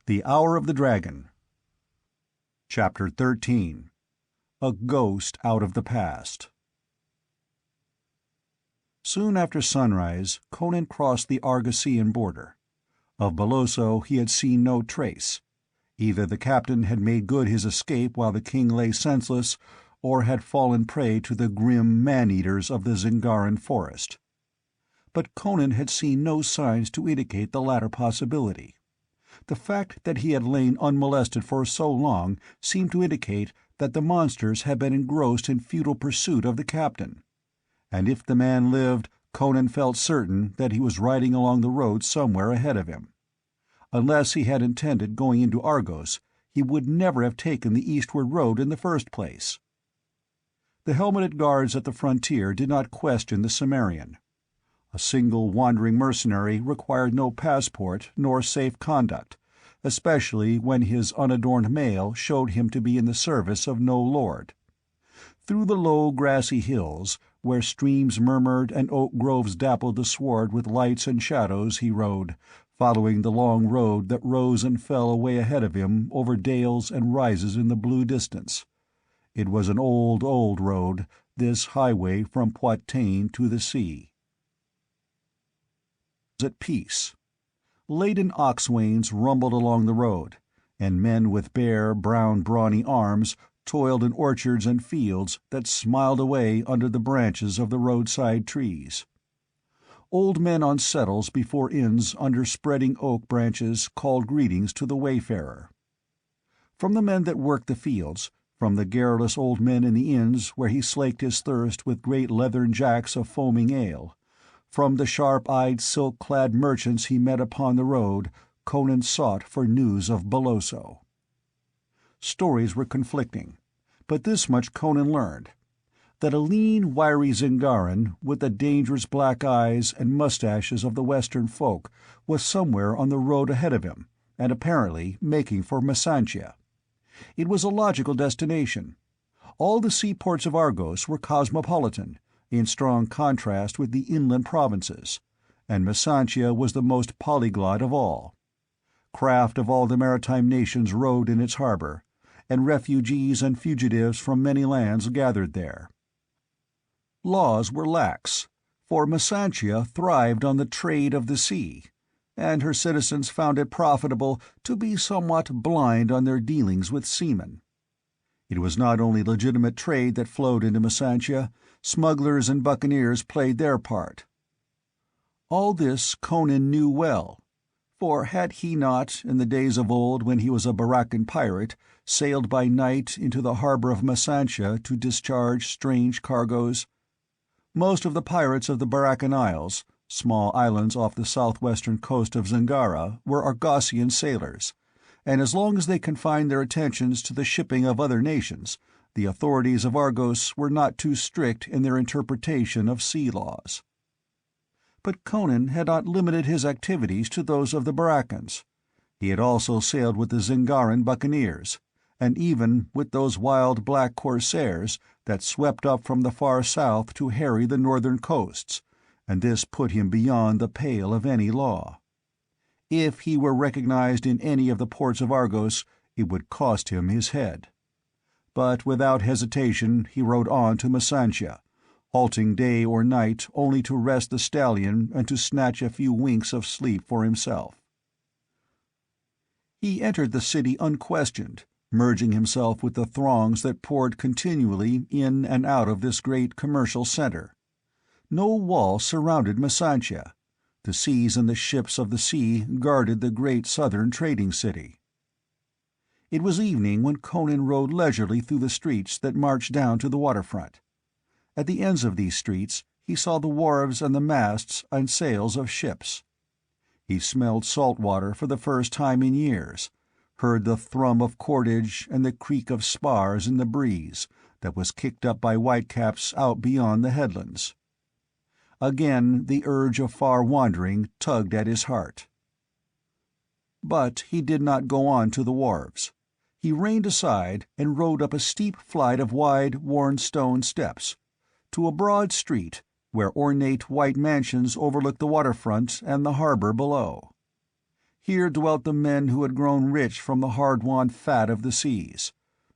The Hour of the Dragon. Chapter 13. A Ghost Out of the Past. Soon after sunrise, Conan crossed the Argosian border. Of Boloso he had seen no trace. Either the captain had made good his escape while the king lay senseless, or had fallen prey to the grim man-eaters of the Zingaran forest. But Conan had seen no signs to indicate the latter possibility. The fact that he had lain unmolested for so long seemed to indicate that the monsters had been engrossed in futile pursuit of the captain. And if the man lived, Conan felt certain that he was riding along the road somewhere ahead of him. Unless he had intended going into Argos, he would never have taken the eastward road in the first place. The helmeted guards at the frontier did not question the Cimmerian. A single wandering mercenary required no passport nor safe conduct, especially when his unadorned mail showed him to be in the service of no lord. Through the low grassy hills, where streams murmured and oak groves dappled the sward with lights and shadows, he rode, following the long road that rose and fell away ahead of him over dales and rises in the blue distance. It was an old, old road, this highway from Poitou to the sea. At peace. Laden ox-wains rumbled along the road, and men with bare, brown, brawny arms toiled in orchards and fields that smiled away under the branches of the roadside trees. Old men on settles before inns under spreading oak branches called greetings to the wayfarer. From the men that worked the fields, from the garrulous old men in the inns where he slaked his thirst with great leathern jacks of foaming ale, from the sharp-eyed, silk-clad merchants he met upon the road, Conan sought for news of Boloso. Stories were conflicting, but this much Conan learned: that a lean, wiry Zingaran, with the dangerous black eyes and mustaches of the Western folk, was somewhere on the road ahead of him, and apparently making for Masantia. It was a logical destination. All the seaports of Argos were cosmopolitan, in strong contrast with the inland provinces, and Masantia was the most polyglot of all. Craft of all the maritime nations rode in its harbor, and refugees and fugitives from many lands gathered there. Laws were lax, for Masantia thrived on the trade of the sea, and her citizens found it profitable to be somewhat blind on their dealings with seamen. It was not only legitimate trade that flowed into Masantia. Smugglers and buccaneers played their part. All this Conan knew well, for had he not, in the days of old when he was a Barracan pirate, sailed by night into the harbor of Masantia to discharge strange cargoes? Most of the pirates of the Barracan Isles, small islands off the southwestern coast of Zingara, were Argosian sailors, and as long as they confined their attentions to the shipping of other nations, the authorities of Argos were not too strict in their interpretation of sea laws. But Conan had not limited his activities to those of the Barracans. He had also sailed with the Zingaran buccaneers, and even with those wild black Corsairs that swept up from the far south to harry the northern coasts, and this put him beyond the pale of any law. If he were recognized in any of the ports of Argos, it would cost him his head. But without hesitation he rode on to Masantia, halting day or night only to rest the stallion and to snatch a few winks of sleep for himself. He entered the city unquestioned, merging himself with the throngs that poured continually in and out of this great commercial center. No wall surrounded Masantia. The seas and the ships of the sea guarded the great southern trading city. It was evening when Conan rode leisurely through the streets that marched down to the waterfront. At the ends of these streets he saw the wharves and the masts and sails of ships. He smelled salt water for the first time in years, heard the thrum of cordage and the creak of spars in the breeze that was kicked up by whitecaps out beyond the headlands. Again the urge of far wandering tugged at his heart. But he did not go on to the wharves. He reined aside and rode up a steep flight of wide, worn stone steps, to a broad street where ornate white mansions overlooked the waterfront and the harbor below. Here dwelt the men who had grown rich from the hard-won fat of the seas,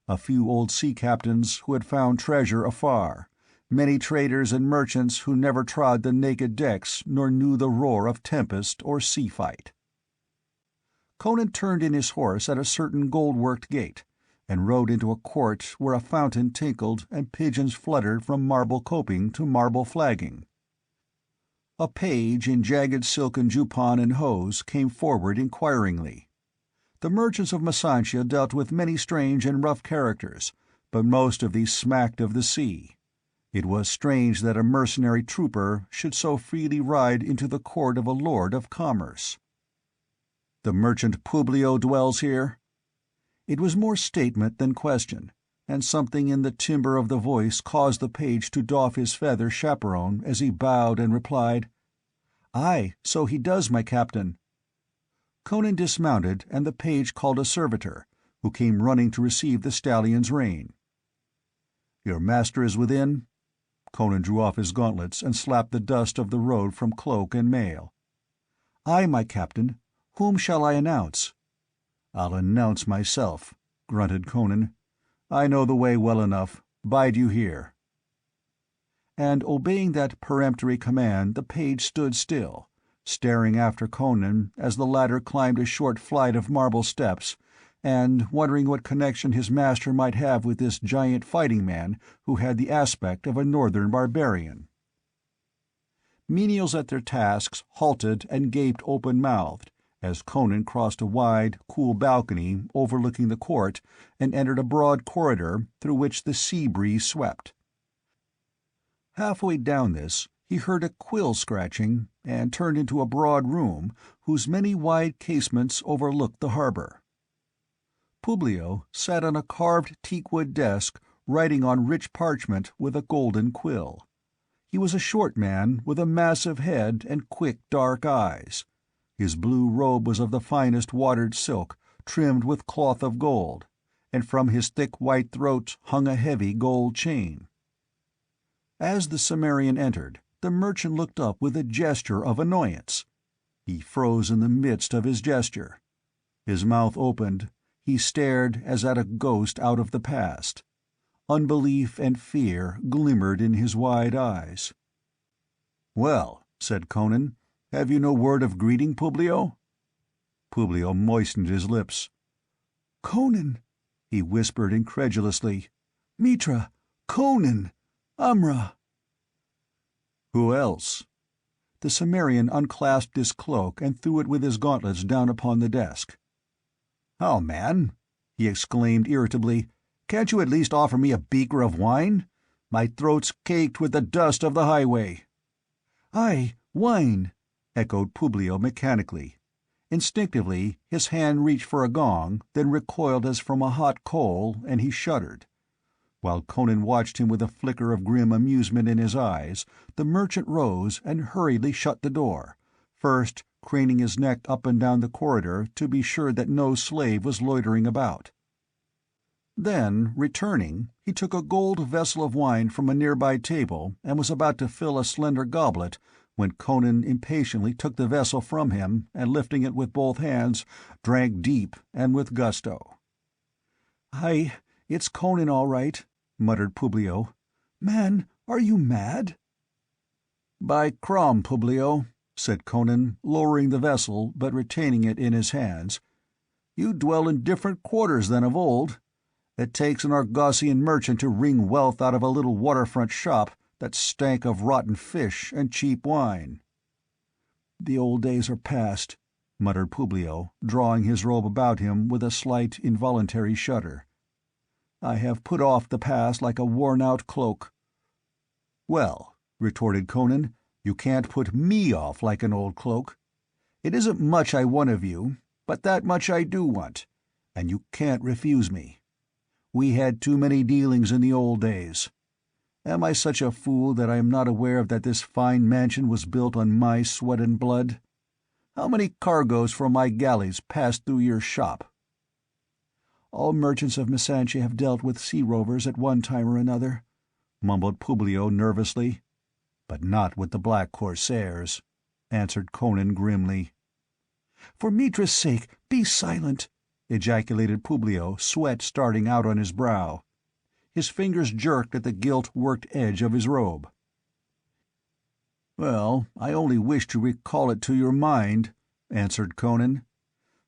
a few old sea captains who had found treasure afar, many traders and merchants who never trod the naked decks nor knew the roar of tempest or sea fight. Conan turned in his horse at a certain gold-worked gate, and rode into a court where a fountain tinkled and pigeons fluttered from marble coping to marble flagging. A page in jagged silken jupon and hose came forward inquiringly. The merchants of Masantia dealt with many strange and rough characters, but most of these smacked of the sea. It was strange that a mercenary trooper should so freely ride into the court of a lord of commerce. "The merchant Publio dwells here?" It was more statement than question, and something in the timbre of the voice caused the page to doff his feather chaperon as he bowed and replied, "Aye, so he does, my captain." Conan dismounted, and the page called a servitor, who came running to receive the stallion's rein. "Your master is within?" Conan drew off his gauntlets and slapped the dust of the road from cloak and mail. "Aye, my captain. Whom shall I announce?" "I'll announce myself," grunted Conan. "I know the way well enough. Bide you here." And obeying that peremptory command, the page stood still, staring after Conan as the latter climbed a short flight of marble steps, and wondering what connection his master might have with this giant fighting man who had the aspect of a northern barbarian. Menials at their tasks halted and gaped open-mouthed as Conan crossed a wide, cool balcony overlooking the court and entered a broad corridor through which the sea breeze swept. Halfway down this, he heard a quill scratching and turned into a broad room whose many wide casements overlooked the harbor. Publio sat on a carved teakwood desk writing on rich parchment with a golden quill. He was a short man with a massive head and quick dark eyes. His blue robe was of the finest watered silk, trimmed with cloth of gold, and from his thick white throat hung a heavy gold chain. As the Cimmerian entered, the merchant looked up with a gesture of annoyance. He froze in the midst of his gesture. His mouth opened. He stared as at a ghost out of the past. Unbelief and fear glimmered in his wide eyes. "Well," said Conan, "have you no word of greeting, Publio?" Publio moistened his lips. "Conan," he whispered incredulously. "Mitra! Conan! Amra!" "Who else?" The Cimmerian unclasped his cloak and threw it with his gauntlets down upon the desk. "Oh, man," he exclaimed irritably, "can't you at least offer me a beaker of wine? My throat's caked with the dust of the highway." "Aye, wine," echoed Publio mechanically. Instinctively his hand reached for a gong, then recoiled as from a hot coal, and he shuddered. While Conan watched him with a flicker of grim amusement in his eyes, the merchant rose and hurriedly shut the door, first craning his neck up and down the corridor to be sure that no slave was loitering about. Then, returning, he took a gold vessel of wine from a nearby table and was about to fill a slender goblet when Conan impatiently took the vessel from him and, lifting it with both hands, drank deep and with gusto. "Aye, it's Conan all right," muttered Publio. "Man, are you mad?" "By Crom, Publio," said Conan, lowering the vessel but retaining it in his hands, "you dwell in different quarters than of old. It takes an Argosian merchant to wring wealth out of a little waterfront shop that stank of rotten fish and cheap wine." "The old days are past," muttered Publio, drawing his robe about him with a slight involuntary shudder. "I have put off the past like a worn-out cloak." "Well," retorted Conan, "you can't put me off like an old cloak. It isn't much I want of you, but that much I do want, and you can't refuse me. We had too many dealings in the old days. Am I such a fool that I am not aware that this fine mansion was built on my sweat and blood? How many cargoes from my galleys passed through your shop?" "All merchants of Masantia have dealt with sea rovers at one time or another," mumbled Publio nervously. "But not with the black Corsairs," answered Conan grimly. "For Mitra's sake, be silent!" ejaculated Publio, sweat starting out on his brow. His fingers jerked at the gilt-worked edge of his robe. "Well, I only wish to recall it to your mind," answered Conan.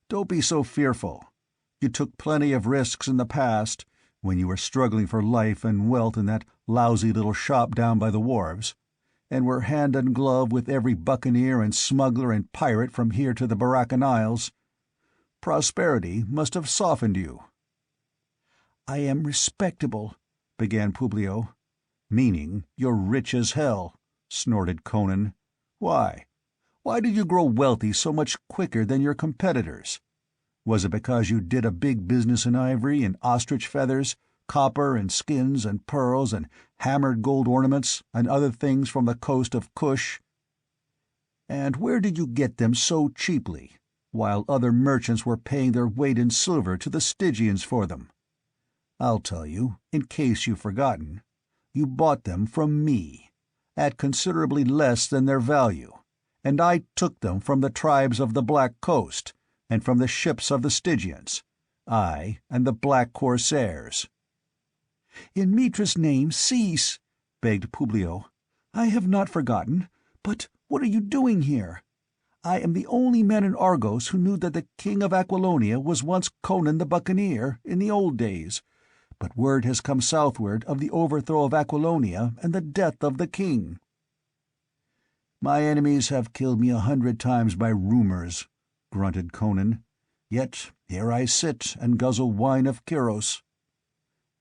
"Don't be so fearful. You took plenty of risks in the past, when you were struggling for life and wealth in that lousy little shop down by the wharves, and were hand and glove with every buccaneer and smuggler and pirate from here to the Baraccan Isles. Prosperity must have softened you." "I am respectable," began Publio. "Meaning you're rich as hell," snorted Conan. "Why? Why did you grow wealthy so much quicker than your competitors? Was it because you did a big business in ivory and ostrich feathers, copper and skins and pearls and hammered gold ornaments and other things from the coast of Kush? And where did you get them so cheaply, while other merchants were paying their weight in silver to the Stygians for them? I'll tell you, in case you've forgotten. You bought them from me, at considerably less than their value, and I took them from the tribes of the Black Coast, and from the ships of the Stygians, I and the Black Corsairs." "In Mitra's name, cease!" begged Publio. "I have not forgotten, but what are you doing here? I am the only man in Argos who knew that the king of Aquilonia was once Conan the Buccaneer, in the old days, but word has come southward of the overthrow of Aquilonia and the death of the king." "My enemies have killed me 100 times by rumors," grunted Conan. "Yet here I sit and guzzle wine of Kyros."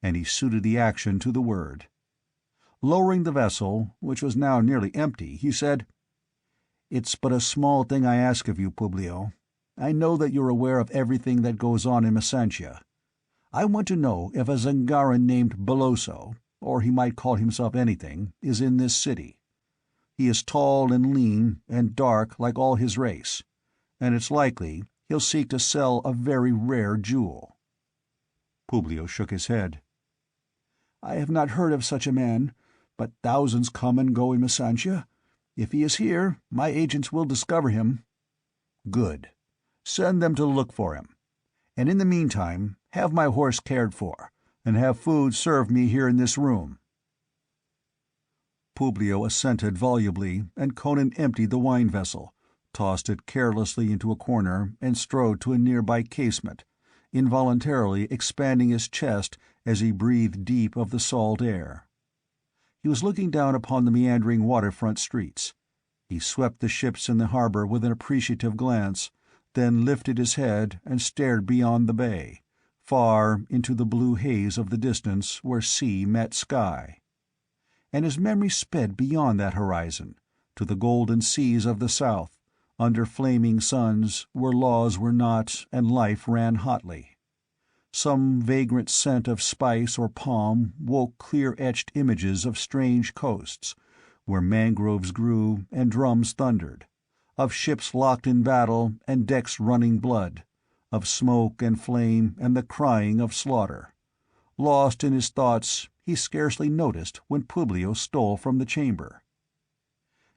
And he suited the action to the word. Lowering the vessel, which was now nearly empty, he said, "It's but a small thing I ask of you, Publio. I know that you're aware of everything that goes on in Messantia. I want to know if a Zangaran named Beloso, or he might call himself anything, is in this city. He is tall and lean and dark like all his race, and it's likely he'll seek to sell a very rare jewel." Publio shook his head. "I have not heard of such a man, but thousands come and go in Messantia. If he is here, my agents will discover him." "Good. Send them to look for him. And in the meantime, have my horse cared for, and have food served me here in this room." Publio assented volubly, and Conan emptied the wine vessel, tossed it carelessly into a corner, and strode to a nearby casement, involuntarily expanding his chest as he breathed deep of the salt air. He was looking down upon the meandering waterfront streets. He swept the ships in the harbor with an appreciative glance, then lifted his head and stared beyond the bay, far into the blue haze of the distance where sea met sky. And his memory sped beyond that horizon, to the golden seas of the south, under flaming suns, where laws were not and life ran hotly. Some vagrant scent of spice or palm woke clear-etched images of strange coasts, where mangroves grew and drums thundered, of ships locked in battle and decks running blood, of smoke and flame and the crying of slaughter. Lost in his thoughts, he scarcely noticed when Publio stole from the chamber.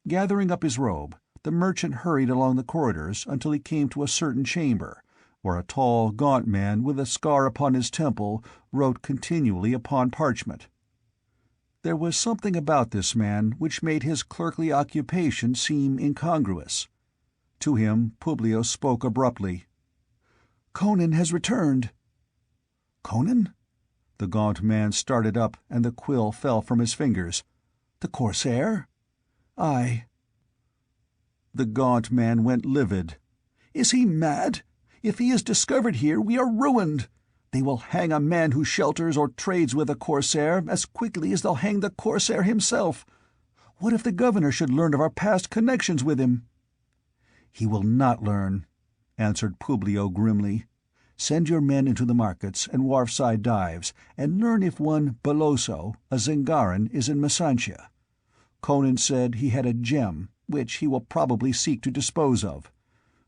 Gathering up his robe, the merchant hurried along the corridors until he came to a certain chamber, where a tall, gaunt man with a scar upon his temple wrote continually upon parchment. There was something about this man which made his clerkly occupation seem incongruous. To him Publio spoke abruptly. "Conan has returned." "Conan?" The gaunt man started up, and the quill fell from his fingers. "The Corsair?" "Aye." The gaunt man went livid. "Is he mad? If he is discovered here, we are ruined. They will hang a man who shelters or trades with a Corsair as quickly as they'll hang the Corsair himself. What if the governor should learn of our past connections with him?" "He will not learn," answered Publio grimly. "Send your men into the markets and wharfside dives, and learn if one Beloso, a Zangaran, is in Messantia. Conan said he had a gem, which he will probably seek to dispose of.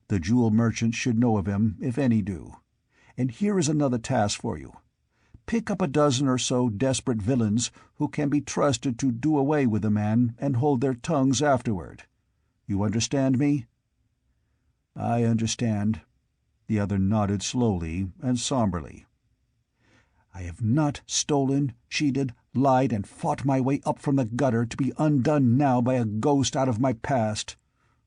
The jewel merchants should know of him, if any do. And here is another task for you. Pick up a dozen or so desperate villains who can be trusted to do away with the man and hold their tongues afterward. You understand me?" "I understand." The other nodded slowly and somberly. "I have not stolen, cheated, lied, and fought my way up from the gutter to be undone now by a ghost out of my past,"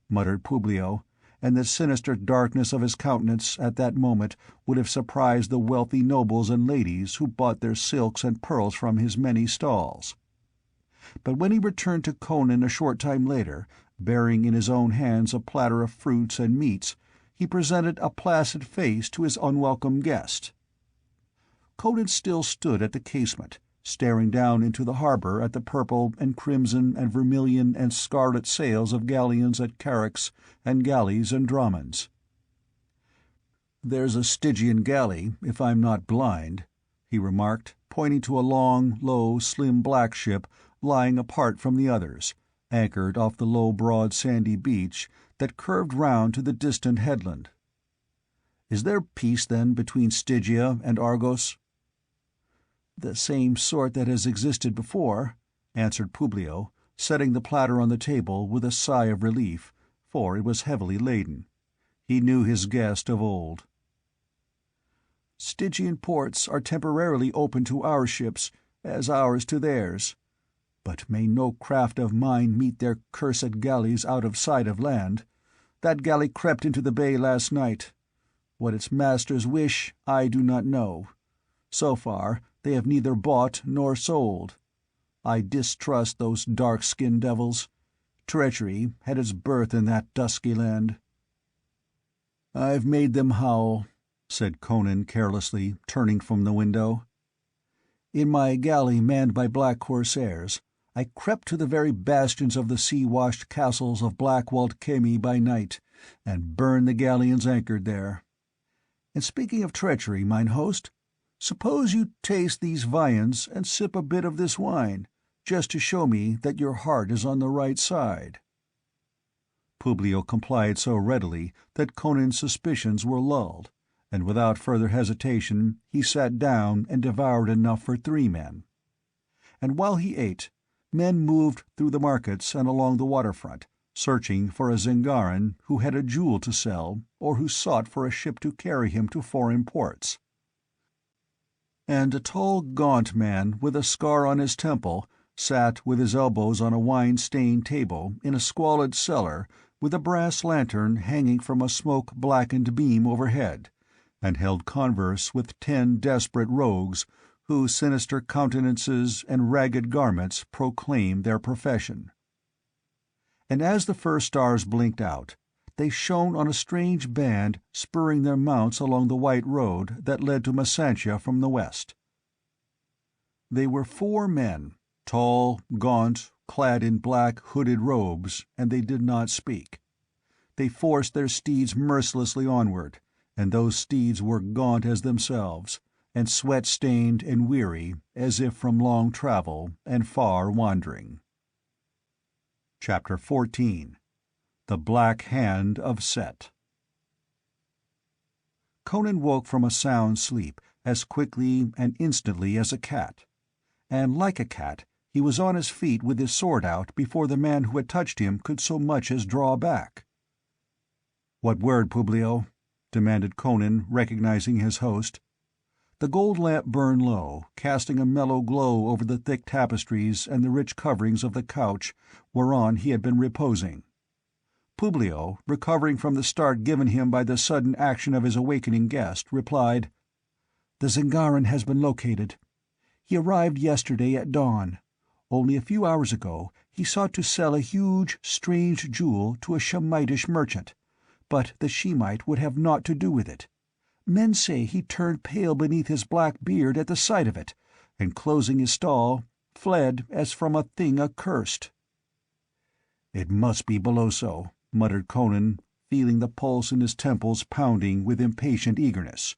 muttered Publio, and the sinister darkness of his countenance at that moment would have surprised the wealthy nobles and ladies who bought their silks and pearls from his many stalls. But when he returned to Conan a short time later, bearing in his own hands a platter of fruits and meats, he presented a placid face to his unwelcome guest. Conan still stood at the casement, staring down into the harbor at the purple and crimson and vermilion and scarlet sails of galleons at carracks and galleys and dromons. "There's a Stygian galley, if I'm not blind," he remarked, pointing to a long, low, slim black ship lying apart from the others, anchored off the low broad sandy beach that curved round to the distant headland. "Is there peace, then, between Stygia and Argos?" "The same sort that has existed before," answered Publio, setting the platter on the table with a sigh of relief, for it was heavily laden. He knew his guest of old. "Stygian ports are temporarily open to our ships, as ours to theirs. But may no craft of mine meet their cursed galleys out of sight of land. That galley crept into the bay last night. What its masters wish, I do not know. So far, they have neither bought nor sold. I distrust those dark-skinned devils. Treachery had its birth in that dusky land." "I've made them howl," said Conan carelessly, turning from the window. "In my galley manned by black corsairs, I crept to the very bastions of the sea-washed castles of black-walled Khemi by night, and burned the galleons anchored there. And speaking of treachery, mine host, suppose you taste these viands and sip a bit of this wine, just to show me that your heart is on the right side." Publio complied so readily that Conan's suspicions were lulled, and without further hesitation he sat down and devoured enough for 3 men. And while he ate, men moved through the markets and along the waterfront, searching for a Zingaran who had a jewel to sell or who sought for a ship to carry him to foreign ports. And a tall, gaunt man with a scar on his temple sat with his elbows on a wine-stained table in a squalid cellar with a brass lantern hanging from a smoke-blackened beam overhead, and held converse with 10 desperate rogues whose sinister countenances and ragged garments proclaimed their profession. And as the first stars blinked out, they shone on a strange band spurring their mounts along the white road that led to Masantia from the west. They were 4 men, tall, gaunt, clad in black hooded robes, and they did not speak. They forced their steeds mercilessly onward, and those steeds were gaunt as themselves, and sweat-stained and weary as if from long travel and far wandering. Chapter 14. The Black Hand of Set. Conan woke from a sound sleep as quickly and instantly as a cat, and like a cat he was on his feet with his sword out before the man who had touched him could so much as draw back. "What word, Publio?" demanded Conan, recognizing his host. The gold lamp burned low, casting a mellow glow over the thick tapestries and the rich coverings of the couch whereon he had been reposing. Publio, recovering from the start given him by the sudden action of his awakening guest, replied, "The Zingaran has been located. He arrived yesterday at dawn. Only a few hours ago he sought to sell a huge, strange jewel to a Shemitish merchant, but the Shemite would have naught to do with it. Men say he turned pale beneath his black beard at the sight of it, and closing his stall, fled as from a thing accursed." "It must be Beloso," muttered Conan, feeling the pulse in his temples pounding with impatient eagerness.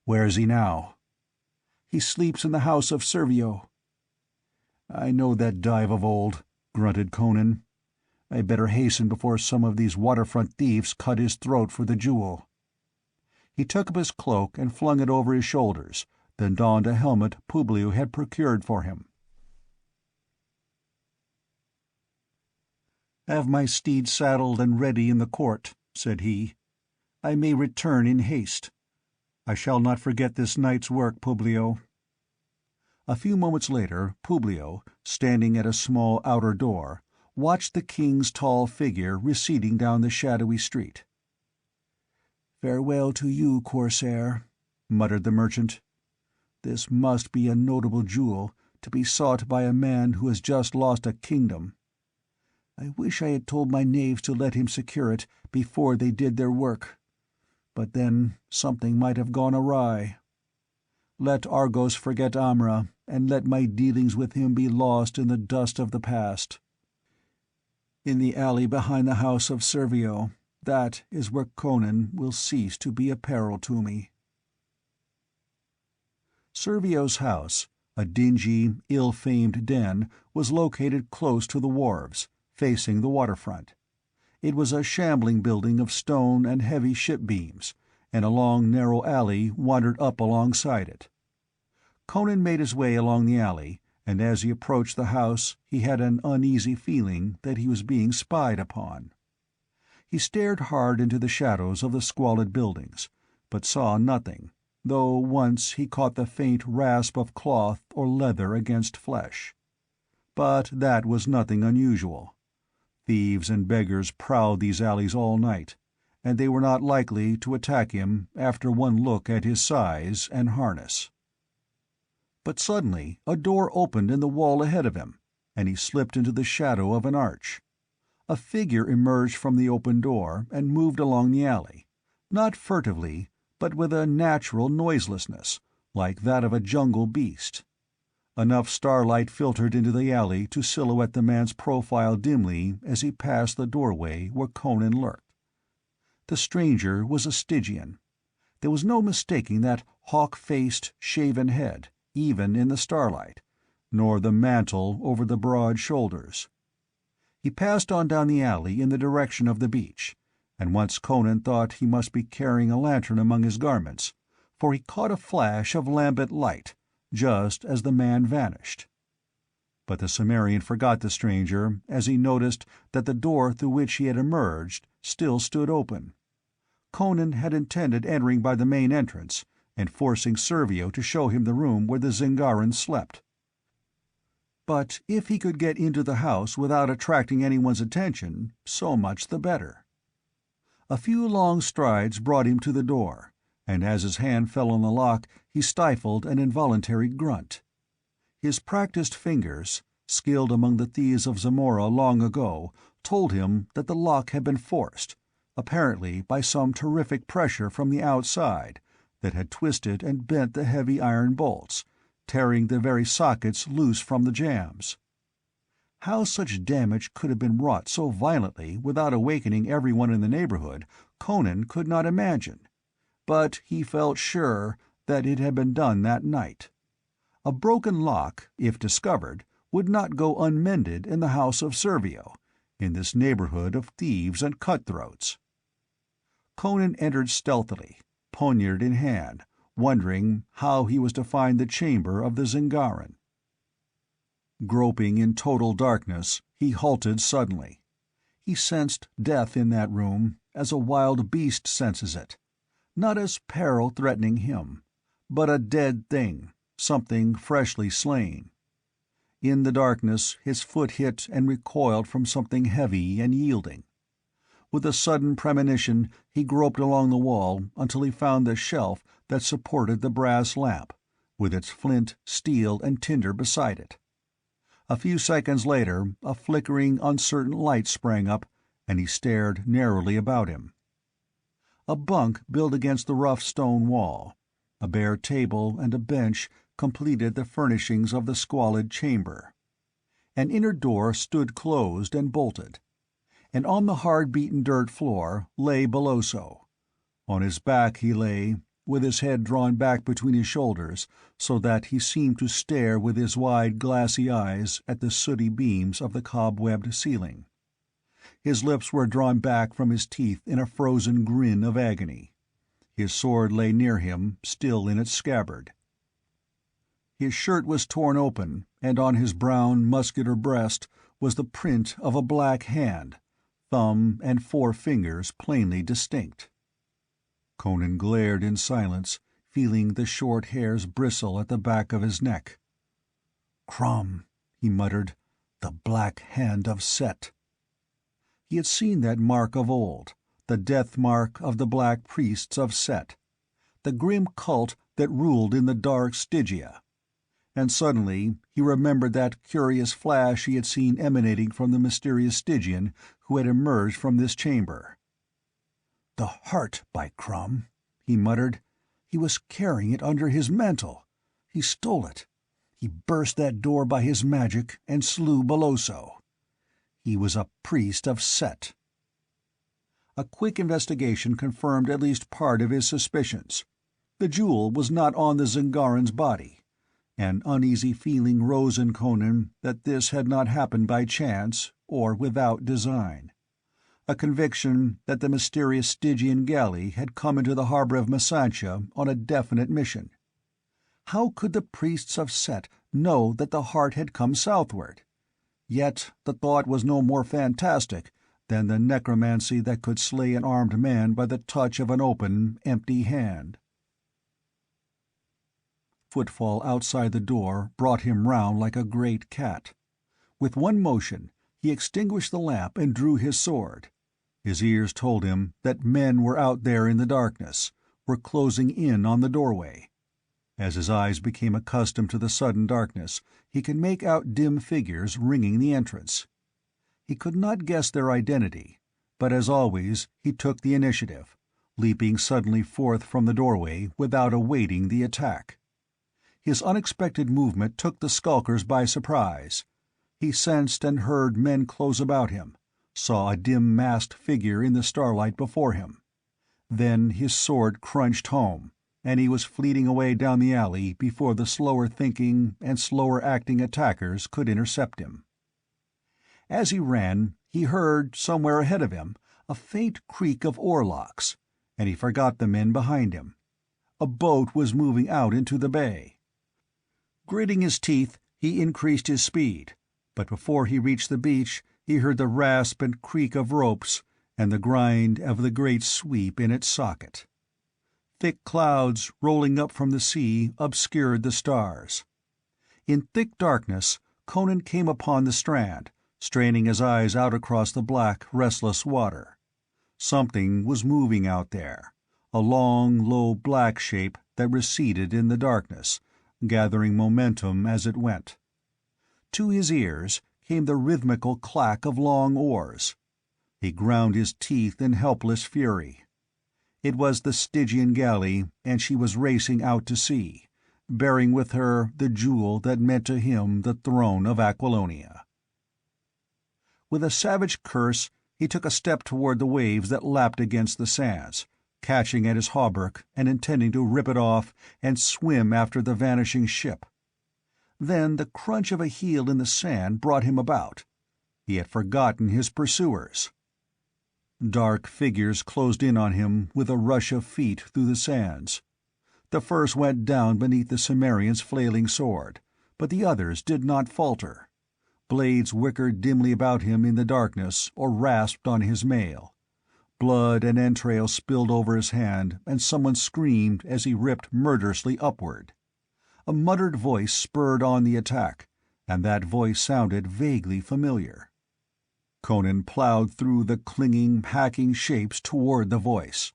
"Where is he now?" "He sleeps in the house of Servio." "I know that dive of old," grunted Conan. "I'd better hasten before some of these waterfront thieves cut his throat for the jewel." He took up his cloak and flung it over his shoulders, then donned a helmet Publio had procured for him. "Have my steed saddled and ready in the court," said he. "I may return in haste. I shall not forget this night's work, Publio." A few moments later, Publio, standing at a small outer door, watched the king's tall figure receding down the shadowy street. "Farewell to you, Corsair," muttered the merchant. "This must be a notable jewel, to be sought by a man who has just lost a kingdom. I wish I had told my knaves to let him secure it before they did their work. But then something might have gone awry. Let Argos forget Amra, and let my dealings with him be lost in the dust of the past. In the alley behind the house of Servio, that is where Conan will cease to be a peril to me." Servio's house, a dingy, ill-famed den, was located close to the wharves, facing the waterfront. It was a shambling building of stone and heavy ship beams, and a long narrow alley wandered up alongside it. Conan made his way along the alley, and as he approached the house he had an uneasy feeling that he was being spied upon. He stared hard into the shadows of the squalid buildings, but saw nothing, though once he caught the faint rasp of cloth or leather against flesh. But that was nothing unusual. Thieves and beggars prowled these alleys all night, and they were not likely to attack him after one look at his size and harness. But suddenly a door opened in the wall ahead of him, and he slipped into the shadow of an arch. A figure emerged from the open door and moved along the alley, not furtively, but with a natural noiselessness, like that of a jungle beast. Enough starlight filtered into the alley to silhouette the man's profile dimly as he passed the doorway where Conan lurked. The stranger was a Stygian. There was no mistaking that hawk-faced, shaven head, even in the starlight, nor the mantle over the broad shoulders. He passed on down the alley in the direction of the beach, and once Conan thought he must be carrying a lantern among his garments, for he caught a flash of lambent light, just as the man vanished. But the Cimmerian forgot the stranger as he noticed that the door through which he had emerged still stood open. Conan had intended entering by the main entrance, and forcing Servio to show him the room where the Zingarans slept. But if he could get into the house without attracting anyone's attention, so much the better. A few long strides brought him to the door, and as his hand fell on the lock he stifled an involuntary grunt. His practiced fingers, skilled among the thieves of Zamora long ago, told him that the lock had been forced, apparently by some terrific pressure from the outside, that had twisted and bent the heavy iron bolts, tearing the very sockets loose from the jambs. How such damage could have been wrought so violently without awakening everyone in the neighborhood, Conan could not imagine, but he felt sure that it had been done that night. A broken lock, if discovered, would not go unmended in the house of Servio, in this neighborhood of thieves and cutthroats. Conan entered stealthily, poniard in hand, wondering how he was to find the chamber of the Zingaran. Groping in total darkness, he halted suddenly. He sensed death in that room as a wild beast senses it, not as peril threatening him, but a dead thing, something freshly slain. In the darkness his foot hit and recoiled from something heavy and yielding. With a sudden premonition he groped along the wall until he found the shelf that supported the brass lamp, with its flint, steel, and tinder beside it. A few seconds later a flickering, uncertain light sprang up, and he stared narrowly about him. A bunk built against the rough stone wall, a bare table and a bench completed the furnishings of the squalid chamber. An inner door stood closed and bolted, and on the hard-beaten dirt floor lay Beloso. On his back he lay, with his head drawn back between his shoulders, so that he seemed to stare with his wide, glassy eyes at the sooty beams of the cobwebbed ceiling. His lips were drawn back from his teeth in a frozen grin of agony. His sword lay near him, still in its scabbard. His shirt was torn open, and on his brown, muscular breast was the print of a black hand, thumb and 4 fingers plainly distinct. Conan glared in silence, feeling the short hairs bristle at the back of his neck. "Crum," he muttered, "the black hand of Set." He had seen that mark of old, the death mark of the black priests of Set, the grim cult that ruled in the dark Stygia. And suddenly he remembered that curious flash he had seen emanating from the mysterious Stygian who had emerged from this chamber. "The heart, by Crum," he muttered. "He was carrying it under his mantle. He stole it. He burst that door by his magic and slew Boloso. He was a priest of Set." A quick investigation confirmed at least part of his suspicions. The jewel was not on the Zingaran's body. An uneasy feeling rose in Conan that this had not happened by chance or without design. A conviction that the mysterious Stygian galley had come into the harbor of Masantia on a definite mission. How could the priests of Set know that the heart had come southward? Yet the thought was no more fantastic than the necromancy that could slay an armed man by the touch of an open, empty hand. Footfall outside the door brought him round like a great cat. With one motion he extinguished the lamp and drew his sword. His ears told him that men were out there in the darkness, were closing in on the doorway. As his eyes became accustomed to the sudden darkness, he could make out dim figures ringing the entrance. He could not guess their identity, but as always he took the initiative, leaping suddenly forth from the doorway without awaiting the attack. His unexpected movement took the skulkers by surprise. He sensed and heard men close about him, saw a dim masked figure in the starlight before him. Then his sword crunched home, and he was fleeting away down the alley before the slower-thinking and slower-acting attackers could intercept him. As he ran, he heard, somewhere ahead of him, a faint creak of oarlocks, and he forgot the men behind him. A boat was moving out into the bay. Gritting his teeth, he increased his speed, but before he reached the beach he heard the rasp and creak of ropes and the grind of the great sweep in its socket. Thick clouds rolling up from the sea obscured the stars. In thick darkness Conan came upon the strand, straining his eyes out across the black, restless water. Something was moving out there, a long, low black shape that receded in the darkness, gathering momentum as it went. To his ears came the rhythmical clack of long oars. He ground his teeth in helpless fury. It was the Stygian galley, and she was racing out to sea, bearing with her the jewel that meant to him the throne of Aquilonia. With a savage curse, he took a step toward the waves that lapped against the sands, catching at his hauberk and intending to rip it off and swim after the vanishing ship. Then the crunch of a heel in the sand brought him about. He had forgotten his pursuers. Dark figures closed in on him with a rush of feet through the sands. The first went down beneath the Cimmerian's flailing sword, but the others did not falter. Blades whickered dimly about him in the darkness or rasped on his mail. Blood and entrails spilled over his hand, and someone screamed as he ripped murderously upward. A muttered voice spurred on the attack, and that voice sounded vaguely familiar. Conan plowed through the clinging, hacking shapes toward the voice.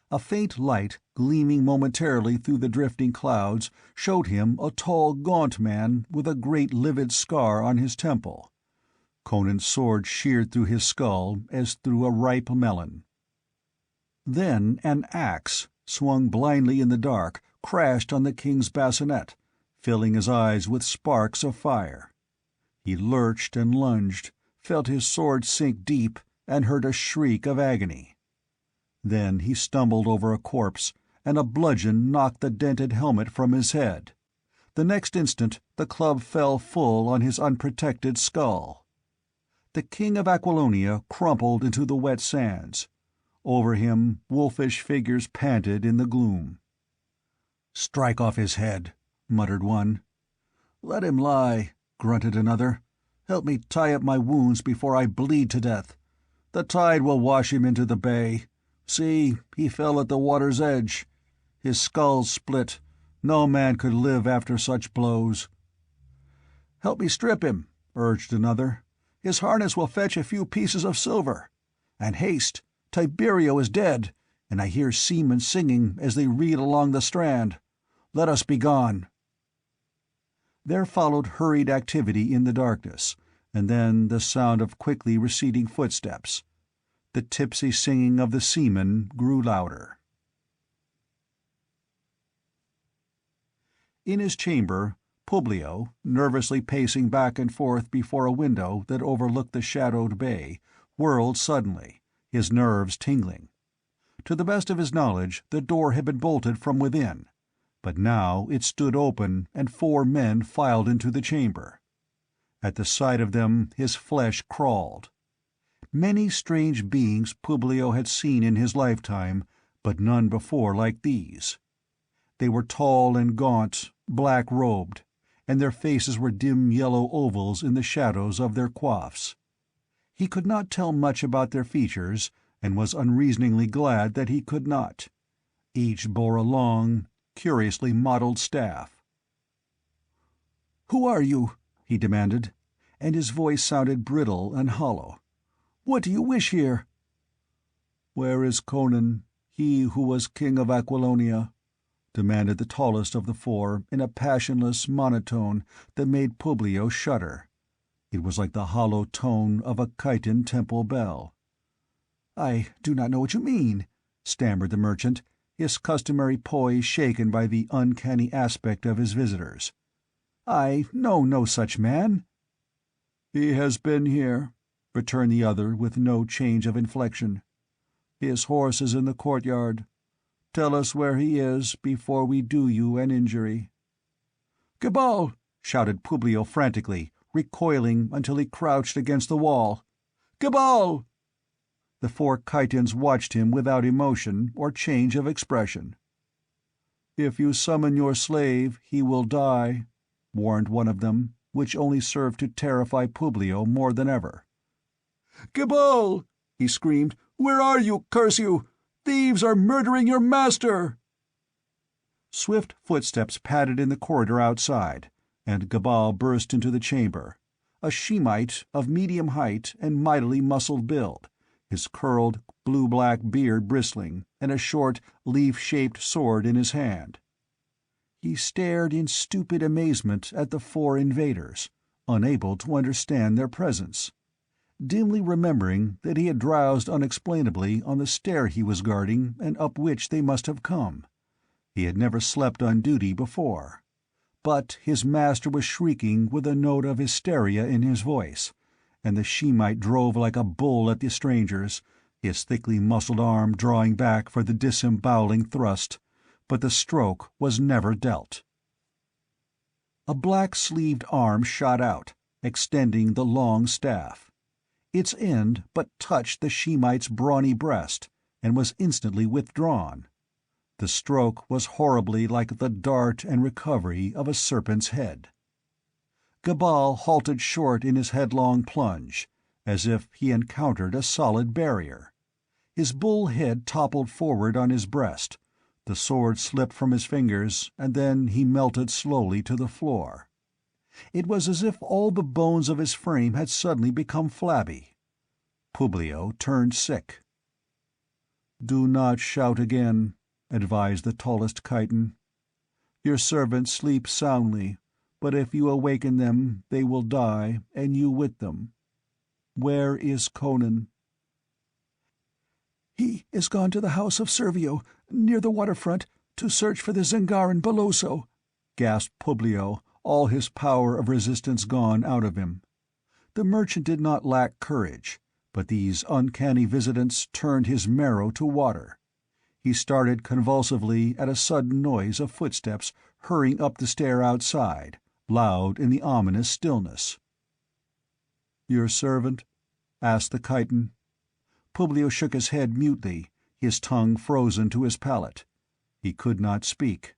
A faint light, gleaming momentarily through the drifting clouds, showed him a tall, gaunt man with a great livid scar on his temple. Conan's sword sheared through his skull as through a ripe melon. Then an axe, swung blindly in the dark, crashed on the king's bassinet, filling his eyes with sparks of fire. He lurched and lunged, felt his sword sink deep, and heard a shriek of agony. Then he stumbled over a corpse, and a bludgeon knocked the dented helmet from his head. The next instant the club fell full on his unprotected skull. The king of Aquilonia crumpled into the wet sands. Over him, wolfish figures panted in the gloom. "Strike off his head," muttered one. "Let him lie," grunted another. "Help me tie up my wounds before I bleed to death. The tide will wash him into the bay. See, he fell at the water's edge. His skull's split. No man could live after such blows." "Help me strip him," urged another. "His harness will fetch a few pieces of silver. And haste! Tiberio is dead, and I hear seamen singing as they read along the strand. Let us be gone." There followed hurried activity in the darkness, and then the sound of quickly receding footsteps. The tipsy singing of the seamen grew louder. In his chamber, Publio, nervously pacing back and forth before a window that overlooked the shadowed bay, whirled suddenly, his nerves tingling. To the best of his knowledge, the door had been bolted from within, but now it stood open and 4 men filed into the chamber. At the sight of them his flesh crawled. Many strange beings Publio had seen in his lifetime, but none before like these. They were tall and gaunt, black-robed, and their faces were dim yellow ovals in the shadows of their coifs. He could not tell much about their features, and was unreasoningly glad that he could not. Each bore a long, curiously modeled staff. "Who are you?" he demanded, and his voice sounded brittle and hollow. "What do you wish here?" "Where is Conan, he who was king of Aquilonia?" demanded the tallest of the 4 in a passionless monotone that made Publio shudder. It was like the hollow tone of a chitin temple bell. "I do not know what you mean," stammered the merchant, his customary poise shaken by the uncanny aspect of his visitors. "I know no such man." "He has been here," returned the other with no change of inflection. "His horse is in the courtyard. Tell us where he is before we do you an injury." "Cabal!" shouted Publio frantically, recoiling until he crouched against the wall. "Cabal!" The 4 chitons watched him without emotion or change of expression. "If you summon your slave, he will die," warned one of them, which only served to terrify Publio more than ever. "Cabal!" he screamed. "Where are you, curse you? Thieves are murdering your master!" Swift footsteps padded in the corridor outside, and Cabal burst into the chamber, a Shemite of medium height and mightily muscled build, his curled, blue-black beard bristling, and a short, leaf-shaped sword in his hand. He stared in stupid amazement at the 4 invaders, unable to understand their presence, dimly remembering that he had drowsed unexplainably on the stair he was guarding and up which they must have come. He had never slept on duty before. But his master was shrieking with a note of hysteria in his voice, and the Shemite drove like a bull at the strangers, his thickly muscled arm drawing back for the disemboweling thrust, but the stroke was never dealt. A black-sleeved arm shot out, extending the long staff. Its end but touched the Shemite's brawny breast, and was instantly withdrawn. The stroke was horribly like the dart and recovery of a serpent's head. Cabal halted short in his headlong plunge, as if he encountered a solid barrier. His bull head toppled forward on his breast, the sword slipped from his fingers, and then he melted slowly to the floor. It was as if all the bones of his frame had suddenly become flabby. Publio turned sick. "Do not shout again," advised the tallest chiton. "Your servants sleep soundly, but if you awaken them they will die, and you with them. Where is Conan?" "He is gone to the house of Servio, near the waterfront, to search for the Zengaran Beloso," gasped Publio, all his power of resistance gone out of him. The merchant did not lack courage, but these uncanny visitants turned his marrow to water. He started convulsively at a sudden noise of footsteps hurrying up the stair outside, loud in the ominous stillness. "Your servant?" asked the chiton. Publio shook his head mutely, his tongue frozen to his palate. He could not speak.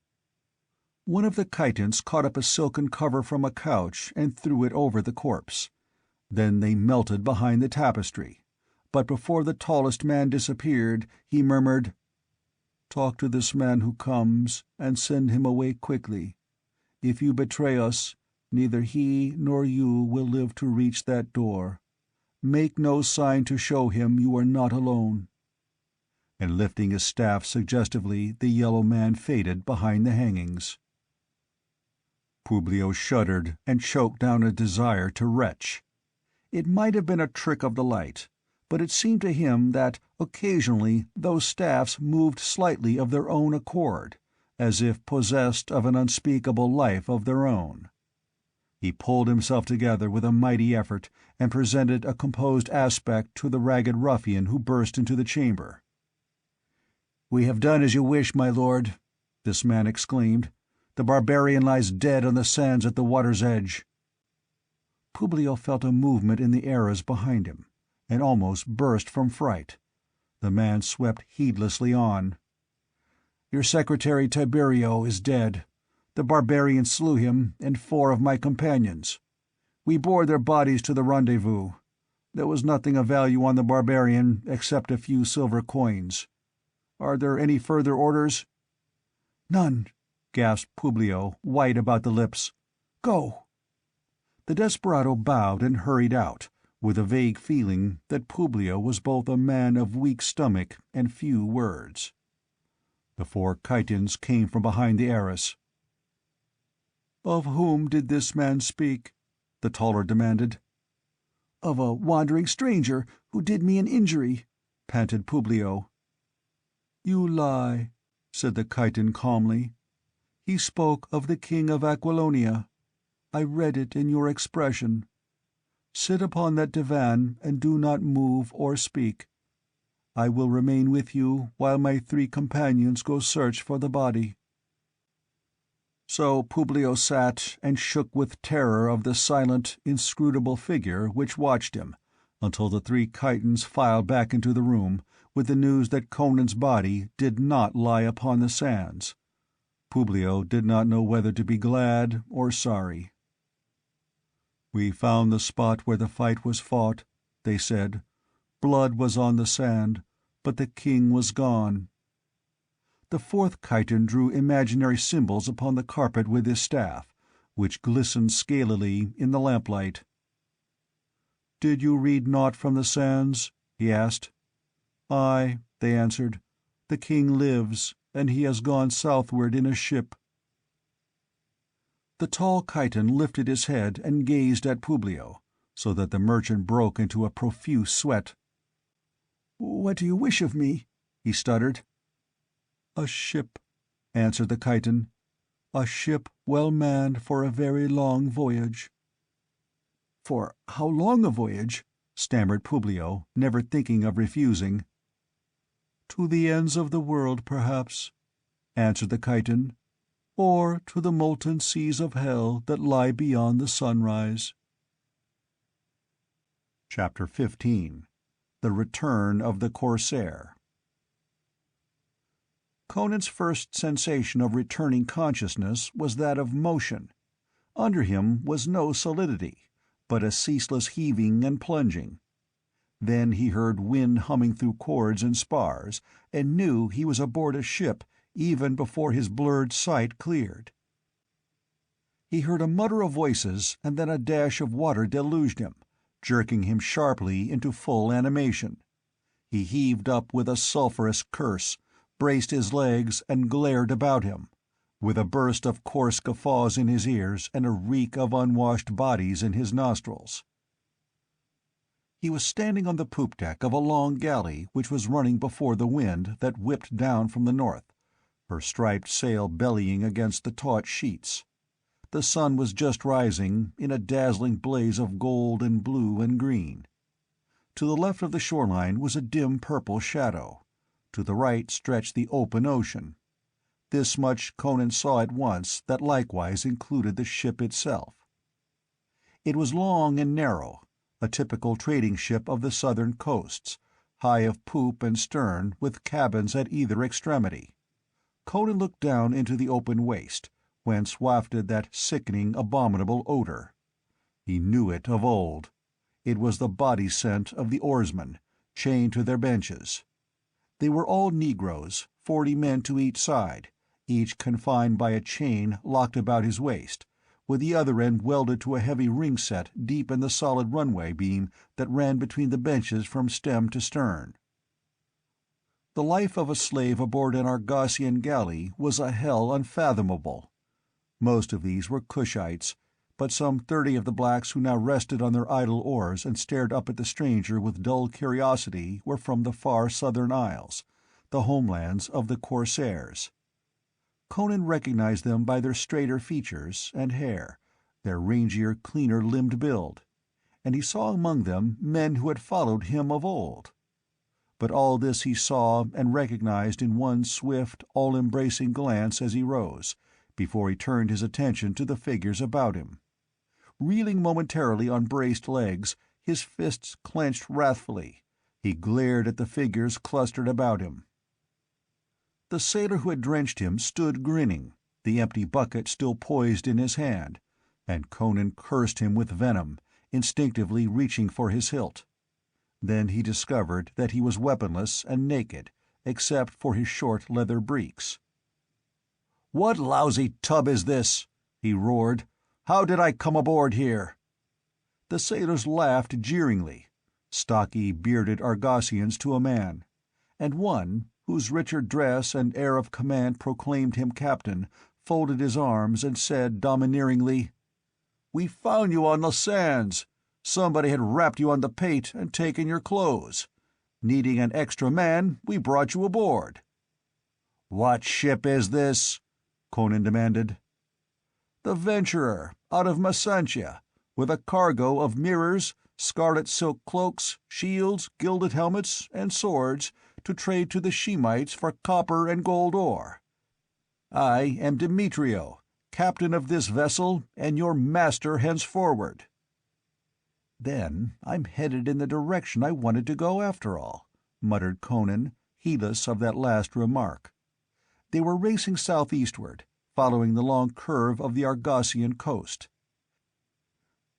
One of the chitons caught up a silken cover from a couch and threw it over the corpse. Then they melted behind the tapestry. but before the tallest man disappeared, he murmured, "Talk to this man who comes, and send him away quickly. If you betray us, neither he nor you will live to reach that door. Make no sign to show him you are not alone." And lifting his staff suggestively, the yellow man faded behind the hangings. Publio shuddered and choked down a desire to retch. It might have been a trick of the light, but it seemed to him that occasionally those staffs moved slightly of their own accord, as if possessed of an unspeakable life of their own. He pulled himself together with a mighty effort and presented a composed aspect to the ragged ruffian who burst into the chamber. "We have done as you wish, my lord," this man exclaimed. "The barbarian lies dead on the sands at the water's edge." Publio felt a movement in the eras behind him, and almost burst from fright. The man swept heedlessly on. "Your secretary Tiberio is dead. The barbarian slew him and 4 of my companions. We bore their bodies to the rendezvous. There was nothing of value on the barbarian except a few silver coins. Are there any further orders?" "None," gasped Publio, white about the lips. "Go." The desperado bowed and hurried out, with a vague feeling that Publio was both a man of weak stomach and few words. The 4 chitons came from behind the arras. "Of whom did this man speak?" the taller demanded. "Of a wandering stranger who did me an injury," panted Publio. "You lie," said the chiton calmly. "He spoke of the king of Aquilonia. I read it in your expression. Sit upon that divan and do not move or speak. I will remain with you while my 3 companions go search for the body." So Publio sat and shook with terror of the silent, inscrutable figure which watched him, until the 3 chitons filed back into the room, with the news that Conan's body did not lie upon the sands. Publio did not know whether to be glad or sorry. "We found the spot where the fight was fought," they said. "Blood was on the sand, but the king was gone." The 4th chiton drew imaginary symbols upon the carpet with his staff, which glistened scalily in the lamplight. "Did you read naught from the sands?" he asked. "Aye," they answered. "The king lives, and he has gone southward in a ship." The tall chiton lifted his head and gazed at Publio, so that the merchant broke into a profuse sweat. "What do you wish of me?" he stuttered. "A ship," answered the chiton. "A ship well manned for a very long voyage." "For how long a voyage?" stammered Publio, never thinking of refusing. "To the ends of the world, perhaps," answered the chiton, "or to the molten seas of hell that lie beyond the sunrise." Chapter 15. The Return of the Corsair. Conan's first sensation of returning consciousness was that of motion. Under him was no solidity, but a ceaseless heaving and plunging. Then he heard wind humming through cords and spars, and knew he was aboard a ship even before his blurred sight cleared. He heard a mutter of voices, and then a dash of water deluged him, jerking him sharply into full animation. He heaved up with a sulphurous curse, braced his legs, and glared about him, with a burst of coarse guffaws in his ears and a reek of unwashed bodies in his nostrils. He was standing on the poop deck of a long galley which was running before the wind that whipped down from the north, her striped sail bellying against the taut sheets. The sun was just rising, in a dazzling blaze of gold and blue and green. To the left of the shoreline was a dim purple shadow. To the right stretched the open ocean. This much Conan saw at once that likewise included the ship itself. It was long and narrow, a typical trading ship of the southern coasts, high of poop and stern, with cabins at either extremity. Conan looked down into the open waste, whence wafted that sickening, abominable odor. He knew it of old. It was the body scent of the oarsmen, chained to their benches. They were all Negroes, 40 men to each side, each confined by a chain locked about his waist, with the other end welded to a heavy ring set deep in the solid runway beam that ran between the benches from stem to stern. The life of a slave aboard an Argosian galley was a hell unfathomable. Most of these were Cushites, but some 30 of the blacks who now rested on their idle oars and stared up at the stranger with dull curiosity were from the far southern isles, the homelands of the Corsairs. Conan recognized them by their straighter features and hair, their rangier, cleaner-limbed build, and he saw among them men who had followed him of old. But all this he saw and recognized in one swift, all-embracing glance as he rose, before he turned his attention to the figures about him. Reeling momentarily on braced legs, his fists clenched wrathfully, he glared at the figures clustered about him. The sailor who had drenched him stood grinning, the empty bucket still poised in his hand, and Conan cursed him with venom, instinctively reaching for his hilt. Then he discovered that he was weaponless and naked, except for his short leather breeks. "What lousy tub is this?" he roared. "How did I come aboard here?" The sailors laughed jeeringly, stocky, bearded Argosians to a man, and one, whose richer dress and air of command proclaimed him captain, folded his arms and said domineeringly, "We found you on the sands. Somebody had rapped you on the pate and taken your clothes. Needing an extra man, we brought you aboard." "What ship is this?" Conan demanded. "The Venturer, out of Masantia, with a cargo of mirrors, scarlet silk cloaks, shields, gilded helmets, and swords, to trade to the Shemites for copper and gold ore. I am Demetrio, captain of this vessel and your master henceforward." "Then I'm headed in the direction I wanted to go after all," muttered Conan, heedless of that last remark. They were racing southeastward, following the long curve of the Argosian coast.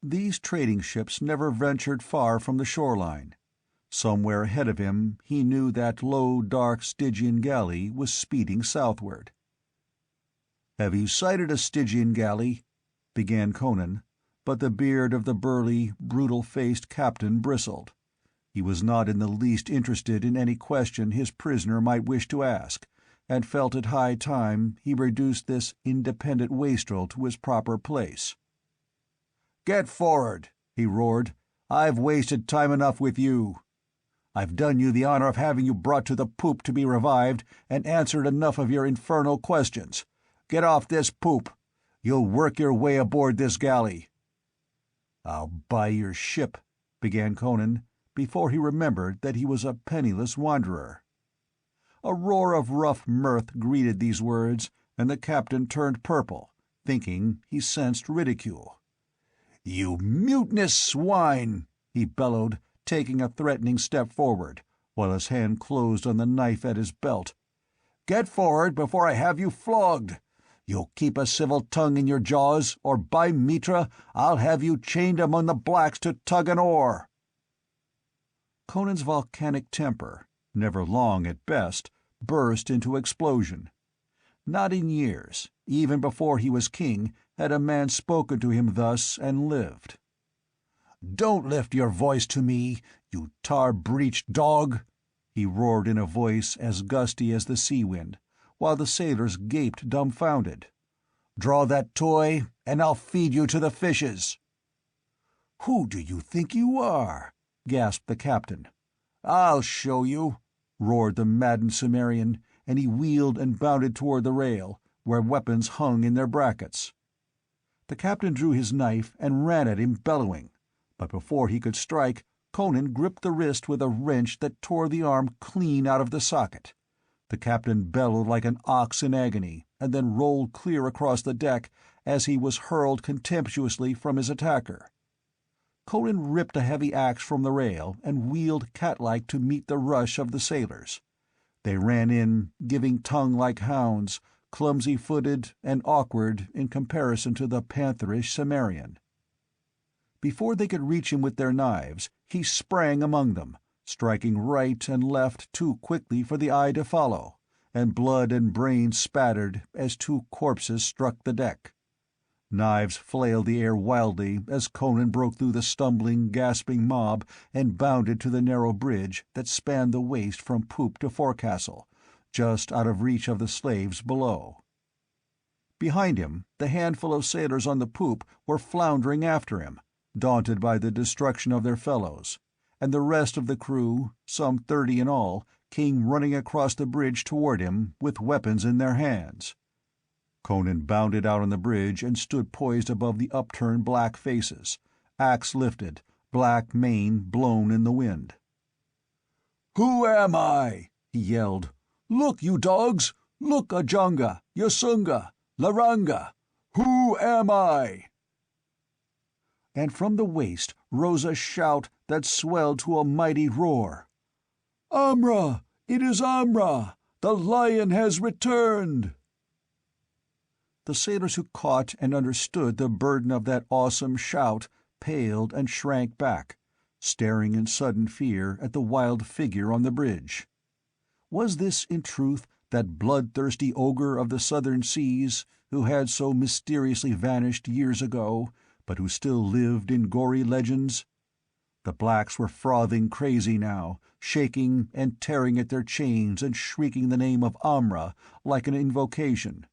These trading ships never ventured far from the shoreline. Somewhere ahead of him he knew that low, dark Stygian galley was speeding southward. "Have you sighted a Stygian galley?" began Conan, but the beard of the burly, brutal-faced captain bristled. He was not in the least interested in any question his prisoner might wish to ask, and felt it high time he reduced this independent wastrel to his proper place. "Get forward!" he roared. "I've wasted time enough with you. I've done you the honor of having you brought to the poop to be revived, and answered enough of your infernal questions. Get off this poop. You'll work your way aboard this galley." "I'll buy your ship," began Conan, before he remembered that he was a penniless wanderer. A roar of rough mirth greeted these words, and the captain turned purple, thinking he sensed ridicule. "You mutinous swine!" he bellowed, taking a threatening step forward, while his hand closed on the knife at his belt. "Get forward before I have you flogged! You'll keep a civil tongue in your jaws, or by Mitra, I'll have you chained among the blacks to tug an oar!" Conan's volcanic temper, never long at best, burst into explosion. Not in years, even before he was king, had a man spoken to him thus and lived. "Don't lift your voice to me, you tar-breeched dog!" he roared in a voice as gusty as the sea wind, while the sailors gaped dumbfounded. "Draw that toy, and I'll feed you to the fishes." "Who do you think you are?" gasped the captain. "I'll show you!" roared the maddened Cimmerian, and he wheeled and bounded toward the rail, where weapons hung in their brackets. The captain drew his knife and ran at him bellowing, but before he could strike, Conan gripped the wrist with a wrench that tore the arm clean out of the socket. The captain bellowed like an ox in agony, and then rolled clear across the deck as he was hurled contemptuously from his attacker. Conan ripped a heavy axe from the rail and wheeled cat-like to meet the rush of the sailors. They ran in, giving tongue like hounds, clumsy-footed and awkward in comparison to the pantherish Cimmerian. Before they could reach him with their knives, he sprang among them, striking right and left too quickly for the eye to follow, and blood and brains spattered as two corpses struck the deck. Knives flailed the air wildly as Conan broke through the stumbling, gasping mob and bounded to the narrow bridge that spanned the waist from poop to forecastle, just out of reach of the slaves below. Behind him, the handful of sailors on the poop were floundering after him, daunted by the destruction of their fellows, and the rest of the crew, some 30 in all, came running across the bridge toward him with weapons in their hands. Conan bounded out on the bridge and stood poised above the upturned black faces, axe lifted, black mane blown in the wind. "Who am I?" he yelled. "Look, you dogs! Look, Ajunga, Yasunga, Laranga! Who am I?" And from the waist rose a shout that swelled to a mighty roar. "Amra! It is Amra! The lion has returned!" The sailors who caught and understood the burden of that awesome shout paled and shrank back, staring in sudden fear at the wild figure on the bridge. Was this, in truth, that bloodthirsty ogre of the southern seas who had so mysteriously vanished years ago, but who still lived in gory legends? The blacks were frothing crazy now, shaking and tearing at their chains and shrieking the name of Amra like an invocation.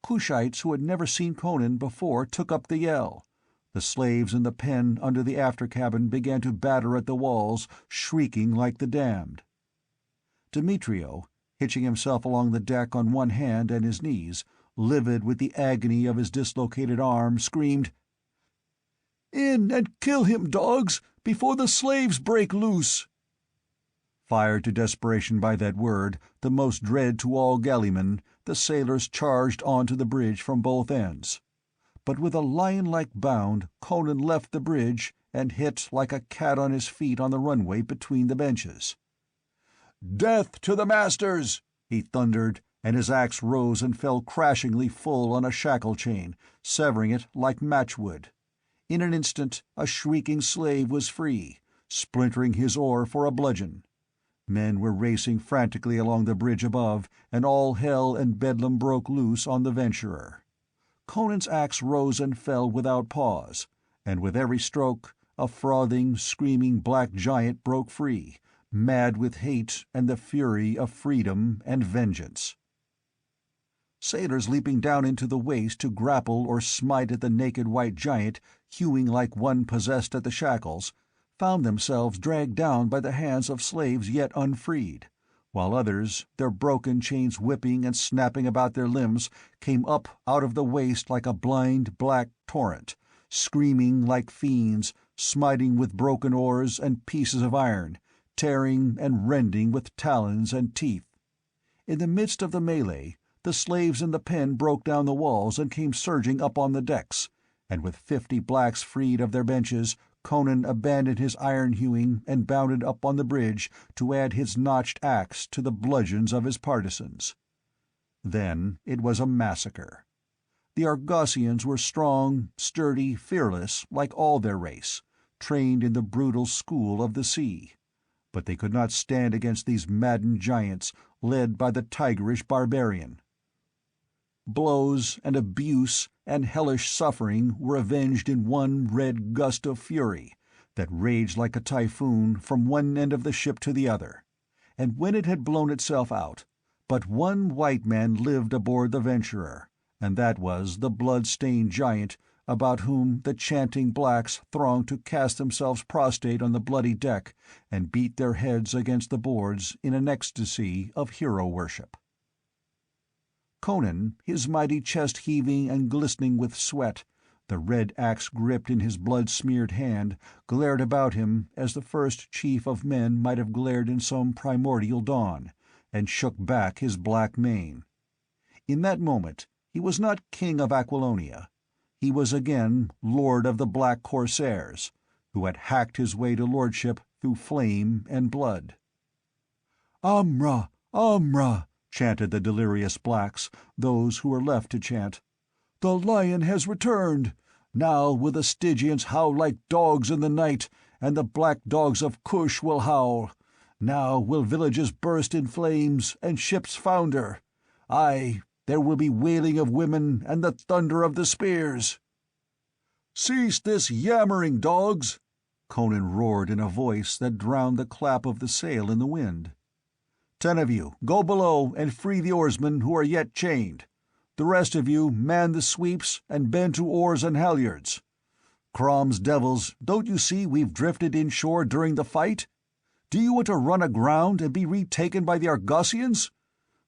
Kushites who had never seen Conan before took up the yell. The slaves in the pen under the after cabin began to batter at the walls, shrieking like the damned. Demetrio, hitching himself along the deck on one hand and his knees, livid with the agony of his dislocated arm, screamed, "In and kill him, dogs, before the slaves break loose!" Fired to desperation by that word, the most dread to all galleymen, the sailors charged onto the bridge from both ends. But with a lion-like bound, Conan left the bridge and hit like a cat on his feet on the runway between the benches. "Death to the masters!" he thundered, and his axe rose and fell crashingly full on a shackle chain, severing it like matchwood. In an instant a shrieking slave was free, splintering his oar for a bludgeon. Men were racing frantically along the bridge above, and all hell and bedlam broke loose on the Venturer. Conan's axe rose and fell without pause, and with every stroke a frothing, screaming black giant broke free, mad with hate and the fury of freedom and vengeance. Sailors leaping down into the waist to grapple or smite at the naked white giant, hewing like one possessed at the shackles, found themselves dragged down by the hands of slaves yet unfreed, while others, their broken chains whipping and snapping about their limbs, came up out of the waist like a blind black torrent, screaming like fiends, smiting with broken oars and pieces of iron, tearing and rending with talons and teeth. In the midst of the melee, the slaves in the pen broke down the walls and came surging up on the decks, and with 50 blacks freed of their benches, Conan abandoned his iron-hewing and bounded up on the bridge to add his notched axe to the bludgeons of his partisans. Then it was a massacre. The Argosians were strong, sturdy, fearless, like all their race, trained in the brutal school of the sea. But they could not stand against these maddened giants, led by the tigerish Barbarian. Blows and abuse and hellish suffering were avenged in one red gust of fury that raged like a typhoon from one end of the ship to the other, and when it had blown itself out, but one white man lived aboard the Venturer, and that was the blood-stained giant about whom the chanting blacks thronged to cast themselves prostrate on the bloody deck and beat their heads against the boards in an ecstasy of hero-worship. Conan, his mighty chest heaving and glistening with sweat, the red axe gripped in his blood-smeared hand, glared about him as the first chief of men might have glared in some primordial dawn, and shook back his black mane. In that moment he was not king of Aquilonia. He was again lord of the black Corsairs, who had hacked his way to lordship through flame and blood. "Amra! Amra!" chanted the delirious blacks, those who were left to chant. "The lion has returned! Now will the Stygians howl like dogs in the night, and the black dogs of Kush will howl. Now will villages burst in flames, and ships founder. Aye, there will be wailing of women, and the thunder of the spears." "Cease this yammering, dogs!" Conan roared in a voice that drowned the clap of the sail in the wind. "10 of you, go below and free the oarsmen who are yet chained. The rest of you man the sweeps and bend to oars and halyards. Crom's devils, don't you see we've drifted inshore during the fight? Do you want to run aground and be retaken by the Argosians?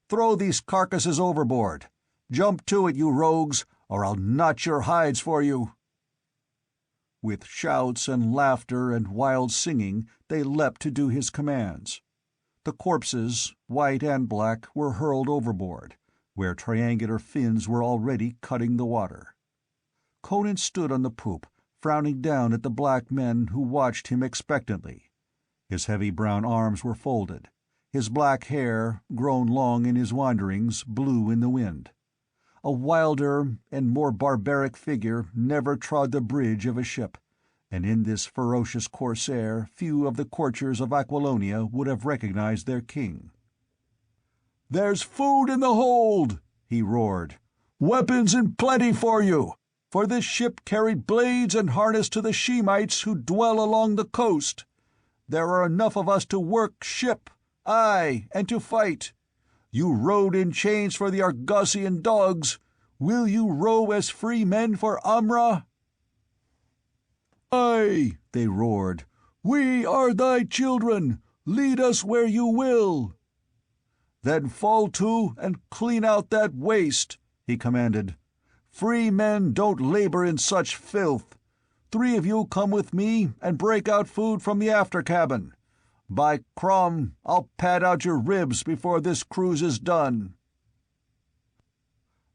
Throw these carcasses overboard. Jump to it, you rogues, or I'll notch your hides for you." With shouts and laughter and wild singing they leapt to do his commands. The corpses, white and black, were hurled overboard, where triangular fins were already cutting the water. Conan stood on the poop, frowning down at the black men who watched him expectantly. His heavy brown arms were folded. His black hair, grown long in his wanderings, blew in the wind. A wilder and more barbaric figure never trod the bridge of a ship, and in this ferocious Corsair few of the courtiers of Aquilonia would have recognized their king. "There's food in the hold!" he roared. "Weapons in plenty for you, for this ship carried blades and harness to the Shemites who dwell along the coast. There are enough of us to work ship, aye, and to fight. You rode in chains for the Argosian dogs. Will you row as free men for Amra?" "Aye," they roared. "We are thy children. Lead us where you will." "Then fall to and clean out that waste," he commanded. "Free men don't labor in such filth. 3 of you come with me and break out food from the after cabin. By Crom, I'll pad out your ribs before this cruise is done."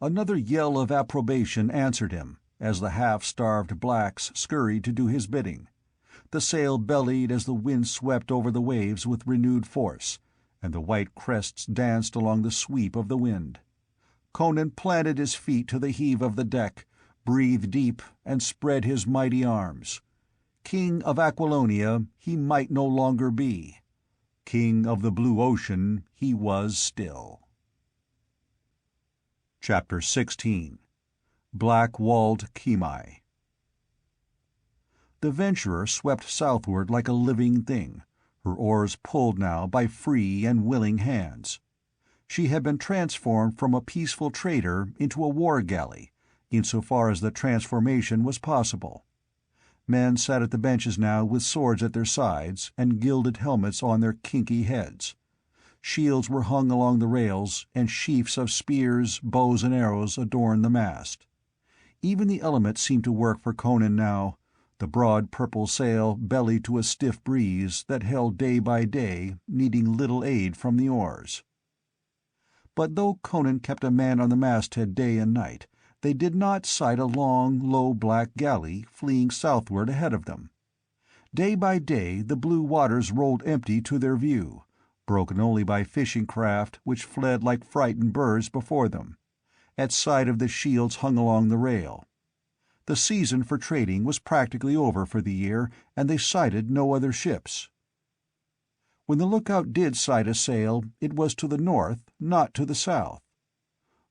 Another yell of approbation answered him, as the half-starved blacks scurried to do his bidding. The sail bellied as the wind swept over the waves with renewed force, and the white crests danced along the sweep of the wind. Conan planted his feet to the heave of the deck, breathed deep, and spread his mighty arms. King of Aquilonia he might no longer be. King of the blue ocean he was still. Chapter 16. Black-walled Khemi. The Venturer swept southward like a living thing, her oars pulled now by free and willing hands. She had been transformed from a peaceful trader into a war galley, insofar as the transformation was possible. Men sat at the benches now with swords at their sides and gilded helmets on their kinky heads. Shields were hung along the rails, and sheafs of spears, bows, and arrows adorned the mast. Even the elements seemed to work for Conan now. The broad purple sail bellied to a stiff breeze that held day by day, needing little aid from the oars. But though Conan kept a man on the masthead day and night, they did not sight a long, low black galley fleeing southward ahead of them. Day by day the blue waters rolled empty to their view, broken only by fishing craft which fled like frightened birds before them, at sight of the shields hung along the rail. The season for trading was practically over for the year, and they sighted no other ships. When the lookout did sight a sail, it was to the north, not to the south.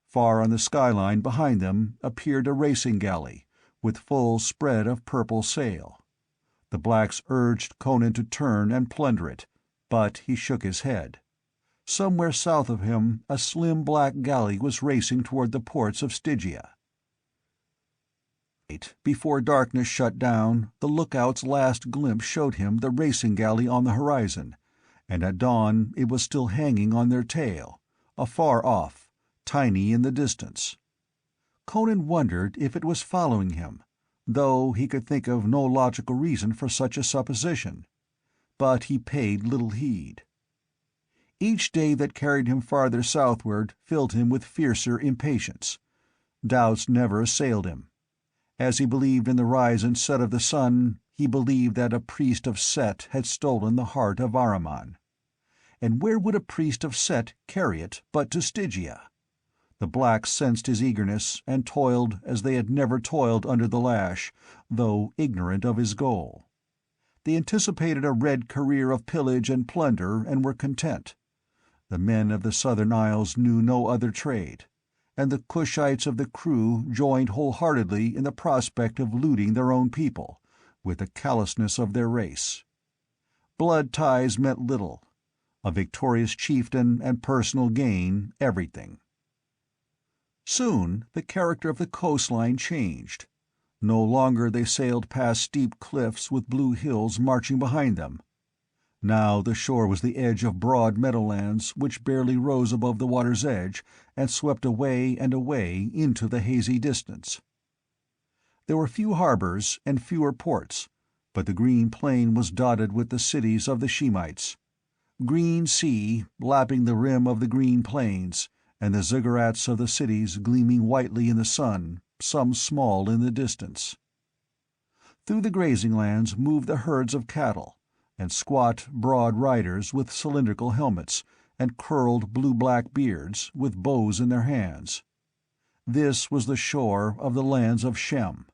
Far on the skyline behind them appeared a racing galley, with full spread of purple sail. The blacks urged Conan to turn and plunder it, but he shook his head. Somewhere south of him a slim black galley was racing toward the ports of Stygia. Before darkness shut down, the lookout's last glimpse showed him the racing galley on the horizon, and at dawn it was still hanging on their tail, afar off, tiny in the distance. Conan wondered if it was following him, though he could think of no logical reason for such a supposition. But he paid little heed. Each day that carried him farther southward filled him with fiercer impatience. Doubts never assailed him. As he believed in the rise and set of the sun, he believed that a priest of Set had stolen the heart of Ahriman. And where would a priest of Set carry it but to Stygia? The blacks sensed his eagerness and toiled as they had never toiled under the lash, though ignorant of his goal. They anticipated a red career of pillage and plunder and were content. The men of the southern isles knew no other trade, and the Kushites of the crew joined wholeheartedly in the prospect of looting their own people, with the callousness of their race. Blood ties meant little. A victorious chieftain and personal gain, everything. Soon the character of the coastline changed. No longer they sailed past steep cliffs with blue hills marching behind them. Now the shore was the edge of broad meadowlands which barely rose above the water's edge and swept away and away into the hazy distance. There were few harbors and fewer ports, but the green plain was dotted with the cities of the Shemites. Green sea lapping the rim of the green plains, and the ziggurats of the cities gleaming whitely in the sun, some small in the distance. Through the grazing lands moved the herds of cattle, and squat, broad riders with cylindrical helmets and curled blue-black beards, with bows in their hands. This was the shore of the lands of Shem,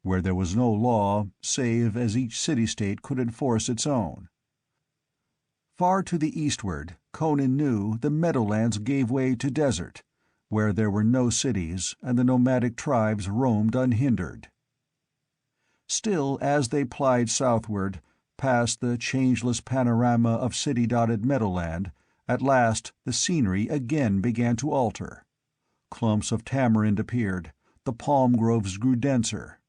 where there was no law save as each city-state could enforce its own. Far to the eastward, Conan knew the meadowlands gave way to desert, where there were no cities and the nomadic tribes roamed unhindered. Still, as they plied southward, past the changeless panorama of city-dotted meadowland, at last the scenery again began to alter. Clumps of tamarind appeared, the palm groves grew denser.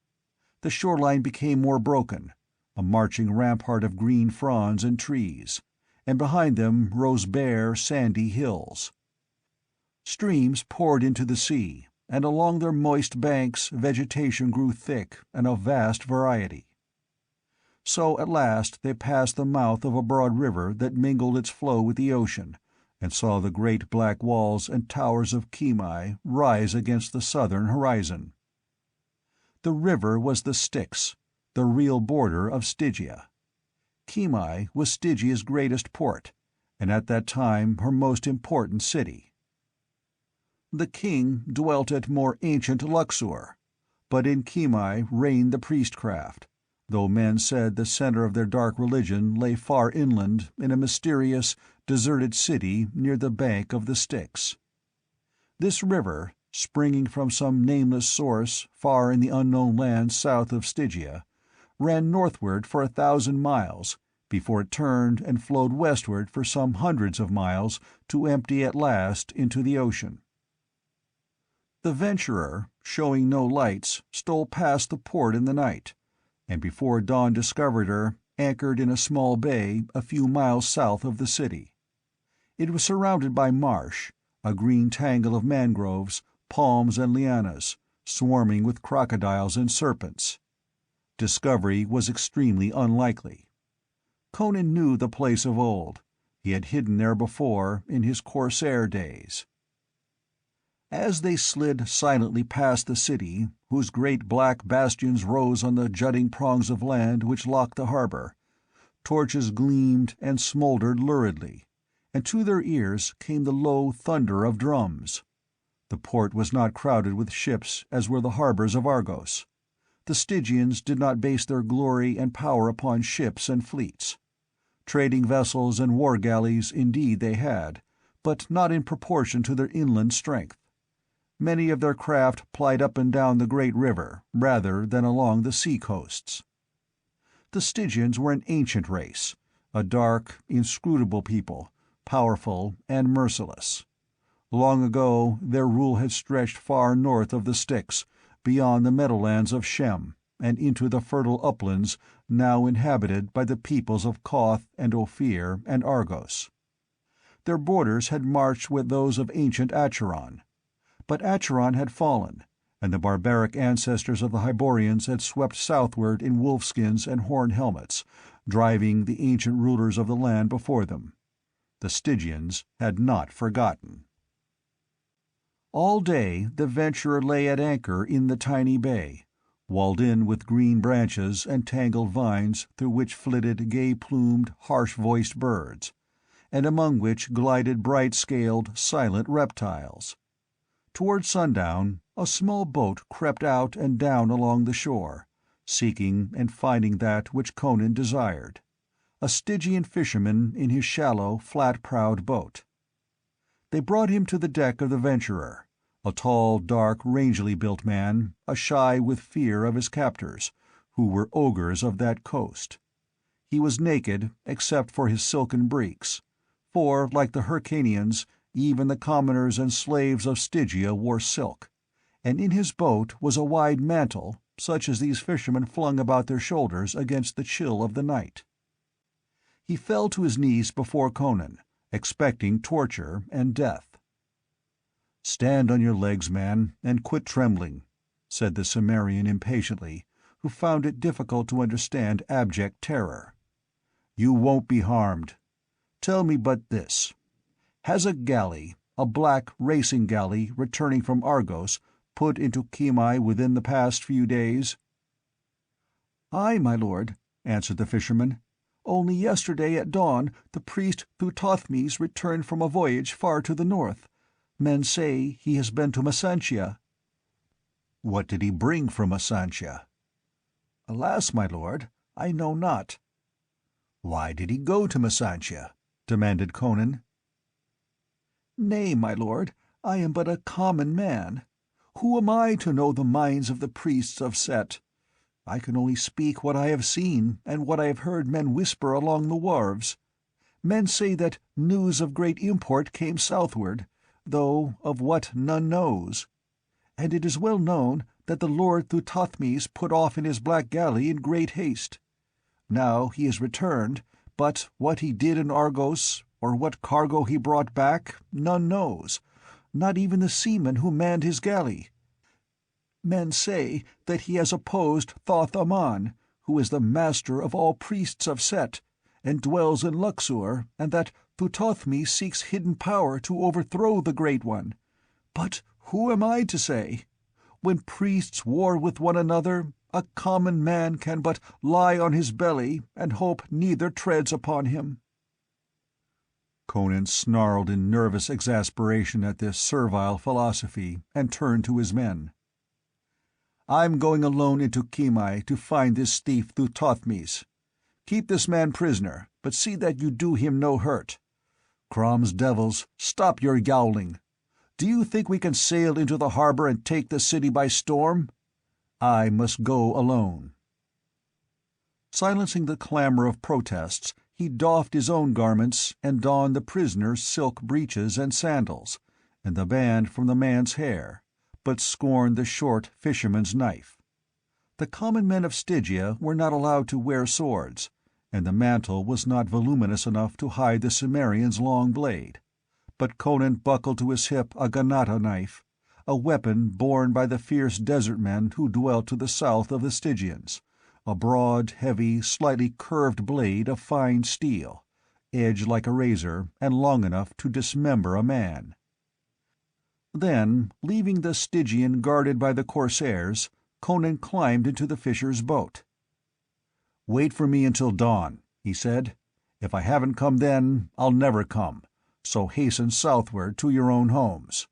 The shoreline became more broken, a marching rampart of green fronds and trees, and behind them rose bare, sandy hills. Streams poured into the sea, and along their moist banks vegetation grew thick and of vast variety. So at last they passed the mouth of a broad river that mingled its flow with the ocean, and saw the great black walls and towers of Khemi rise against the southern horizon. The river was the Styx, the real border of Stygia. Khemi was Stygia's greatest port, and at that time her most important city. The king dwelt at more ancient Luxor, but in Khemi reigned the priestcraft, though men said the center of their dark religion lay far inland in a mysterious, deserted city near the bank of the Styx. This river, springing from some nameless source far in the unknown lands south of Stygia, ran northward for 1,000 miles before it turned and flowed westward for some hundreds of miles to empty at last into the ocean. The venturer, showing no lights, stole past the port in the night, and before dawn discovered her, anchored in a small bay a few miles south of the city. It was surrounded by marsh, a green tangle of mangroves, palms and lianas, swarming with crocodiles and serpents. Discovery was extremely unlikely. Conan knew the place of old. He had hidden there before, in his Corsair days. As they slid silently past the city, whose great black bastions rose on the jutting prongs of land which locked the harbor, torches gleamed and smoldered luridly, and to their ears came the low thunder of drums. The port was not crowded with ships as were the harbors of Argos. The Stygians did not base their glory and power upon ships and fleets. Trading vessels and war galleys indeed they had, but not in proportion to their inland strength. Many of their craft plied up and down the great river, rather than along the sea-coasts. The Stygians were an ancient race, a dark, inscrutable people, powerful and merciless. Long ago their rule had stretched far north of the Styx, beyond the meadowlands of Shem, and into the fertile uplands now inhabited by the peoples of Koth and Ophir and Argos. Their borders had marched with those of ancient Acheron, but Acheron had fallen, and the barbaric ancestors of the Hyborians had swept southward in wolfskins and horned helmets, driving the ancient rulers of the land before them. The Stygians had not forgotten. All day the venturer lay at anchor in the tiny bay, walled in with green branches and tangled vines through which flitted gay-plumed, harsh-voiced birds, and among which glided bright-scaled, silent reptiles. Toward sundown a small boat crept out and down along the shore, seeking and finding that which Conan desired, a Stygian fisherman in his shallow, flat-prowed boat. They brought him to the deck of the Venturer, a tall, dark, rangily built man, ashy with fear of his captors, who were ogres of that coast. He was naked, except for his silken breeks, for, like the Hyrcanians, even the commoners and slaves of Stygia wore silk, and in his boat was a wide mantle, such as these fishermen flung about their shoulders against the chill of the night. He fell to his knees before Conan, expecting torture and death. "Stand on your legs, man, and quit trembling," said the Cimmerian impatiently, who found it difficult to understand abject terror. "You won't be harmed. Tell me but this. Has a galley, a black racing galley returning from Argos, put into Khemi within the past few days?" "Aye, my lord," answered the fisherman. "Only yesterday at dawn the priest Thuthothmes returned from a voyage far to the north. Men say he has been to Masantia." "What did he bring from Masantia?" "Alas, my lord, I know not." "Why did he go to Masantia?" demanded Conan. "Nay, my lord, I am but a common man. Who am I to know the minds of the priests of Set? I can only speak what I have seen and what I have heard men whisper along the wharves. Men say that news of great import came southward, though of what none knows. And it is well known that the lord Thuthothmes put off in his black galley in great haste. Now he has returned, but what he did in Argos, or what cargo he brought back, none knows, not even the seaman who manned his galley. Men say that he has opposed Thoth-Amon, who is the master of all priests of Set, and dwells in Luxor, and that Thuthothmes seeks hidden power to overthrow the Great One. But who am I to say? When priests war with one another, a common man can but lie on his belly and hope neither treads upon him." Conan snarled in nervous exasperation at this servile philosophy, and turned to his men. "I'm going alone into Khemi to find this thief Thuthothmes. Keep this man prisoner, but see that you do him no hurt. Crom's devils, stop your yowling. Do you think we can sail into the harbor and take the city by storm? I must go alone." Silencing the clamor of protests, he doffed his own garments and donned the prisoner's silk breeches and sandals, and the band from the man's hair, but scorned the short fisherman's knife. The common men of Stygia were not allowed to wear swords, and the mantle was not voluminous enough to hide the Cimmerian's long blade, but Conan buckled to his hip a ganata knife, a weapon borne by the fierce desert men who dwelt to the south of the Stygians, a broad, heavy, slightly curved blade of fine steel, edged like a razor and long enough to dismember a man. Then, leaving the Stygian guarded by the Corsairs, Conan climbed into the fisher's boat. "Wait for me until dawn," he said. "If I haven't come then, I'll never come, so hasten southward to your own homes."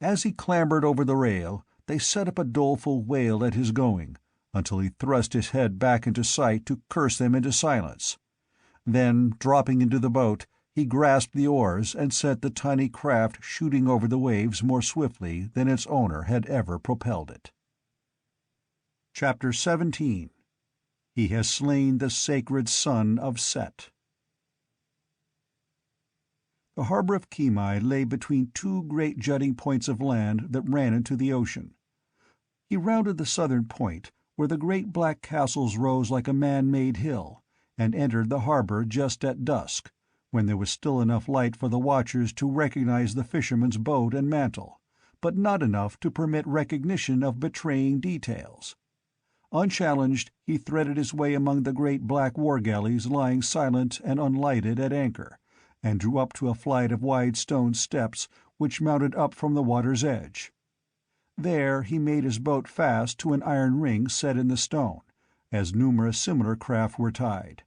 As he clambered over the rail, they set up a doleful wail at his going, until he thrust his head back into sight to curse them into silence. Then, dropping into the boat, he grasped the oars and sent the tiny craft shooting over the waves more swiftly than its owner had ever propelled it. Chapter 17. He has slain the sacred son of Set. The harbor of Khemi lay between two great jutting points of land that ran into the ocean. He rounded the southern point, where the great black castles rose like a man-made hill, and entered the harbor just at dusk, when there was still enough light for the watchers to recognize the fisherman's boat and mantle, but not enough to permit recognition of betraying details. Unchallenged, he threaded his way among the great black war-galleys lying silent and unlighted at anchor, and drew up to a flight of wide stone steps which mounted up from the water's edge. There he made his boat fast to an iron ring set in the stone, as numerous similar craft were tied.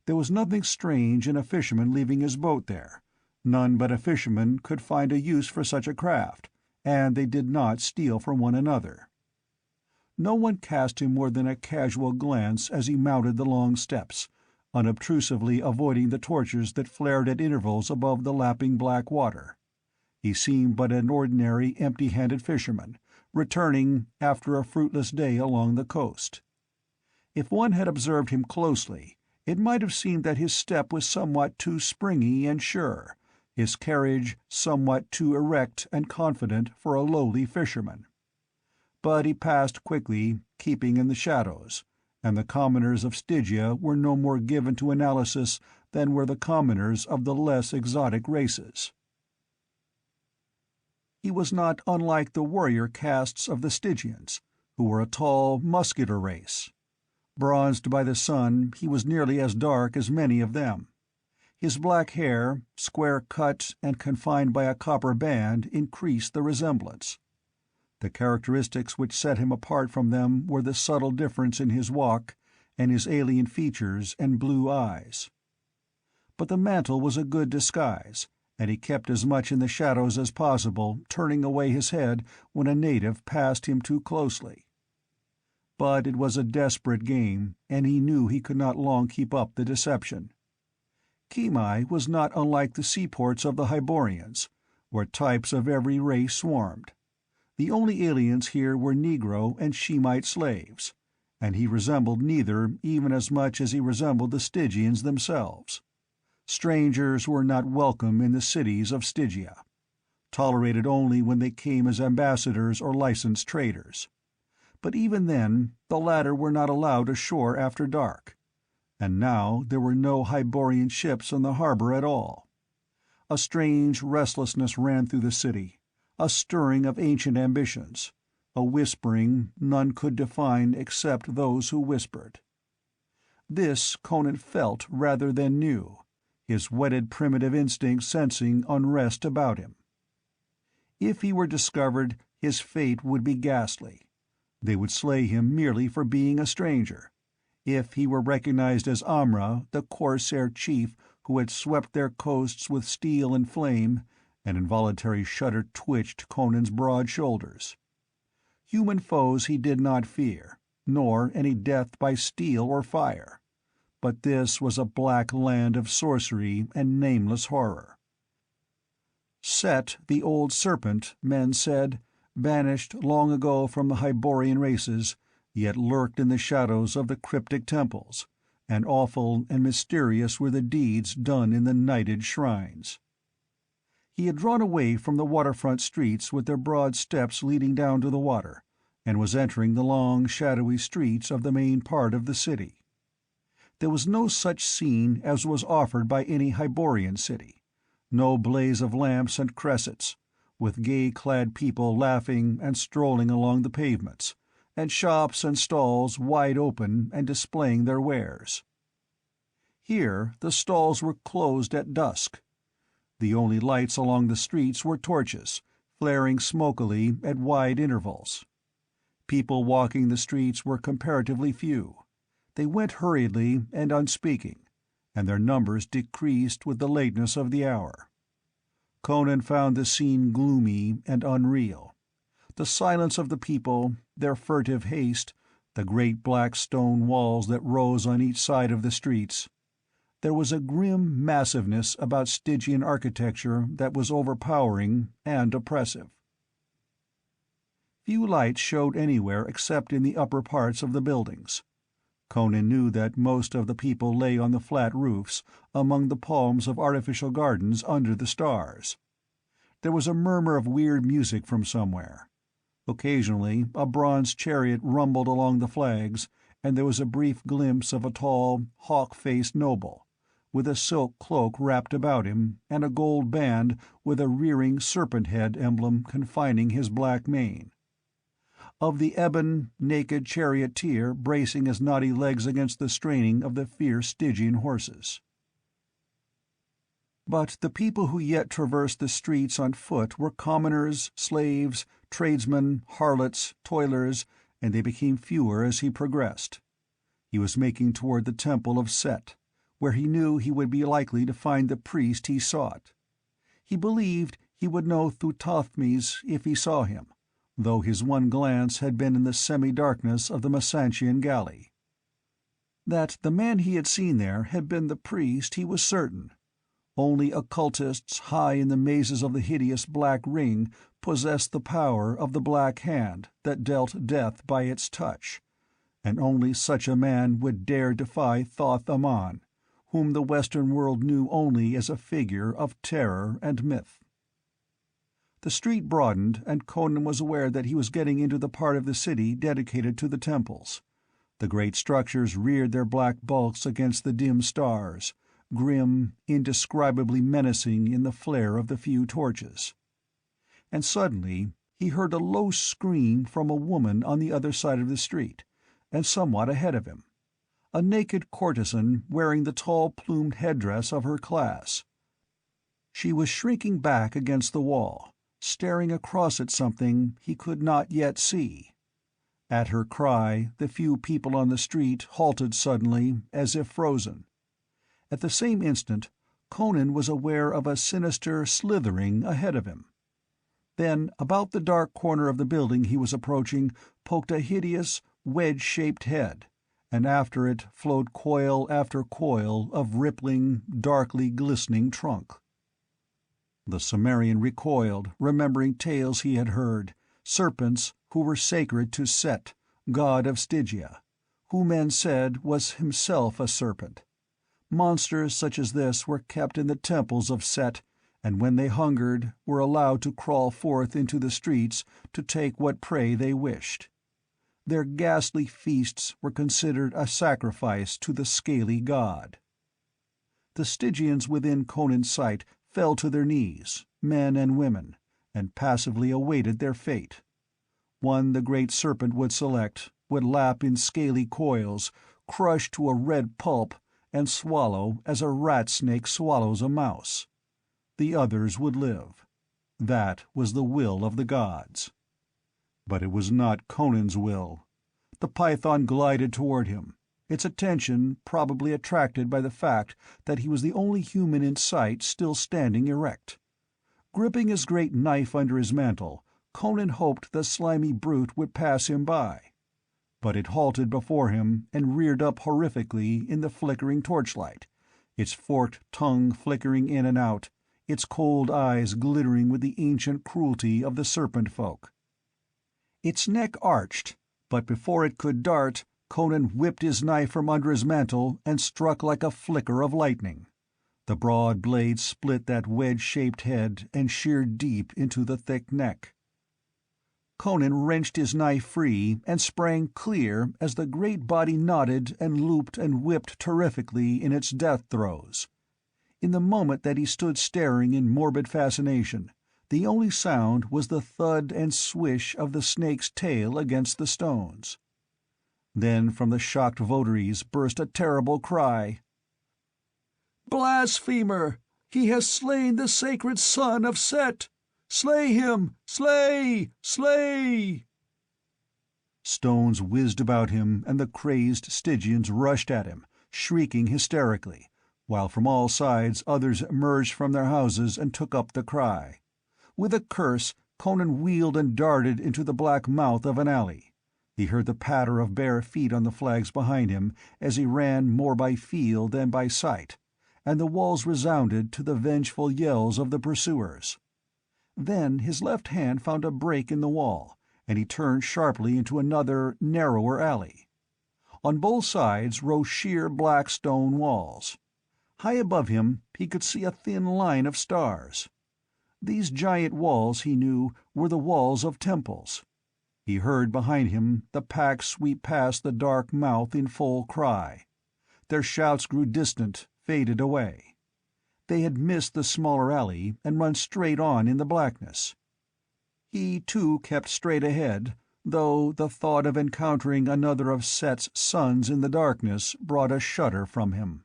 There was nothing strange in a fisherman leaving his boat there. None but a fisherman could find a use for such a craft, and they did not steal from one another. No one cast him more than a casual glance as he mounted the long steps, unobtrusively avoiding the torches that flared at intervals above the lapping black water. He seemed but an ordinary empty-handed fisherman, returning after a fruitless day along the coast. If one had observed him closely, it might have seemed that his step was somewhat too springy and sure, his carriage somewhat too erect and confident for a lowly fisherman. But he passed quickly, keeping in the shadows, and the commoners of Stygia were no more given to analysis than were the commoners of the less exotic races. He was not unlike the warrior castes of the Stygians, who were a tall, muscular race. Bronzed by the sun, he was nearly as dark as many of them. His black hair, square cut and confined by a copper band, increased the resemblance. The characteristics which set him apart from them were the subtle difference in his walk and his alien features and blue eyes. But the mantle was a good disguise, and he kept as much in the shadows as possible, turning away his head when a native passed him too closely. But it was a desperate game, and he knew he could not long keep up the deception. Khemi was not unlike the seaports of the Hyborians, where types of every race swarmed. The only aliens here were Negro and Shemite slaves, and he resembled neither even as much as he resembled the Stygians themselves. Strangers were not welcome in the cities of Stygia, tolerated only when they came as ambassadors or licensed traders. But even then, the latter were not allowed ashore after dark, and now there were no Hyborian ships in the harbor at all. A strange restlessness ran through the city, a stirring of ancient ambitions, a whispering none could define except those who whispered. This Conan felt rather than knew, his whetted primitive instinct sensing unrest about him. If he were discovered, his fate would be ghastly. They would slay him merely for being a stranger. If he were recognized as Amra, the Corsair chief who had swept their coasts with steel and flame, an involuntary shudder twitched Conan's broad shoulders. Human foes he did not fear, nor any death by steel or fire. But this was a black land of sorcery and nameless horror. Set, the old serpent, men said, vanished long ago from the Hyborian races, yet lurked in the shadows of the cryptic temples, and awful and mysterious were the deeds done in the nighted shrines. He had drawn away from the waterfront streets with their broad steps leading down to the water, and was entering the long, shadowy streets of the main part of the city. There was no such scene as was offered by any Hyborian city, no blaze of lamps and cressets, with gay-clad people laughing and strolling along the pavements, and shops and stalls wide open and displaying their wares. Here the stalls were closed at dusk. The only lights along the streets were torches, flaring smokily at wide intervals. People walking the streets were comparatively few. They went hurriedly and unspeaking, and their numbers decreased with the lateness of the hour. Conan found the scene gloomy and unreal. The silence of the people, their furtive haste, the great black stone walls that rose on each side of the streets. There was a grim massiveness about Stygian architecture that was overpowering and oppressive. Few lights showed anywhere except in the upper parts of the buildings. Conan knew that most of the people lay on the flat roofs, among the palms of artificial gardens under the stars. There was a murmur of weird music from somewhere. Occasionally a bronze chariot rumbled along the flags, and there was a brief glimpse of a tall, hawk-faced noble, with a silk cloak wrapped about him and a gold band with a rearing serpent-head emblem confining his black mane. Of the ebon, naked charioteer bracing his knotty legs against the straining of the fierce Stygian horses. But the people who yet traversed the streets on foot were commoners, slaves, tradesmen, harlots, toilers, and they became fewer as he progressed. He was making toward the temple of Set, where he knew he would be likely to find the priest he sought. He believed he would know Thuthothmes if he saw him, though his one glance had been in the semi-darkness of the Masantian galley. That the man he had seen there had been the priest he was certain. Only occultists high in the mazes of the hideous Black Ring possessed the power of the Black Hand that dealt death by its touch, and only such a man would dare defy Thoth Amon, whom the Western world knew only as a figure of terror and myth. The street broadened, and Conan was aware that he was getting into the part of the city dedicated to the temples. The great structures reared their black bulks against the dim stars, grim, indescribably menacing in the flare of the few torches. And suddenly he heard a low scream from a woman on the other side of the street, and somewhat ahead of him. A naked courtesan wearing the tall plumed headdress of her class. She was shrinking back against the wall, staring across at something he could not yet see. At her cry, the few people on the street halted suddenly, as if frozen. At the same instant, Conan was aware of a sinister slithering ahead of him. Then, about the dark corner of the building he was approaching, poked a hideous, wedge-shaped head, and after it flowed coil after coil of rippling, darkly glistening trunk. The Cimmerian recoiled, remembering tales he had heard, serpents who were sacred to Set, god of Stygia, who men said was himself a serpent. Monsters such as this were kept in the temples of Set, and when they hungered were allowed to crawl forth into the streets to take what prey they wished. Their ghastly feasts were considered a sacrifice to the scaly god. The Stygians within Conan's sight fell to their knees, men and women, and passively awaited their fate. One the great serpent would select would lap in scaly coils, crush to a red pulp, and swallow as a rat snake swallows a mouse. The others would live. That was the will of the gods. But it was not Conan's will. The python glided toward him, its attention probably attracted by the fact that he was the only human in sight still standing erect. Gripping his great knife under his mantle, Conan hoped the slimy brute would pass him by. But it halted before him and reared up horrifically in the flickering torchlight, its forked tongue flickering in and out, its cold eyes glittering with the ancient cruelty of the serpent folk. Its neck arched, but before it could dart, Conan whipped his knife from under his mantle and struck like a flicker of lightning. The broad blade split that wedge-shaped head and sheared deep into the thick neck. Conan wrenched his knife free and sprang clear as the great body nodded and looped and whipped terrifically in its death throes. In the moment that he stood staring in morbid fascination, the only sound was the thud and swish of the snake's tail against the stones. Then from the shocked votaries burst a terrible cry. "Blasphemer! He has slain the sacred son of Set! Slay him! Slay! Slay!" Stones whizzed about him, and the crazed Stygians rushed at him, shrieking hysterically, while from all sides others emerged from their houses and took up the cry. With a curse, Conan wheeled and darted into the black mouth of an alley. He heard the patter of bare feet on the flags behind him as he ran more by feel than by sight, and the walls resounded to the vengeful yells of the pursuers. Then his left hand found a break in the wall, and he turned sharply into another, narrower alley. On both sides rose sheer black stone walls. High above him he could see a thin line of stars. These giant walls, he knew, were the walls of temples. He heard behind him the pack sweep past the dark mouth in full cry. Their shouts grew distant, faded away. They had missed the smaller alley and run straight on in the blackness. He, too, kept straight ahead, though the thought of encountering another of Set's sons in the darkness brought a shudder from him.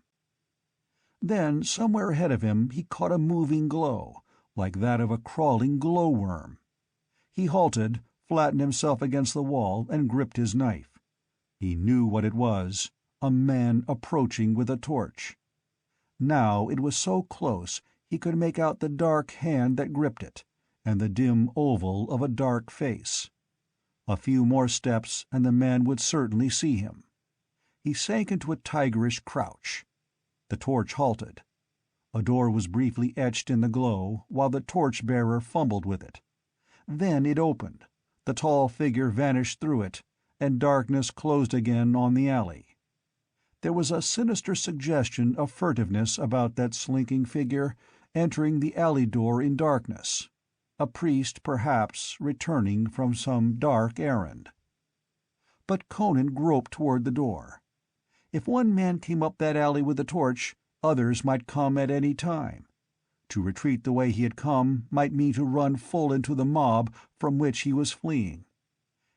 Then, somewhere ahead of him, he caught a moving glow, like that of a crawling glowworm. He halted, flattened himself against the wall, and gripped his knife. He knew what it was, a man approaching with a torch. Now it was so close he could make out the dark hand that gripped it, and the dim oval of a dark face. A few more steps and the man would certainly see him. He sank into a tigerish crouch. The torch halted. A door was briefly etched in the glow while the torch-bearer fumbled with it. Then it opened, the tall figure vanished through it, and darkness closed again on the alley. There was a sinister suggestion of furtiveness about that slinking figure, entering the alley door in darkness. A priest, perhaps, returning from some dark errand. But Conan groped toward the door. If one man came up that alley with a torch, others might come at any time. To retreat the way he had come might mean to run full into the mob from which he was fleeing.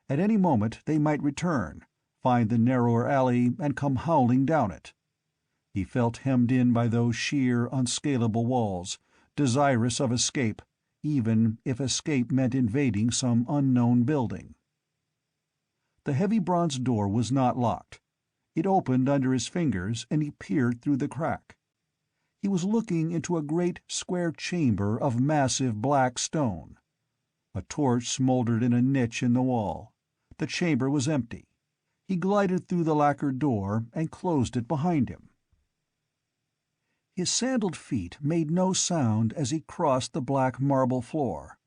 At any moment they might return, find the narrower alley, and come howling down it. He felt hemmed in by those sheer, unscalable walls, desirous of escape, even if escape meant invading some unknown building. The heavy bronze door was not locked. It opened under his fingers, and he peered through the crack. He was looking into a great square chamber of massive black stone. A torch smoldered in a niche in the wall. The chamber was empty. He glided through the lacquered door and closed it behind him. His sandaled feet made no sound as he crossed the black marble floor.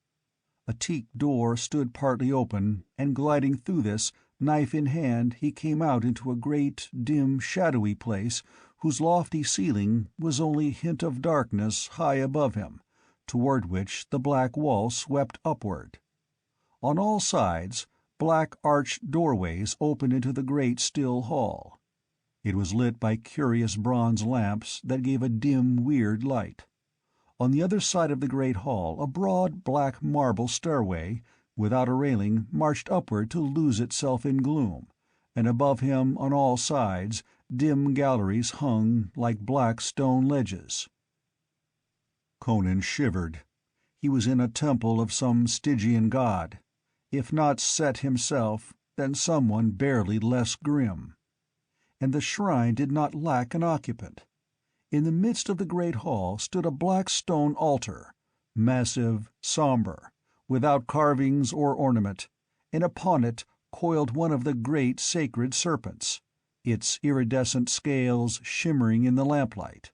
A teak door stood partly open, and gliding through this, knife in hand, he came out into a great, dim, shadowy place whose lofty ceiling was only a hint of darkness high above him, toward which the black wall swept upward. On all sides, black arched doorways opened into the great still hall. It was lit by curious bronze lamps that gave a dim, weird light. On the other side of the great hall a broad black marble stairway, without a railing, marched upward to lose itself in gloom, and above him on all sides dim galleries hung like black stone ledges. Conan shivered. He was in a temple of some Stygian god. If not Set himself, then someone barely less grim. And the shrine did not lack an occupant. In the midst of the great hall stood a black stone altar, massive, somber, without carvings or ornament, and upon it coiled one of the great sacred serpents, its iridescent scales shimmering in the lamplight.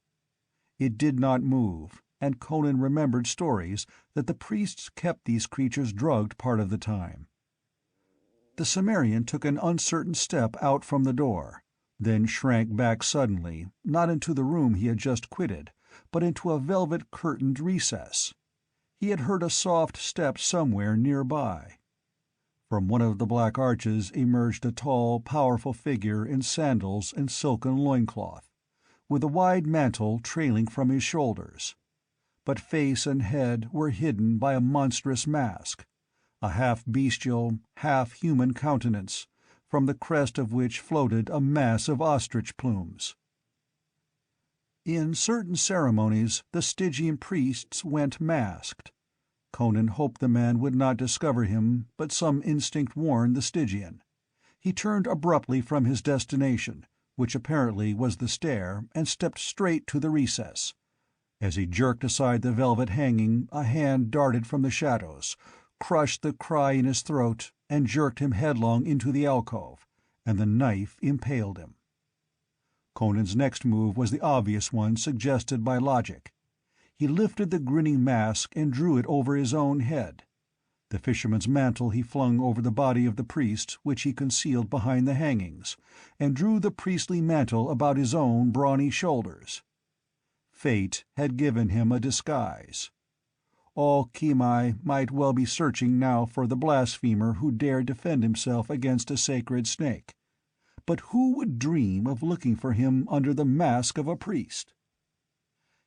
It did not move, and Conan remembered stories that the priests kept these creatures drugged part of the time. The Cimmerian took an uncertain step out from the door, then shrank back suddenly, not into the room he had just quitted, but into a velvet-curtained recess. He had heard a soft step somewhere nearby. From one of the black arches emerged a tall, powerful figure in sandals and silken loincloth, with a wide mantle trailing from his shoulders. But face and head were hidden by a monstrous mask, a half-bestial, half-human countenance, from the crest of which floated a mass of ostrich plumes. In certain ceremonies the Stygian priests went masked. Conan hoped the man would not discover him, but some instinct warned the Stygian. He turned abruptly from his destination, which apparently was the stair, and stepped straight to the recess. As he jerked aside the velvet hanging, a hand darted from the shadows, crushed the cry in his throat, and jerked him headlong into the alcove, and the knife impaled him. Conan's next move was the obvious one suggested by logic. He lifted the grinning mask and drew it over his own head. The fisherman's mantle he flung over the body of the priest, which he concealed behind the hangings, and drew the priestly mantle about his own brawny shoulders. Fate had given him a disguise. All Khemi might well be searching now for the blasphemer who dared defend himself against a sacred snake. But who would dream of looking for him under the mask of a priest?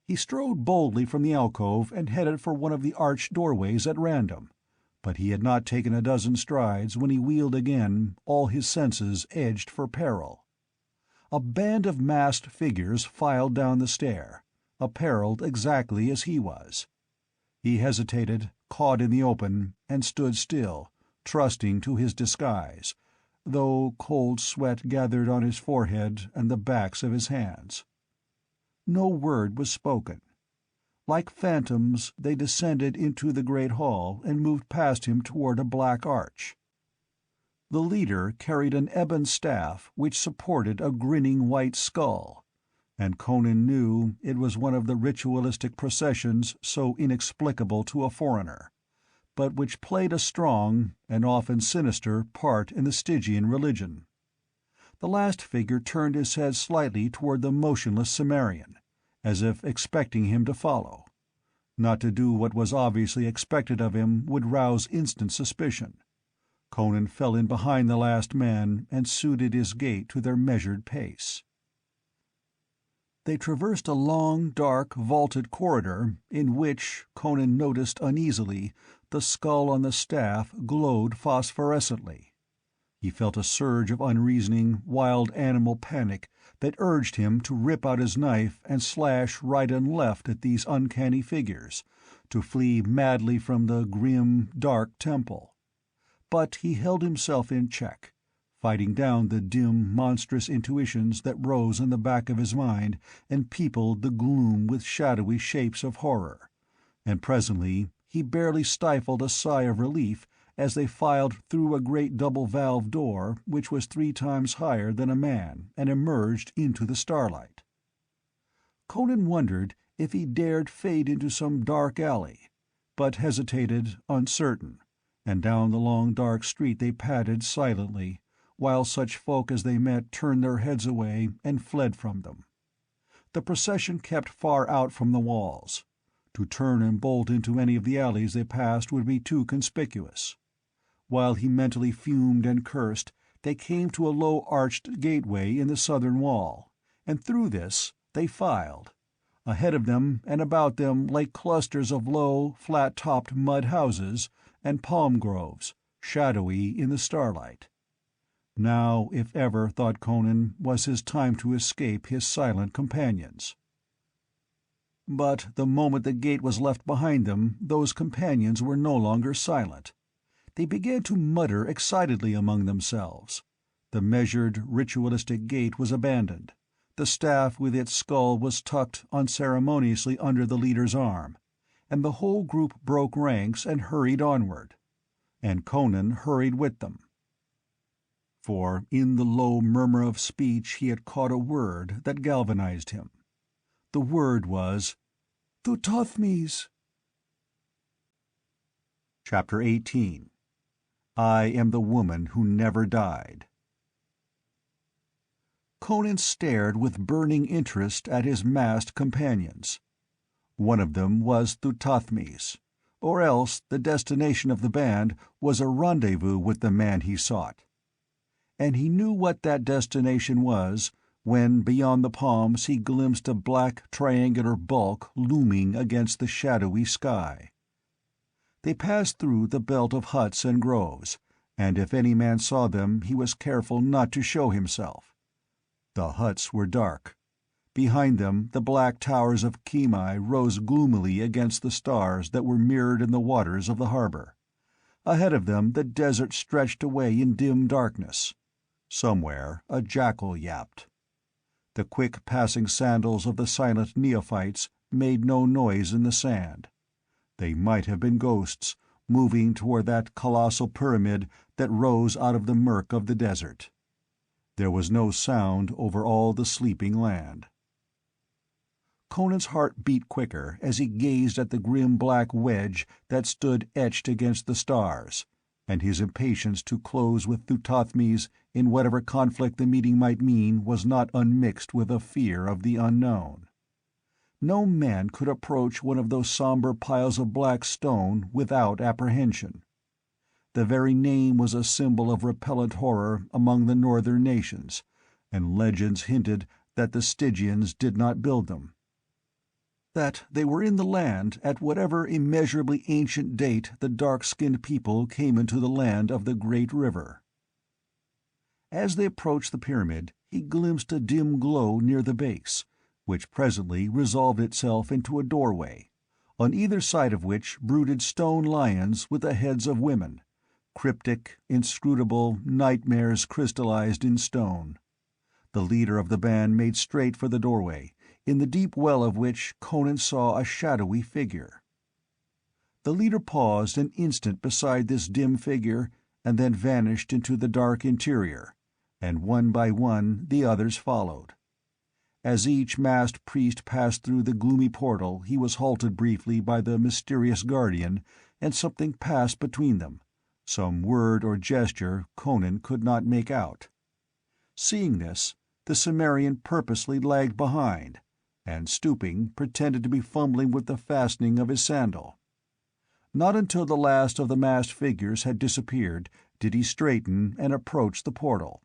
He strode boldly from the alcove and headed for one of the arched doorways at random, but he had not taken a dozen strides when he wheeled again, all his senses edged for peril. A band of masked figures filed down the stair, appareled exactly as he was. He hesitated, caught in the open, and stood still, trusting to his disguise, though cold sweat gathered on his forehead and the backs of his hands. No word was spoken. Like phantoms, they descended into the great hall and moved past him toward a black arch. The leader carried an ebon staff which supported a grinning white skull, and Conan knew it was one of the ritualistic processions so inexplicable to a foreigner, but which played a strong, and often sinister, part in the Stygian religion. The last figure turned his head slightly toward the motionless Cimmerian, as if expecting him to follow. Not to do what was obviously expected of him would rouse instant suspicion. Conan fell in behind the last man and suited his gait to their measured pace. They traversed a long, dark, vaulted corridor in which, Conan noticed uneasily, the skull on the staff glowed phosphorescently. He felt a surge of unreasoning, wild animal panic that urged him to rip out his knife and slash right and left at these uncanny figures, to flee madly from the grim, dark temple. But he held himself in check, fighting down the dim, monstrous intuitions that rose in the back of his mind and peopled the gloom with shadowy shapes of horror, and presently he barely stifled a sigh of relief as they filed through a great double-valve door which was 3 times higher than a man and emerged into the starlight. Conan wondered if he dared fade into some dark alley, but hesitated, uncertain, and down the long dark street they padded silently, while such folk as they met turned their heads away and fled from them. The procession kept far out from the walls. To turn and bolt into any of the alleys they passed would be too conspicuous. While he mentally fumed and cursed, they came to a low arched gateway in the southern wall, and through this they filed. Ahead of them and about them lay clusters of low, flat-topped mud houses and palm groves, shadowy in the starlight. Now, if ever, thought Conan, was his time to escape his silent companions. But the moment the gate was left behind them, those companions were no longer silent. They began to mutter excitedly among themselves. The measured, ritualistic gait was abandoned. The staff with its skull was tucked unceremoniously under the leader's arm, and the whole group broke ranks and hurried onward. And Conan hurried with them. For in the low murmur of speech he had caught a word that galvanized him. The word was Thuthothmes. Chapter 18. I am the woman who never died. Conan stared with burning interest at his masked companions. One of them was Thuthothmes, or else the destination of the band was a rendezvous with the man he sought. And he knew what that destination was when, beyond the palms, he glimpsed a black, triangular bulk looming against the shadowy sky. They passed through the belt of huts and groves, and if any man saw them he was careful not to show himself. The huts were dark. Behind them the black towers of Khemi rose gloomily against the stars that were mirrored in the waters of the harbor. Ahead of them the desert stretched away in dim darkness. Somewhere a jackal yapped. The quick passing sandals of the silent neophytes made no noise in the sand. They might have been ghosts, moving toward that colossal pyramid that rose out of the murk of the desert. There was no sound over all the sleeping land. Conan's heart beat quicker as he gazed at the grim black wedge that stood etched against the stars, and his impatience to close with Thuthothmes in whatever conflict the meeting might mean was not unmixed with a fear of the unknown. No man could approach one of those somber piles of black stone without apprehension. The very name was a symbol of repellent horror among the northern nations, and legends hinted that the Stygians did not build them. That they were in the land at whatever immeasurably ancient date the dark-skinned people came into the land of the great river. As they approached the pyramid, he glimpsed a dim glow near the base, which presently resolved itself into a doorway, on either side of which brooded stone lions with the heads of women, cryptic, inscrutable nightmares crystallized in stone. The leader of the band made straight for the doorway, in the deep well of which Conan saw a shadowy figure. The leader paused an instant beside this dim figure, and then vanished into the dark interior, and one by one the others followed. As each masked priest passed through the gloomy portal he was halted briefly by the mysterious guardian, and something passed between them, some word or gesture Conan could not make out. Seeing this, the Cimmerian purposely lagged behind, and stooping, pretended to be fumbling with the fastening of his sandal. Not until the last of the masked figures had disappeared did he straighten and approach the portal.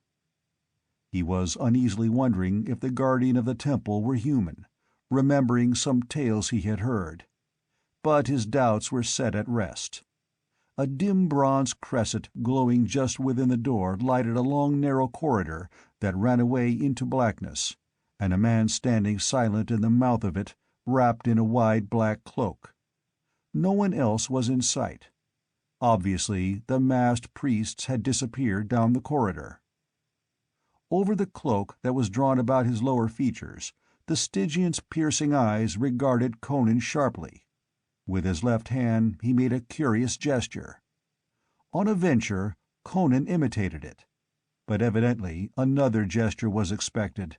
He was uneasily wondering if the guardian of the temple were human, remembering some tales he had heard. But his doubts were set at rest. A dim bronze cresset glowing just within the door lighted a long narrow corridor that ran away into blackness, and a man standing silent in the mouth of it, wrapped in a wide black cloak. No one else was in sight. Obviously, the masked priests had disappeared down the corridor. Over the cloak that was drawn about his lower features, the Stygian's piercing eyes regarded Conan sharply. With his left hand he made a curious gesture. On a venture, Conan imitated it. But evidently another gesture was expected.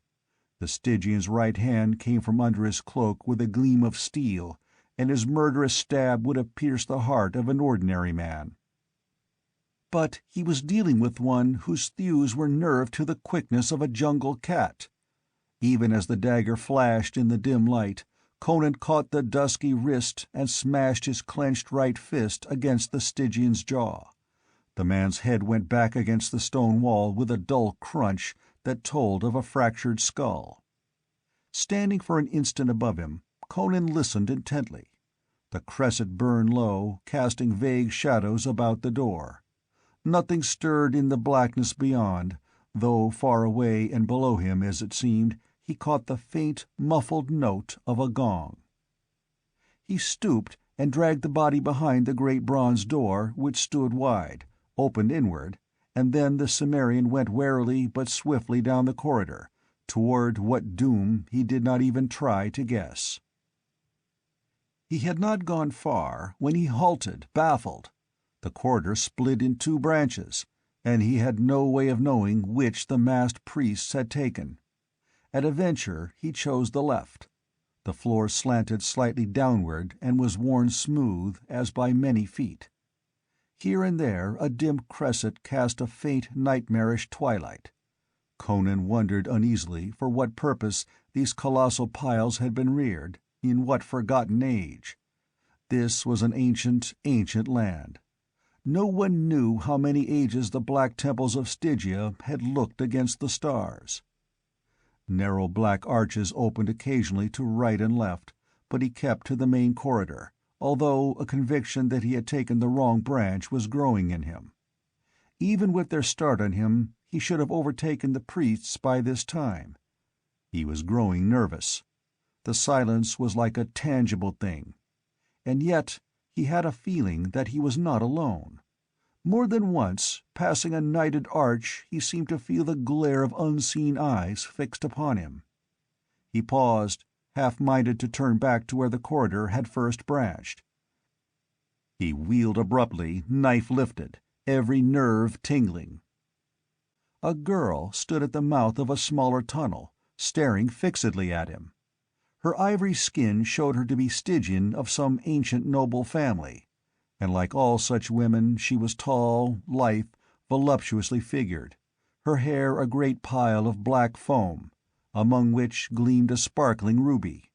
The Stygian's right hand came from under his cloak with a gleam of steel, and his murderous stab would have pierced the heart of an ordinary man. But he was dealing with one whose thews were nerved to the quickness of a jungle cat. Even as the dagger flashed in the dim light, Conan caught the dusky wrist and smashed his clenched right fist against the Stygian's jaw. The man's head went back against the stone wall with a dull crunch that told of a fractured skull. Standing for an instant above him, Conan listened intently. The cresset burned low, casting vague shadows about the door. Nothing stirred in the blackness beyond, though far away and below him, as it seemed, he caught the faint, muffled note of a gong. He stooped and dragged the body behind the great bronze door, which stood wide, opened inward, and then the Cimmerian went warily but swiftly down the corridor, toward what doom he did not even try to guess. He had not gone far when he halted, baffled. The corridor split in two branches, and he had no way of knowing which the masked priests had taken. At a venture he chose the left. The floor slanted slightly downward and was worn smooth as by many feet. Here and there a dim cresset cast a faint nightmarish twilight. Conan wondered uneasily for what purpose these colossal piles had been reared, in what forgotten age. This was an ancient, ancient land. No one knew how many ages the black temples of Stygia had looked against the stars. Narrow black arches opened occasionally to right and left, but he kept to the main corridor, although a conviction that he had taken the wrong branch was growing in him. Even with their start on him, he should have overtaken the priests by this time. He was growing nervous. The silence was like a tangible thing. And yet he had a feeling that he was not alone. More than once, passing a nighted arch, he seemed to feel the glare of unseen eyes fixed upon him. He paused, half-minded to turn back to where the corridor had first branched. He wheeled abruptly, knife lifted, every nerve tingling. A girl stood at the mouth of a smaller tunnel, staring fixedly at him. Her ivory skin showed her to be Stygian of some ancient noble family, and like all such women she was tall, lithe, voluptuously figured, her hair a great pile of black foam, among which gleamed a sparkling ruby.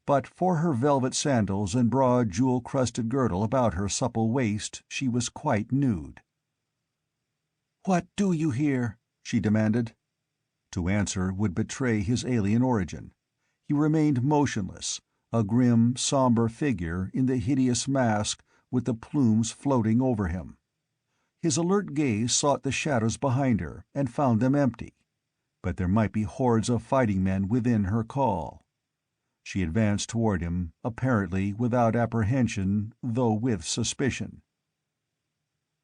But for her velvet sandals and broad jewel-crusted girdle about her supple waist she was quite nude. "What do you here?" she demanded. To answer would betray his alien origin. He remained motionless, a grim, somber figure in the hideous mask with the plumes floating over him. His alert gaze sought the shadows behind her and found them empty, but there might be hordes of fighting men within her call. She advanced toward him, apparently without apprehension, though with suspicion.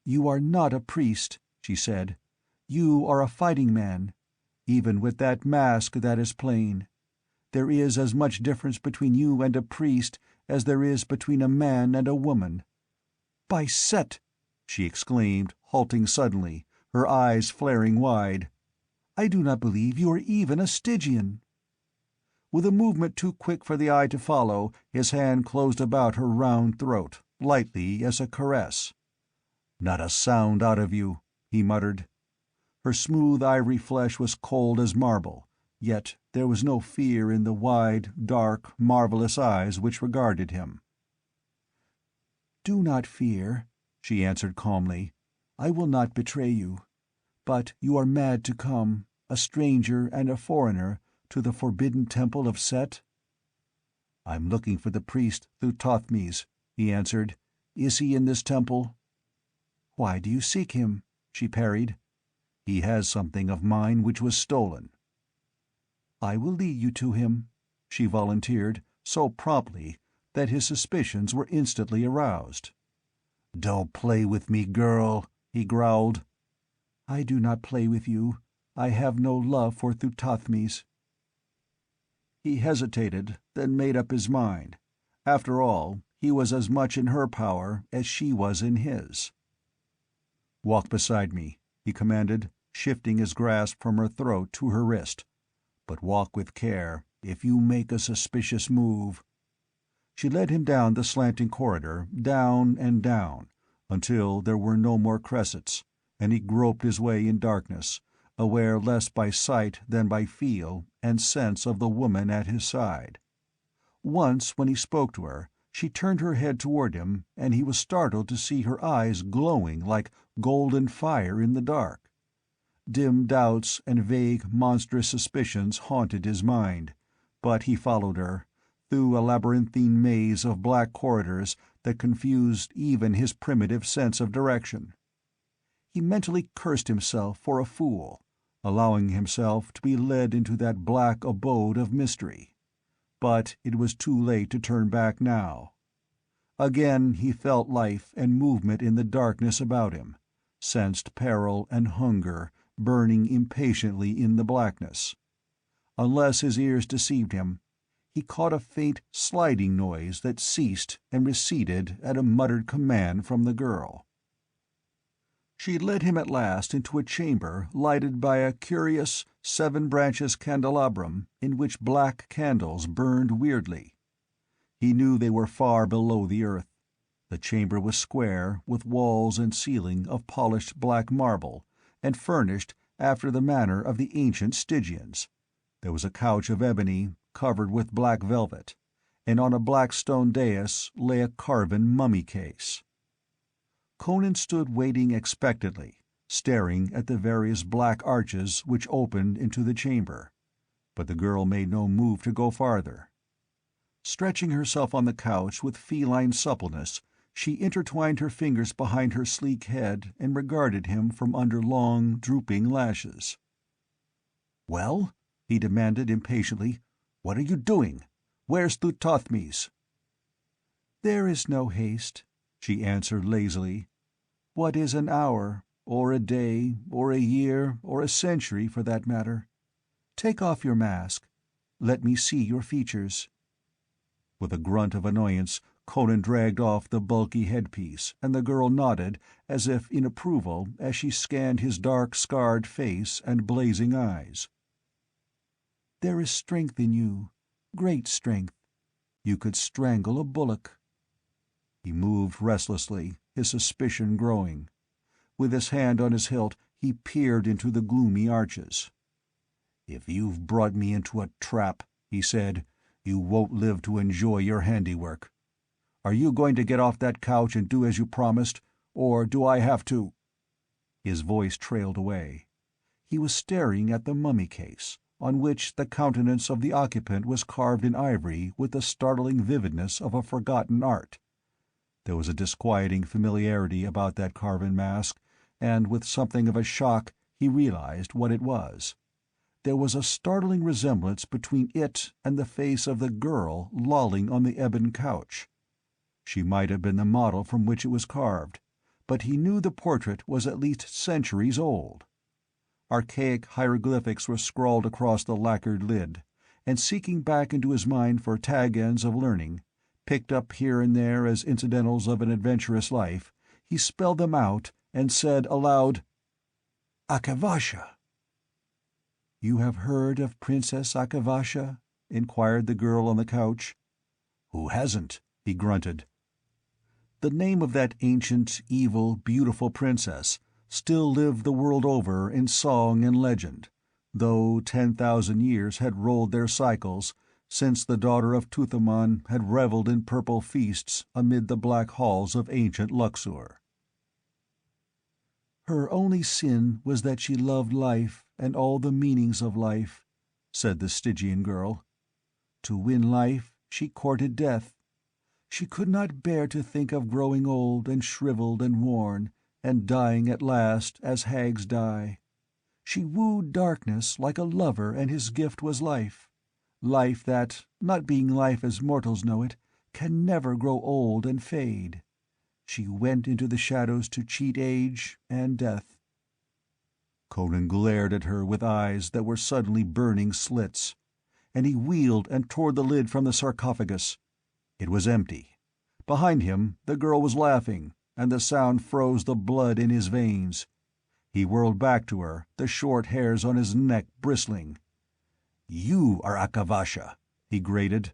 "You are not a priest," she said. "You are a fighting man. Even with that mask, that is plain. There is as much difference between you and a priest as there is between a man and a woman." "By Set!" she exclaimed, halting suddenly, her eyes flaring wide. "I do not believe you are even a Stygian." With a movement too quick for the eye to follow, his hand closed about her round throat, lightly as a caress. "Not a sound out of you," he muttered. Her smooth ivory flesh was cold as marble, yet there was no fear in the wide, dark, marvelous eyes which regarded him. "Do not fear," she answered calmly. "I will not betray you. But you are mad to come, a stranger and a foreigner, to the forbidden temple of Set?" "I'm looking for the priest Thuthothmes," he answered. "Is he in this temple?" "Why do you seek him?" she parried. "He has something of mine which was stolen." "I will lead you to him," she volunteered, so promptly that his suspicions were instantly aroused. "Don't play with me, girl," he growled. "I do not play with you. I have no love for Thuthothmes." He hesitated, then made up his mind. After all, he was as much in her power as she was in his. "Walk beside me," he commanded, shifting his grasp from her throat to her wrist. "But walk with care. If you make a suspicious move—" She led him down the slanting corridor, down and down, until there were no more cressets, and he groped his way in darkness, aware less by sight than by feel and sense of the woman at his side. Once, when he spoke to her, she turned her head toward him, and he was startled to see her eyes glowing like golden fire in the dark. Dim doubts and vague, monstrous suspicions haunted his mind, but he followed her, through a labyrinthine maze of black corridors that confused even his primitive sense of direction. He mentally cursed himself for a fool, allowing himself to be led into that black abode of mystery. But it was too late to turn back now. Again he felt life and movement in the darkness about him, sensed peril and hunger burning impatiently in the blackness. Unless his ears deceived him, he caught a faint sliding noise that ceased and receded at a muttered command from the girl. She led him at last into a chamber lighted by a curious, seven-branches candelabrum in which black candles burned weirdly. He knew they were far below the earth. The chamber was square, with walls and ceiling of polished black marble, and furnished after the manner of the ancient Stygians. There was a couch of ebony, covered with black velvet, and on a black stone dais lay a carven mummy case. Conan stood waiting expectantly, staring at the various black arches which opened into the chamber, but the girl made no move to go farther. Stretching herself on the couch with feline suppleness, she intertwined her fingers behind her sleek head and regarded him from under long, drooping lashes. "Well?" he demanded impatiently. "What are you doing? Where's Thuthothmes?" "There is no haste," she answered lazily. "What is an hour, or a day, or a year, or a century, for that matter? Take off your mask. Let me see your features." With a grunt of annoyance, Conan dragged off the bulky headpiece, and the girl nodded as if in approval as she scanned his dark, scarred face and blazing eyes. "There is strength in you, great strength. You could strangle a bullock." He moved restlessly, his suspicion growing. With his hand on his hilt, he peered into the gloomy arches. "If you've brought me into a trap," he said, "you won't live to enjoy your handiwork. Are you going to get off that couch and do as you promised, or do I have to—" His voice trailed away. He was staring at the mummy case, on which the countenance of the occupant was carved in ivory with the startling vividness of a forgotten art. There was a disquieting familiarity about that carven mask, and with something of a shock he realized what it was. There was a startling resemblance between it and the face of the girl lolling on the ebon couch. She might have been the model from which it was carved, but he knew the portrait was at least centuries old. Archaic hieroglyphics were scrawled across the lacquered lid, and seeking back into his mind for tag-ends of learning, picked up here and there as incidentals of an adventurous life, he spelled them out and said aloud, "Akavasha." "You have heard of Princess Akavasha?" inquired the girl on the couch. "Who hasn't?" he grunted. The name of that ancient, evil, beautiful princess still lived the world over in song and legend, though 10,000 years had rolled their cycles since the daughter of Tuthaman had reveled in purple feasts amid the black halls of ancient Luxor. "Her only sin was that she loved life and all the meanings of life," said the Stygian girl. "To win life, she courted death. She could not bear to think of growing old and shriveled and worn, and dying at last as hags die. She wooed darkness like a lover, and his gift was life. Life that, not being life as mortals know it, can never grow old and fade. She went into the shadows to cheat age and death." Conan glared at her with eyes that were suddenly burning slits, and he wheeled and tore the lid from the sarcophagus. It was empty. Behind him the girl was laughing, and the sound froze the blood in his veins. He whirled back to her, the short hairs on his neck bristling. "You are Akavasha," he grated.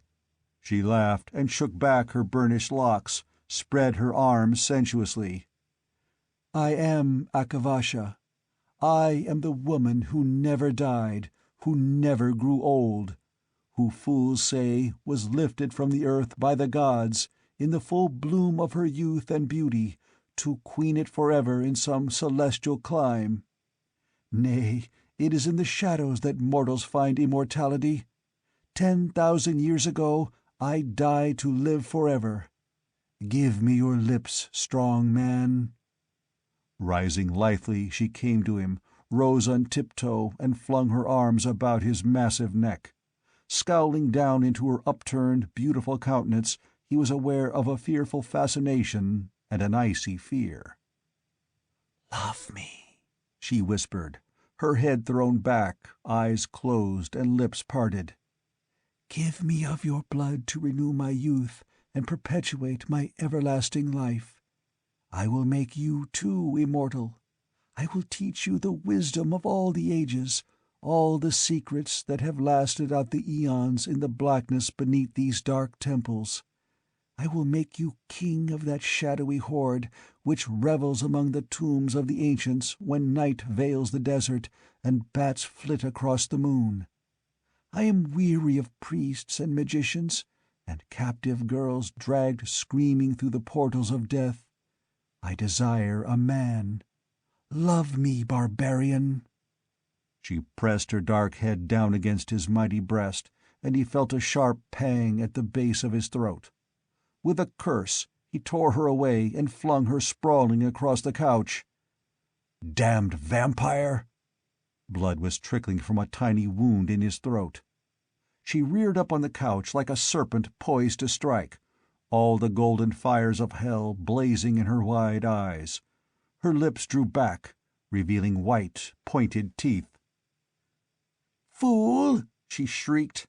She laughed and shook back her burnished locks, spread her arms sensuously. "I am Akavasha. I am the woman who never died, who never grew old, who fools say was lifted from the earth by the gods in the full bloom of her youth and beauty, to queen it forever in some celestial clime. Nay, it is in the shadows that mortals find immortality. 10,000 years ago I died to live forever. Give me your lips, strong man." Rising lithely, she came to him, rose on tiptoe, and flung her arms about his massive neck. Scowling down into her upturned, beautiful countenance, he was aware of a fearful fascination and an icy fear. "Love me," she whispered, her head thrown back, eyes closed and lips parted. "Give me of your blood to renew my youth and perpetuate my everlasting life. I will make you, too, immortal. I will teach you the wisdom of all the ages, all the secrets that have lasted out the eons in the blackness beneath these dark temples. I will make you king of that shadowy horde which revels among the tombs of the ancients when night veils the desert and bats flit across the moon. I am weary of priests and magicians, and captive girls dragged screaming through the portals of death. I desire a man. Love me, barbarian." She pressed her dark head down against his mighty breast, and he felt a sharp pang at the base of his throat. With a curse, he tore her away and flung her sprawling across the couch. "Damned vampire!" Blood was trickling from a tiny wound in his throat. She reared up on the couch like a serpent poised to strike, all the golden fires of hell blazing in her wide eyes. Her lips drew back, revealing white, pointed teeth. "Fool!" she shrieked.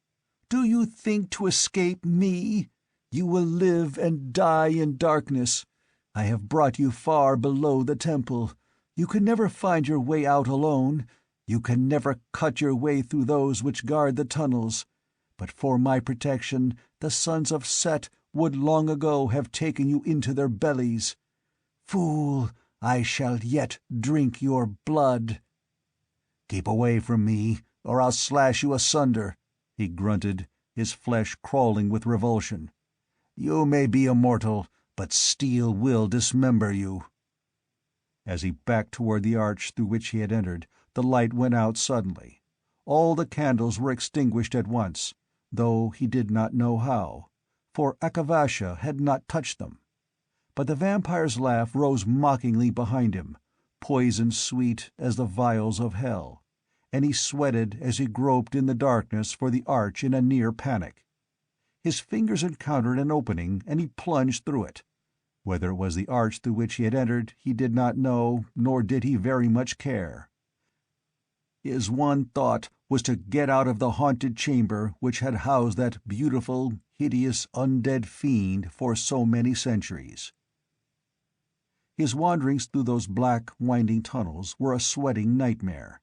"Do you think to escape me? You will live and die in darkness. I have brought you far below the temple. You can never find your way out alone. You can never cut your way through those which guard the tunnels. But for my protection, the sons of Set would long ago have taken you into their bellies. Fool, I shall yet drink your blood." "Keep away from me, or I'll slash you asunder," he grunted, his flesh crawling with revulsion. "You may be immortal, but steel will dismember you." As he backed toward the arch through which he had entered, the light went out suddenly. All the candles were extinguished at once, though he did not know how, for Akavasha had not touched them. But the vampire's laugh rose mockingly behind him, poison-sweet as the vials of hell, and he sweated as he groped in the darkness for the arch in a near panic. His fingers encountered an opening and he plunged through it. Whether it was the arch through which he had entered he did not know, nor did he very much care. His one thought was to get out of the haunted chamber which had housed that beautiful, hideous, undead fiend for so many centuries. His wanderings through those black, winding tunnels were a sweating nightmare.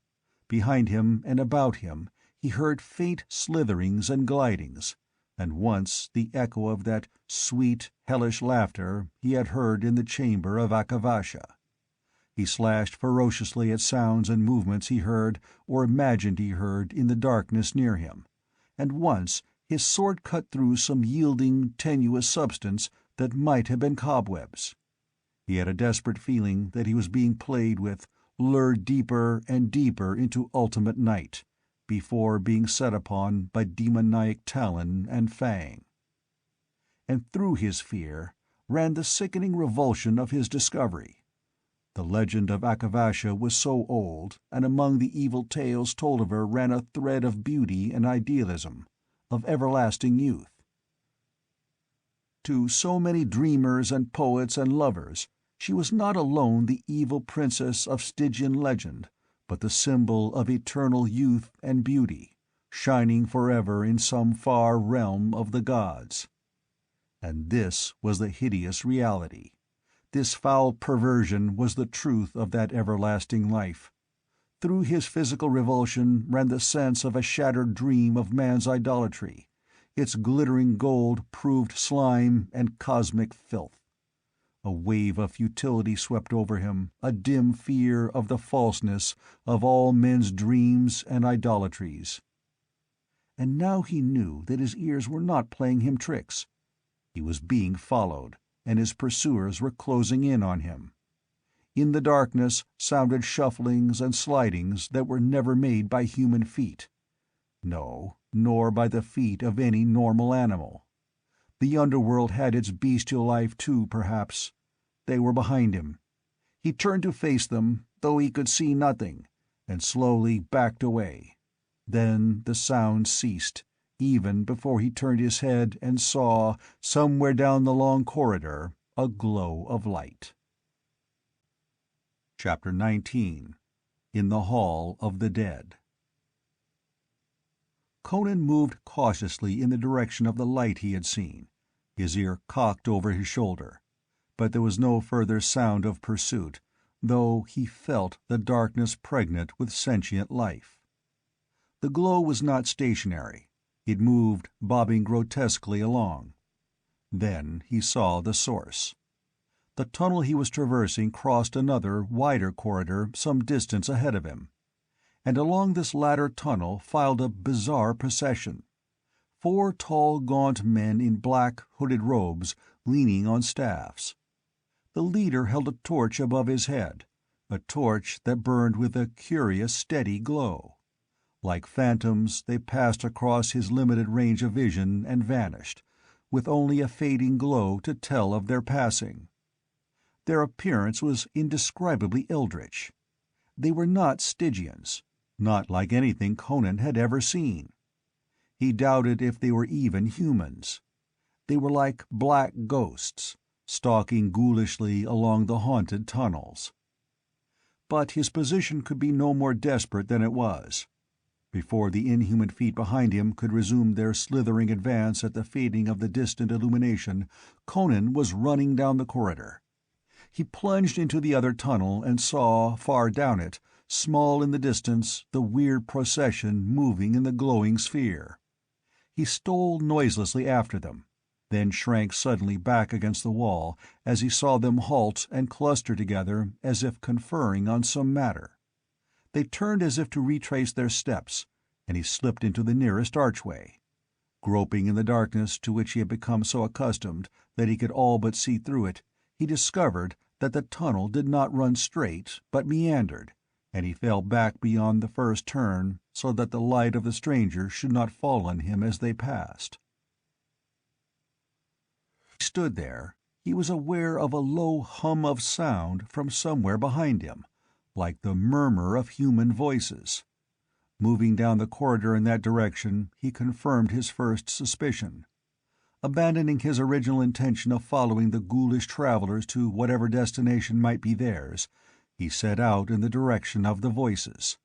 Behind him and about him he heard faint slitherings and glidings, and once the echo of that sweet, hellish laughter he had heard in the chamber of Akavasha. He slashed ferociously at sounds and movements he heard or imagined he heard in the darkness near him, and once his sword cut through some yielding, tenuous substance that might have been cobwebs. He had a desperate feeling that he was being played with, lured deeper and deeper into ultimate night, before being set upon by demoniac talon and fang. And through his fear ran the sickening revulsion of his discovery. The legend of Akavasha was so old, and among the evil tales told of her ran a thread of beauty and idealism, of everlasting youth. To so many dreamers and poets and lovers, she was not alone the evil princess of Stygian legend, but the symbol of eternal youth and beauty, shining forever in some far realm of the gods. And this was the hideous reality. This foul perversion was the truth of that everlasting life. Through his physical revulsion ran the sense of a shattered dream of man's idolatry. Its glittering gold proved slime and cosmic filth. A wave of futility swept over him, a dim fear of the falseness of all men's dreams and idolatries. And now he knew that his ears were not playing him tricks. He was being followed, and his pursuers were closing in on him. In the darkness sounded shufflings and slidings that were never made by human feet. No, nor by the feet of any normal animal. The underworld had its bestial life too, perhaps. They were behind him. He turned to face them, though he could see nothing, and slowly backed away. Then the sound ceased, even before he turned his head and saw, somewhere down the long corridor, a glow of light. Chapter 19. In the Hall of the Dead. Conan moved cautiously in the direction of the light he had seen, his ear cocked over his shoulder. But there was no further sound of pursuit, though he felt the darkness pregnant with sentient life. The glow was not stationary. It moved, bobbing grotesquely along. Then he saw the source. The tunnel he was traversing crossed another, wider corridor some distance ahead of him. And along this latter tunnel filed a bizarre procession. 4 tall, gaunt men in black, hooded robes, leaning on staffs. The leader held a torch above his head, a torch that burned with a curious, steady glow. Like phantoms, they passed across his limited range of vision and vanished, with only a fading glow to tell of their passing. Their appearance was indescribably eldritch. They were not Stygians, not like anything Conan had ever seen. He doubted if they were even humans. They were like black ghosts, stalking ghoulishly along the haunted tunnels. But his position could be no more desperate than it was. Before the inhuman feet behind him could resume their slithering advance at the fading of the distant illumination, Conan was running down the corridor. He plunged into the other tunnel and saw, far down it, small in the distance, the weird procession moving in the glowing sphere. He stole noiselessly after them, then shrank suddenly back against the wall as he saw them halt and cluster together as if conferring on some matter. They turned as if to retrace their steps, and he slipped into the nearest archway. Groping in the darkness to which he had become so accustomed that he could all but see through it, he discovered that the tunnel did not run straight but meandered, and he fell back beyond the first turn so that the light of the stranger should not fall on him as they passed. He stood there. He was aware of a low hum of sound from somewhere behind him, like the murmur of human voices. Moving down the corridor in that direction, he confirmed his first suspicion. Abandoning his original intention of following the ghoulish travelers to whatever destination might be theirs, he set out in the direction of the voices.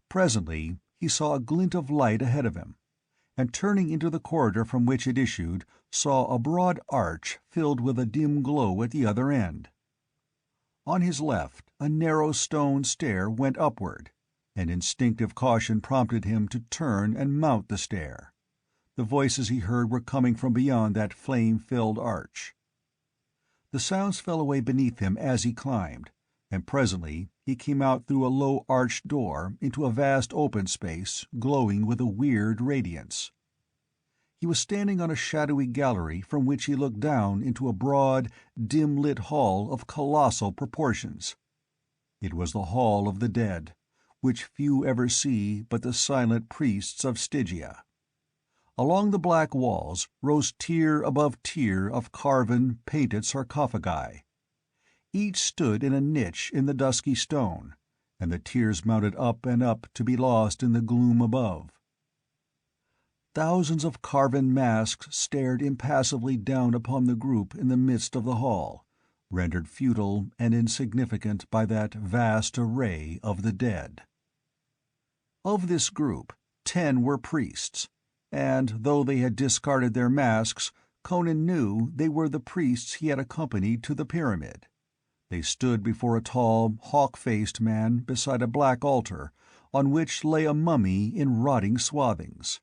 Presently he saw a glint of light ahead of him, and turning into the corridor from which it issued, saw a broad arch filled with a dim glow at the other end. On his left, a narrow stone stair went upward, and instinctive caution prompted him to turn and mount the stair. The voices he heard were coming from beyond that flame-filled arch. The sounds fell away beneath him as he climbed, and presently he came out through a low arched door into a vast open space glowing with a weird radiance. He was standing on a shadowy gallery from which he looked down into a broad, dim-lit hall of colossal proportions. It was the Hall of the Dead, which few ever see but the silent priests of Stygia. Along the black walls rose tier above tier of carven, painted sarcophagi. Each stood in a niche in the dusky stone, and the tiers mounted up and up to be lost in the gloom above. Thousands of carven masks stared impassively down upon the group in the midst of the hall, rendered futile and insignificant by that vast array of the dead. Of this group, 10 were priests, and though they had discarded their masks, Conan knew they were the priests he had accompanied to the pyramid. They stood before a tall, hawk-faced man beside a black altar on which lay a mummy in rotting swathings.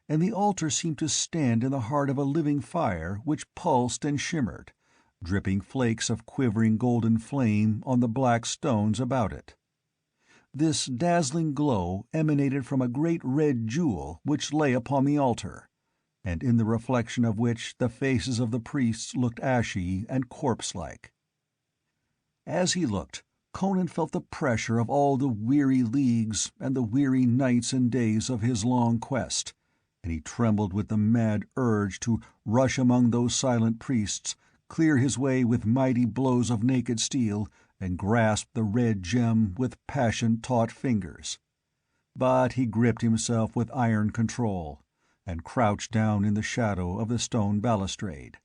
And the altar seemed to stand in the heart of a living fire which pulsed and shimmered, dripping flakes of quivering golden flame on the black stones about it. This dazzling glow emanated from a great red jewel which lay upon the altar, and in the reflection of which the faces of the priests looked ashy and corpse-like. As he looked, Conan felt the pressure of all the weary leagues and the weary nights and days of his long quest, and he trembled with the mad urge to rush among those silent priests, clear his way with mighty blows of naked steel, and grasp the red gem with passion-taut fingers. But he gripped himself with iron control, and crouched down in the shadow of the stone balustrade.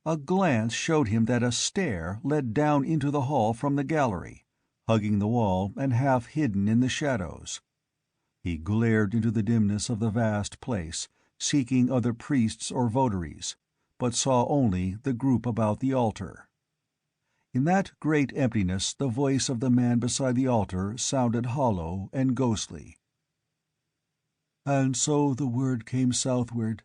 A glance showed him that a stair led down into the hall from the gallery, hugging the wall and half hidden in the shadows. He glared into the dimness of the vast place, seeking other priests or votaries, but saw only the group about the altar. In that great emptiness the voice of the man beside the altar sounded hollow and ghostly. "And so the word came southward.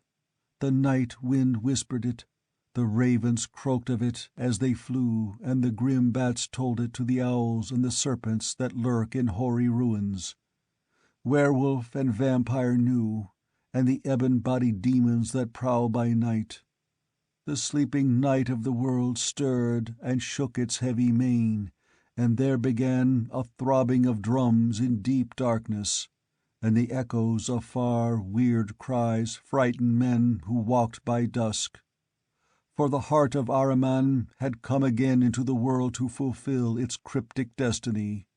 The night wind whispered it, the ravens croaked of it as they flew, and the grim bats told it to the owls and the serpents that lurk in hoary ruins. Werewolf and vampire knew, and the ebon-bodied demons that prowl by night. The sleeping night of the world stirred and shook its heavy mane, and there began a throbbing of drums in deep darkness, and the echoes of far, weird cries frightened men who walked by dusk. For the heart of Ahriman had come again into the world to fulfill its cryptic destiny.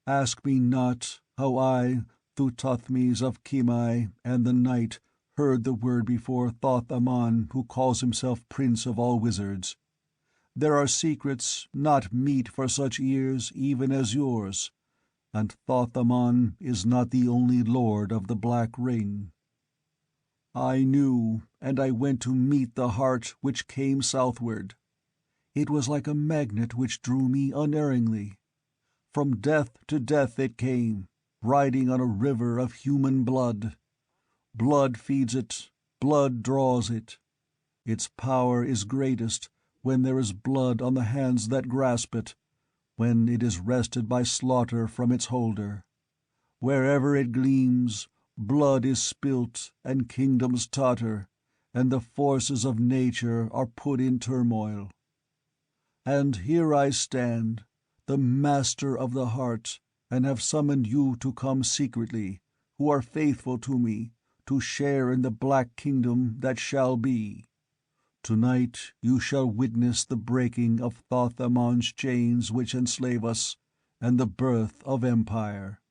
Ask me not how I, Thuthothmes of Khemi, and the night, heard the word before Thoth-Amon, who calls himself Prince of all Wizards. There are secrets not meet for such ears even as yours, and Thoth-Amon is not the only lord of the Black Ring. I knew, and I went to meet the heart which came southward. It was like a magnet which drew me unerringly. From death to death it came, riding on a river of human blood. Blood feeds it, blood draws it. Its power is greatest when there is blood on the hands that grasp it, when it is wrested by slaughter from its holder. Wherever it gleams, blood is spilt and kingdoms totter, and the forces of nature are put in turmoil. And here I stand, the master of the heart, and have summoned you to come secretly, who are faithful to me, to share in the black kingdom that shall be. Tonight you shall witness the breaking of Thoth-Amon's chains which enslave us, and the birth of empire.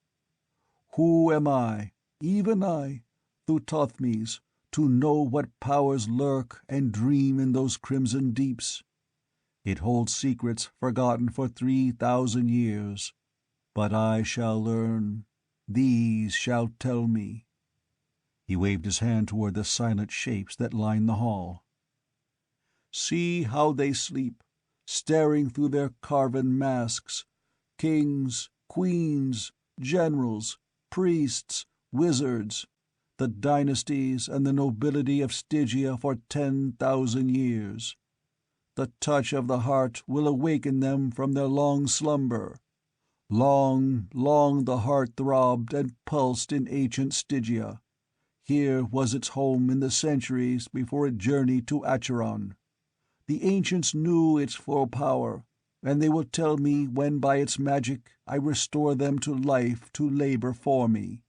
Who am I, even I, Thuthothmes, to know what powers lurk and dream in those crimson deeps? It holds secrets forgotten for 3,000 years, but I shall learn. These shall tell me." He waved his hand toward the silent shapes that lined the hall. "See how they sleep, staring through their carven masks, kings, queens, generals, priests, wizards, the dynasties and the nobility of Stygia for 10,000 years. The touch of the heart will awaken them from their long slumber. Long, long the heart throbbed and pulsed in ancient Stygia. Here was its home in the centuries before it journeyed to Acheron. The ancients knew its full power, and they will tell me when by its magic I restore them to life to labor for me.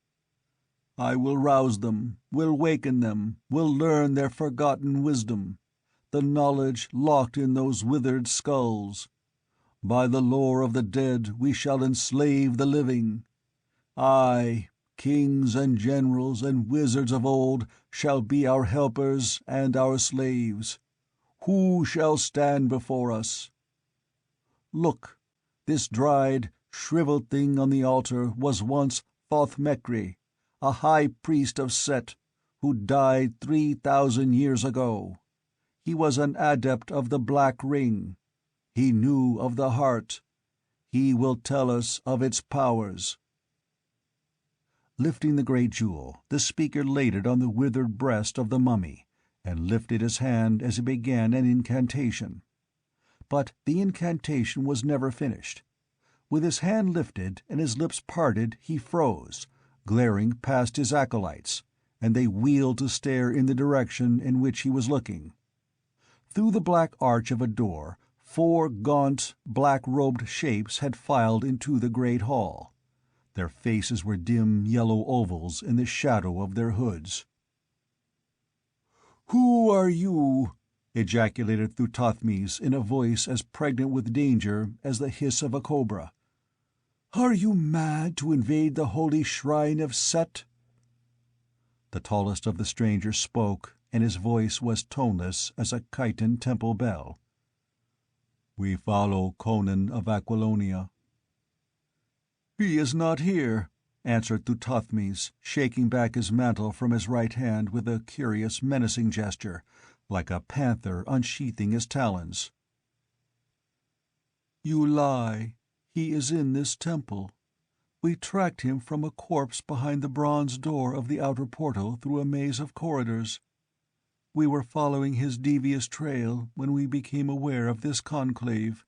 I will rouse them, will waken them, will learn their forgotten wisdom, the knowledge locked in those withered skulls. By the lore of the dead we shall enslave the living. Aye, kings and generals and wizards of old shall be our helpers and our slaves. Who shall stand before us? Look, this dried, shriveled thing on the altar was once Thoth-Mekri, a high priest of Set, who died 3,000 years ago. He was an adept of the Black Ring. He knew of the heart. He will tell us of its powers. Lifting the great jewel, the speaker laid it on the withered breast of the mummy, and lifted his hand as he began an incantation. But the incantation was never finished. With his hand lifted and his lips parted, he froze, glaring past his acolytes, and they wheeled to stare in the direction in which he was looking. Through the black arch of a door, 4 gaunt, black-robed shapes had filed into the great hall. Their faces were dim yellow ovals in the shadow of their hoods. "Who are you?" ejaculated Thuthothmes in a voice as pregnant with danger as the hiss of a cobra. "Are you mad to invade the holy shrine of Set?" The tallest of the strangers spoke, and his voice was toneless as a chiton temple bell. "We follow Conan of Aquilonia." "He is not here," answered Thuthothmes, shaking back his mantle from his right hand with a curious, menacing gesture, like a panther unsheathing his talons. "You lie. He is in this temple. We tracked him from a corpse behind the bronze door of the outer portal through a maze of corridors. We were following his devious trail when we became aware of this conclave.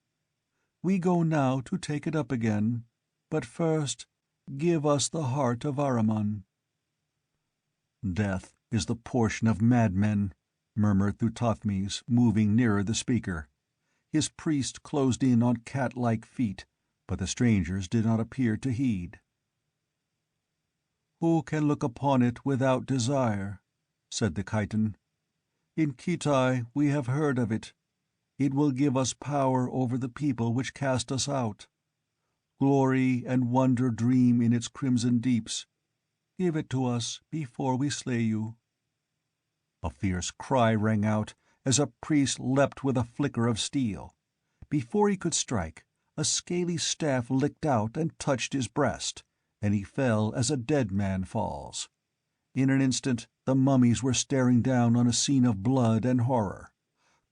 We go now to take it up again, but first give us the heart of Ahriman." "Death is the portion of madmen," murmured Thuthothmes, moving nearer the speaker. His priest closed in on cat-like feet, but the strangers did not appear to heed. "Who can look upon it without desire?" said the chiton. "In Khitai we have heard of it. It will give us power over the people which cast us out. Glory and wonder dream in its crimson deeps. Give it to us before we slay you." A fierce cry rang out as a priest leapt with a flicker of steel. Before he could strike, a scaly staff licked out and touched his breast, and he fell as a dead man falls. In an instant the mummies were staring down on a scene of blood and horror.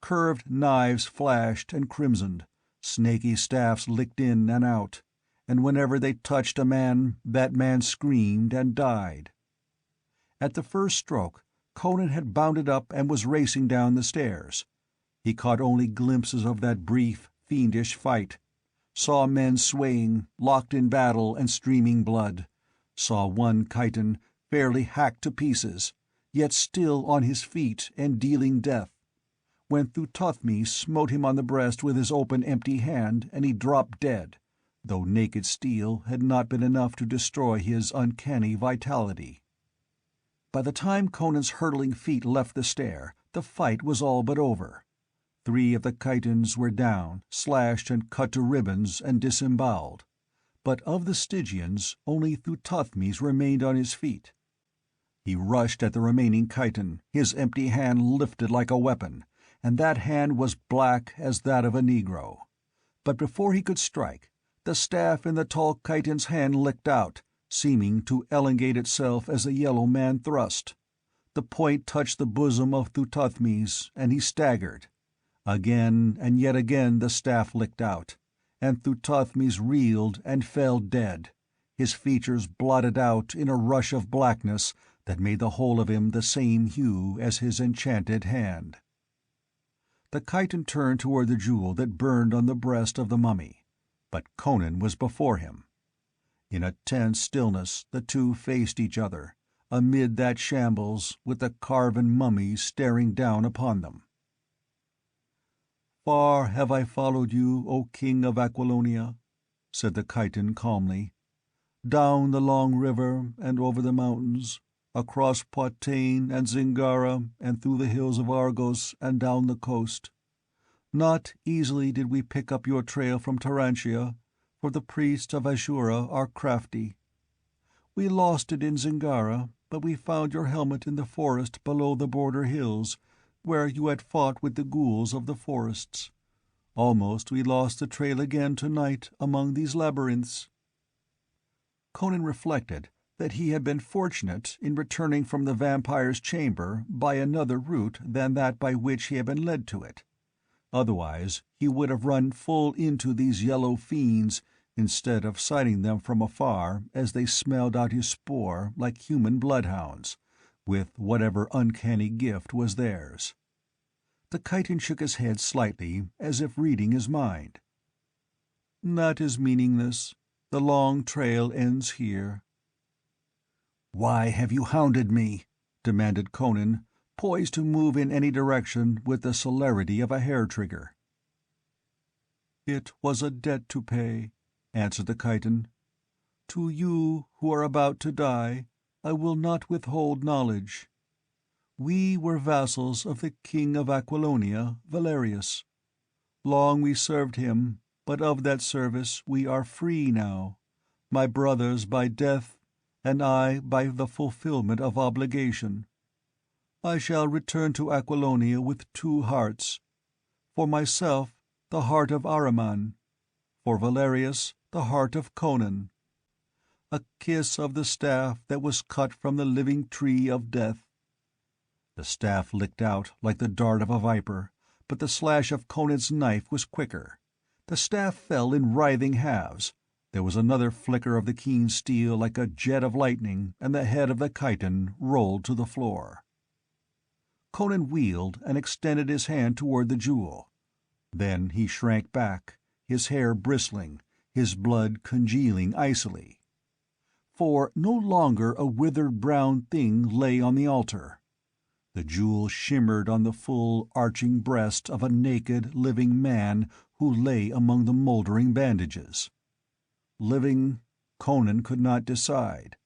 Curved knives flashed and crimsoned, snaky staffs licked in and out, and whenever they touched a man, that man screamed and died. At the first stroke, Conan had bounded up and was racing down the stairs. He caught only glimpses of that brief, fiendish fight, saw men swaying, locked in battle and streaming blood, saw one chiton fairly hacked to pieces, yet still on his feet and dealing death, when Thuthothmes smote him on the breast with his open empty hand and he dropped dead, though naked steel had not been enough to destroy his uncanny vitality. By the time Conan's hurtling feet left the stair, the fight was all but over. 3 of the chitons were down, slashed and cut to ribbons and disemboweled. But of the Stygians, only Thuthothmes remained on his feet. He rushed at the remaining chiton, his empty hand lifted like a weapon, and that hand was black as that of a negro. But before he could strike, the staff in the tall chiton's hand licked out, seeming to elongate itself as the yellow man thrust. The point touched the bosom of Thuthothmes, and he staggered. Again and yet again the staff licked out, and Thuthothmes reeled and fell dead, his features blotted out in a rush of blackness that made the whole of him the same hue as his enchanted hand. The chiton turned toward the jewel that burned on the breast of the mummy, but Conan was before him. In a tense stillness the two faced each other, amid that shambles, with the carven mummy staring down upon them. "Far have I followed you, O King of Aquilonia," said the chiton calmly. "Down the long river and over the mountains, across Poitain and Zingara and through the hills of Argos and down the coast. Not easily did we pick up your trail from Tarantia, for the priests of Ashura are crafty. We lost it in Zingara, but we found your helmet in the forest below the border hills, where you had fought with the ghouls of the forests. Almost we lost the trail again tonight among these labyrinths." Conan reflected that he had been fortunate in returning from the vampire's chamber by another route than that by which he had been led to it. Otherwise he would have run full into these yellow fiends, instead of sighting them from afar as they smelled out his spoor like human bloodhounds, with whatever uncanny gift was theirs. The chiton shook his head slightly, as if reading his mind. "That is meaningless. The long trail ends here." "Why have you hounded me?" demanded Conan, poised to move in any direction with the celerity of a hair-trigger. "It was a debt to pay," answered the chiton. "To you who are about to die, I will not withhold knowledge. We were vassals of the King of Aquilonia, Valerius. Long we served him, but of that service we are free now, my brothers by death, and I by the fulfillment of obligation. I shall return to Aquilonia with two hearts. For myself, the heart of Ahriman. For Valerius, the heart of Conan. A kiss of the staff that was cut from the living tree of death." The staff licked out like the dart of a viper, but the slash of Conan's knife was quicker. The staff fell in writhing halves. There was another flicker of the keen steel like a jet of lightning, and the head of the chiton rolled to the floor. Conan wheeled and extended his hand toward the jewel. Then he shrank back, his hair bristling, his blood congealing icily. For no longer a withered brown thing lay on the altar. The jewel shimmered on the full, arching breast of a naked, living man who lay among the moldering bandages. Living, Conan could not decide.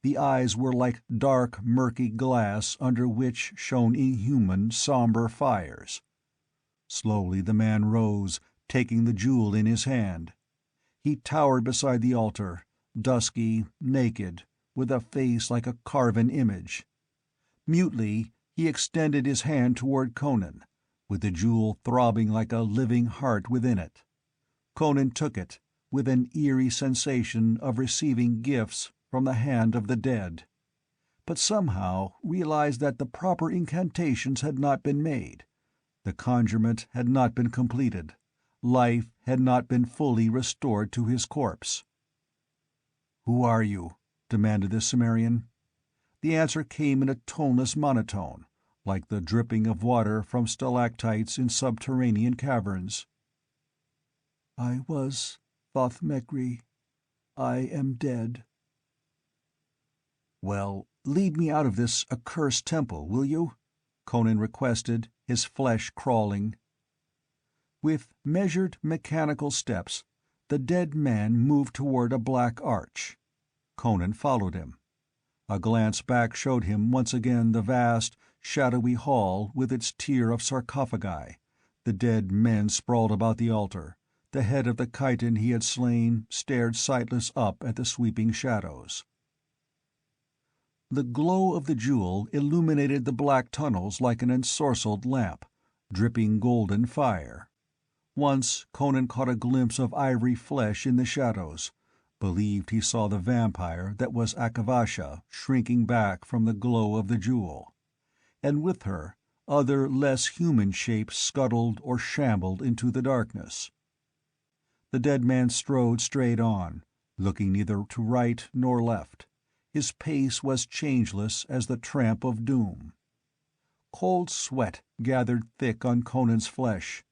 The eyes were like dark, murky glass under which shone inhuman, somber fires. Slowly the man rose, taking the jewel in his hand. He towered beside the altar, dusky, naked, with a face like a carven image. Mutely he extended his hand toward Conan, with the jewel throbbing like a living heart within it. Conan took it, with an eerie sensation of receiving gifts from the hand of the dead, but somehow realized that the proper incantations had not been made. The conjurement had not been completed. Life had not been fully restored to his corpse. "Who are you?" demanded the Cimmerian. The answer came in a toneless monotone, like the dripping of water from stalactites in subterranean caverns. "I was Thothmekri. I am dead." "Well, lead me out of this accursed temple, will you?" Conan requested, his flesh crawling. With measured, mechanical steps, the dead man moved toward a black arch. Conan followed him. A glance back showed him once again the vast, shadowy hall with its tier of sarcophagi, the dead men sprawled about the altar. The head of the chiton he had slain stared sightless up at the sweeping shadows. The glow of the jewel illuminated the black tunnels like an ensorcelled lamp, dripping golden fire. Once Conan caught a glimpse of ivory flesh in the shadows, believed he saw the vampire that was Akavasha shrinking back from the glow of the jewel, and with her other less human shapes scuttled or shambled into the darkness. The dead man strode straight on, looking neither to right nor left. His pace was changeless as the tramp of doom. Cold sweat gathered thick on Conan's flesh.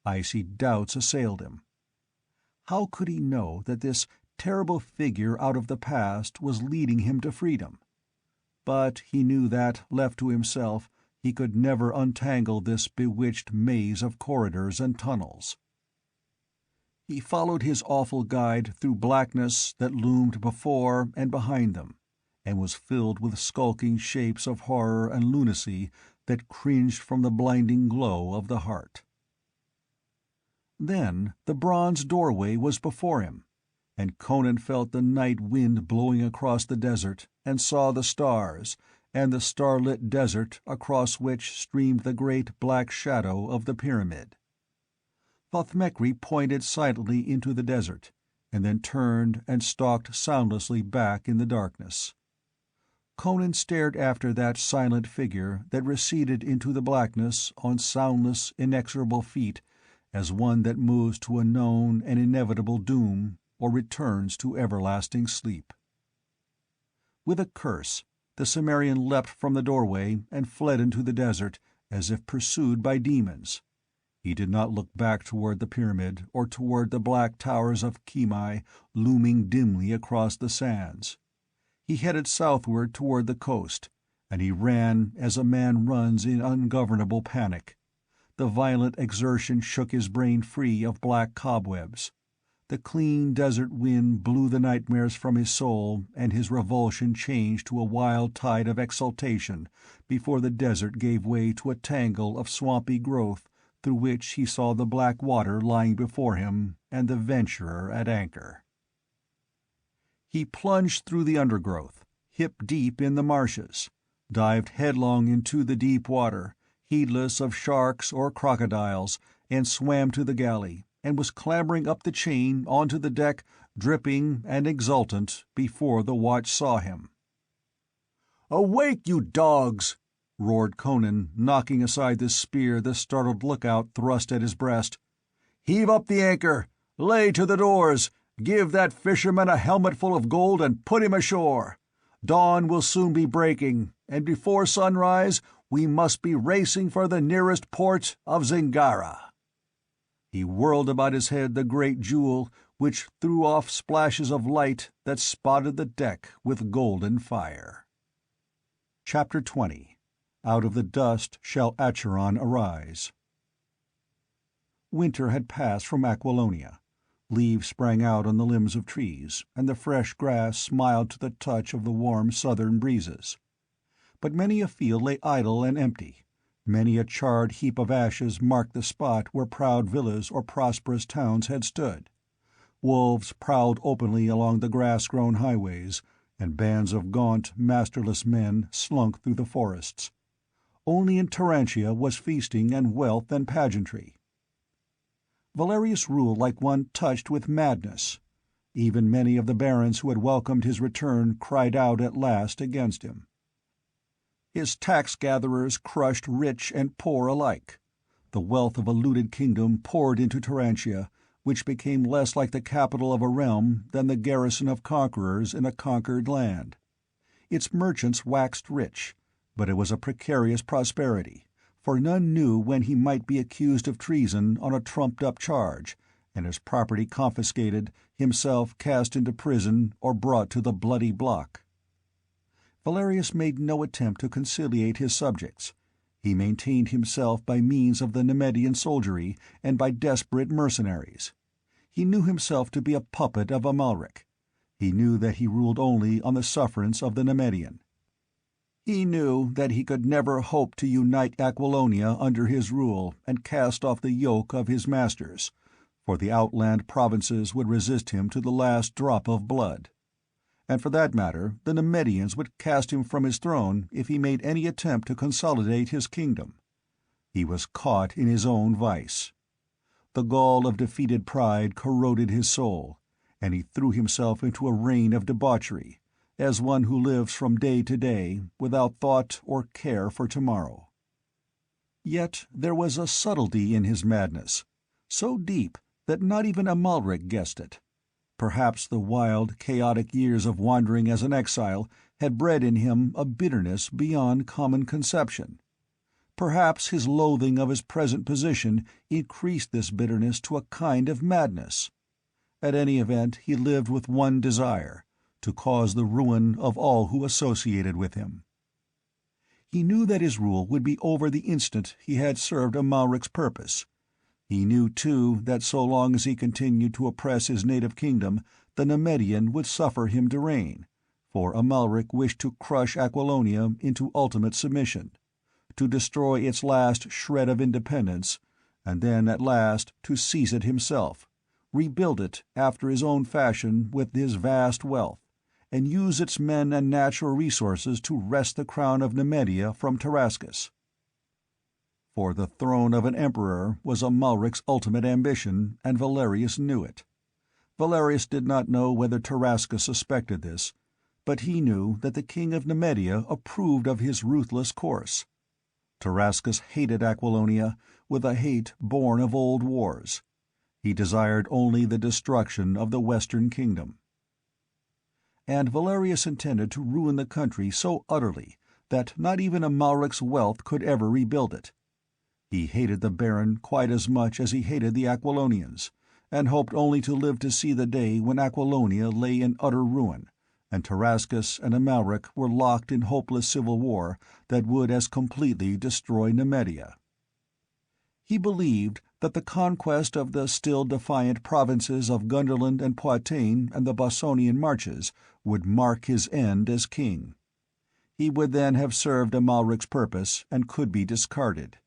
Icy doubts assailed him. How could he know that this terrible figure out of the past was leading him to freedom? But he knew that, left to himself, he could never untangle this bewitched maze of corridors and tunnels. He followed his awful guide through blackness that loomed before and behind them, and was filled with skulking shapes of horror and lunacy that cringed from the blinding glow of the heart. Then the bronze doorway was before him, and Conan felt the night wind blowing across the desert, and saw the stars, and the starlit desert across which streamed the great black shadow of the pyramid. Thaumaecri pointed silently into the desert, and then turned and stalked soundlessly back in the darkness. Conan stared after that silent figure that receded into the blackness on soundless, inexorable feet, as one that moves to a known and inevitable doom or returns to everlasting sleep. With a curse, the Cimmerian leapt from the doorway and fled into the desert as if pursued by demons. He did not look back toward the pyramid or toward the black towers of Khemi looming dimly across the sands. He headed southward toward the coast, and he ran as a man runs in ungovernable panic. The violent exertion shook his brain free of black cobwebs. The clean desert wind blew the nightmares from his soul, and his revulsion changed to a wild tide of exultation before the desert gave way to a tangle of swampy growth through which he saw the black water lying before him and the venturer at anchor. He plunged through the undergrowth, hip-deep in the marshes, dived headlong into the deep water, heedless of sharks or crocodiles, and swam to the galley, and was clambering up the chain onto the deck, dripping and exultant, before the watch saw him. "Awake, you dogs!" roared Conan, knocking aside the spear the startled lookout thrust at his breast. "Heave up the anchor! Lay to the doors! Give that fisherman a helmetful of gold and put him ashore! Dawn will soon be breaking, and before sunrise we must be racing for the nearest port of Zingara." He whirled about his head the great jewel, which threw off splashes of light that spotted the deck with golden fire. Chapter 20. Out of the dust shall Acheron arise. Winter had passed from Aquilonia. Leaves sprang out on the limbs of trees, and the fresh grass smiled to the touch of the warm southern breezes. But many a field lay idle and empty. Many a charred heap of ashes marked the spot where proud villas or prosperous towns had stood. Wolves prowled openly along the grass-grown highways, and bands of gaunt, masterless men slunk through the forests. Only in Tarantia was feasting and wealth and pageantry. Valerius ruled like one touched with madness. Even many of the barons who had welcomed his return cried out at last against him. His tax-gatherers crushed rich and poor alike. The wealth of a looted kingdom poured into Tarantia, which became less like the capital of a realm than the garrison of conquerors in a conquered land. Its merchants waxed rich, but it was a precarious prosperity, for none knew when he might be accused of treason on a trumped-up charge, and his property confiscated, himself cast into prison or brought to the bloody block. Valerius made no attempt to conciliate his subjects. He maintained himself by means of the Nemedian soldiery and by desperate mercenaries. He knew himself to be a puppet of Amalric. He knew that he ruled only on the sufferance of the Nemedian. He knew that he could never hope to unite Aquilonia under his rule and cast off the yoke of his masters, for the outland provinces would resist him to the last drop of blood. And for that matter, the Nemedians would cast him from his throne if he made any attempt to consolidate his kingdom. He was caught in his own vice. The gall of defeated pride corroded his soul, and he threw himself into a reign of debauchery, as one who lives from day to day without thought or care for tomorrow. Yet there was a subtlety in his madness, so deep that not even Amalric guessed it. Perhaps the wild, chaotic years of wandering as an exile had bred in him a bitterness beyond common conception. Perhaps his loathing of his present position increased this bitterness to a kind of madness. At any event, he lived with one desire: to cause the ruin of all who associated with him. He knew that his rule would be over the instant he had served Amalric's purpose. He knew, too, that so long as he continued to oppress his native kingdom, the Nemedian would suffer him to reign, for Amalric wished to crush Aquilonia into ultimate submission, to destroy its last shred of independence, and then at last to seize it himself, rebuild it after his own fashion with his vast wealth, and use its men and natural resources to wrest the crown of Nemedia from Tarascus. For the throne of an emperor was Amalric's ultimate ambition, and Valerius knew it. Valerius did not know whether Tarascus suspected this, but he knew that the king of Nemedia approved of his ruthless course. Tarascus hated Aquilonia with a hate born of old wars. He desired only the destruction of the Western Kingdom. And Valerius intended to ruin the country so utterly that not even Amalric's wealth could ever rebuild it. He hated the Baron quite as much as he hated the Aquilonians, and hoped only to live to see the day when Aquilonia lay in utter ruin, and Tarascus and Amalric were locked in hopeless civil war that would as completely destroy Nemedia. He believed that the conquest of the still defiant provinces of Gunderland and Poitou and the Bossonian Marches would mark his end as king. He would then have served Amalric's purpose and could be discarded.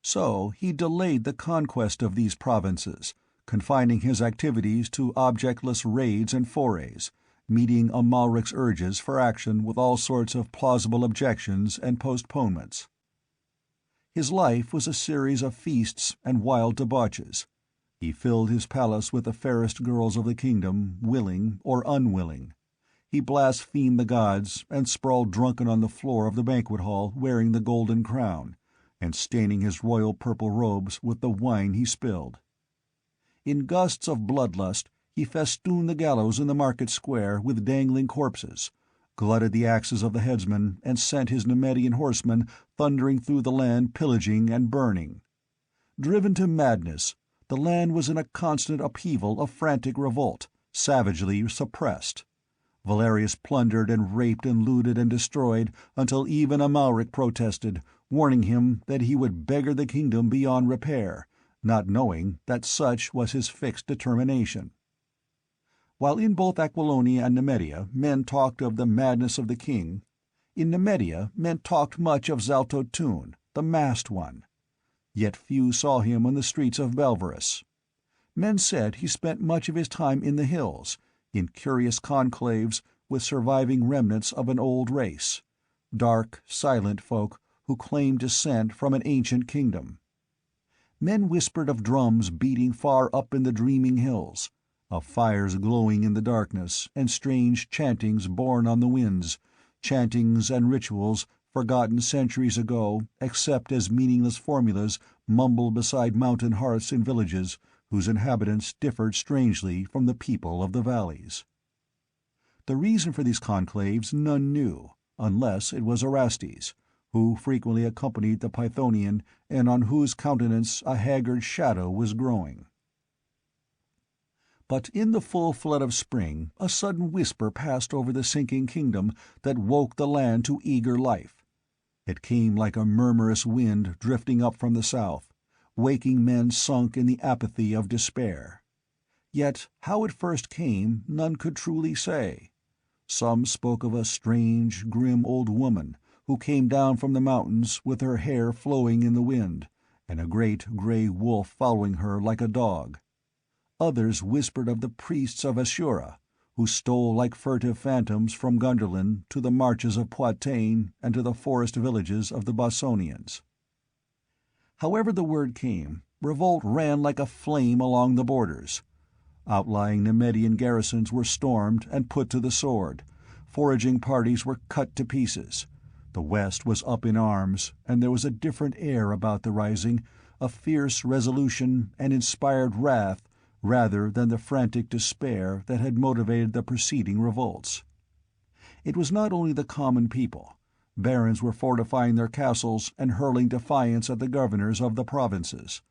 So he delayed the conquest of these provinces, confining his activities to objectless raids and forays, meeting Amalric's urges for action with all sorts of plausible objections and postponements. His life was a series of feasts and wild debauches. He filled his palace with the fairest girls of the kingdom, willing or unwilling. He blasphemed the gods, and sprawled drunken on the floor of the banquet hall wearing the golden crown, and staining his royal purple robes with the wine he spilled. In gusts of bloodlust he festooned the gallows in the market square with dangling corpses, glutted the axes of the headsmen, and sent his Nemedian horsemen thundering through the land, pillaging and burning. Driven to madness, the land was in a constant upheaval of frantic revolt, savagely suppressed. Valerius plundered and raped and looted and destroyed until even Amalric protested, warning him that he would beggar the kingdom beyond repair, not knowing that such was his fixed determination. While in both Aquilonia and Nemedia men talked of the madness of the king, in Nemedia men talked much of Zaltotun, the masked one. Yet few saw him on the streets of Belverus. Men said he spent much of his time in the hills, in curious conclaves with surviving remnants of an old race, dark, silent folk who claimed descent from an ancient kingdom. Men whispered of drums beating far up in the dreaming hills, of fires glowing in the darkness, and strange chantings borne on the winds, chantings and rituals forgotten centuries ago except as meaningless formulas mumbled beside mountain hearths in villages whose inhabitants differed strangely from the people of the valleys. The reason for these conclaves none knew, unless it was Erastes, who frequently accompanied the Pythonian and on whose countenance a haggard shadow was growing. But in the full flood of spring a sudden whisper passed over the sinking kingdom that woke the land to eager life. It came like a murmurous wind drifting up from the south, waking men sunk in the apathy of despair. Yet how it first came none could truly say. Some spoke of a strange, grim old woman who came down from the mountains with her hair flowing in the wind, and a great grey wolf following her like a dog. Others whispered of the priests of Ashura, who stole like furtive phantoms from Gunderland to the marches of Poitou and to the forest villages of the Bossonians. However the word came, revolt ran like a flame along the borders. Outlying Nemedian garrisons were stormed and put to the sword, foraging parties were cut to pieces, The West was up in arms, and there was a different air about the rising, a fierce resolution and inspired wrath rather than the frantic despair that had motivated the preceding revolts. It was not only the common people. Barons were fortifying their castles and hurling defiance at the governors of the provinces.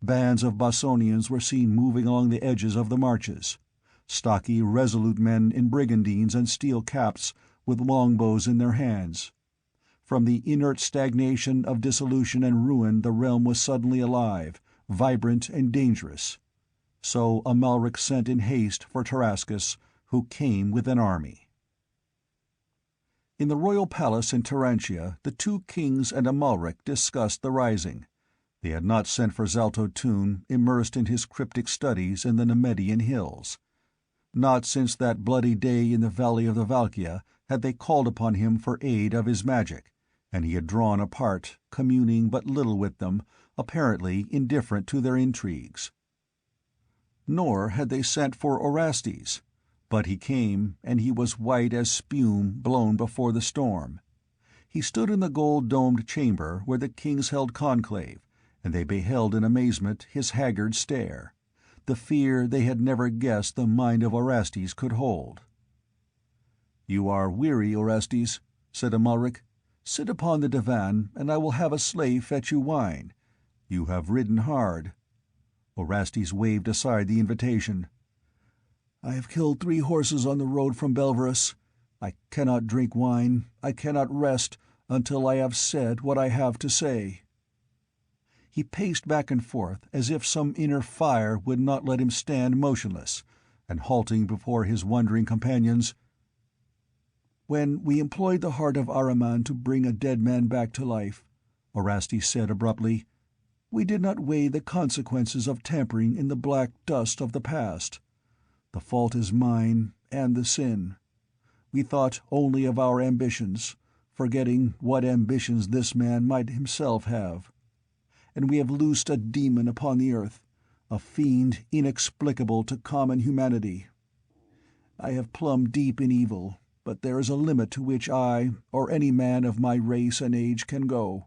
Bands of Bossonians were seen moving along the edges of the marches. Stocky, resolute men in brigandines and steel caps, with longbows in their hands. From the inert stagnation of dissolution and ruin the realm was suddenly alive, vibrant and dangerous. So Amalric sent in haste for Tarascus, who came with an army. In the royal palace in Tarantia, the two kings and Amalric discussed the rising. They had not sent for Zalto Tun, immersed in his cryptic studies in the Nemedian hills. Not since that bloody day in the valley of the Valkia had they called upon him for aid of his magic, and he had drawn apart, communing but little with them, apparently indifferent to their intrigues. Nor had they sent for Orastes, but he came, and he was white as spume blown before the storm. He stood in the gold-domed chamber where the kings held conclave, and they beheld in amazement his haggard stare, the fear they had never guessed the mind of Orastes could hold. "You are weary, Orastes," said Amalric. "Sit upon the divan, and I will have a slave fetch you wine. You have ridden hard." Orastes waved aside the invitation. "I have killed 3 horses on the road from Belverus. I cannot drink wine, I cannot rest, until I have said what I have to say." He paced back and forth as if some inner fire would not let him stand motionless, and halting before his wondering companions, "When we employed the heart of Ahriman to bring a dead man back to life," Orastes said abruptly, "we did not weigh the consequences of tampering in the black dust of the past. The fault is mine, and the sin. We thought only of our ambitions, forgetting what ambitions this man might himself have. And we have loosed a demon upon the earth, a fiend inexplicable to common humanity. I have plumbed deep in evil, but there is a limit to which I, or any man of my race and age, can go.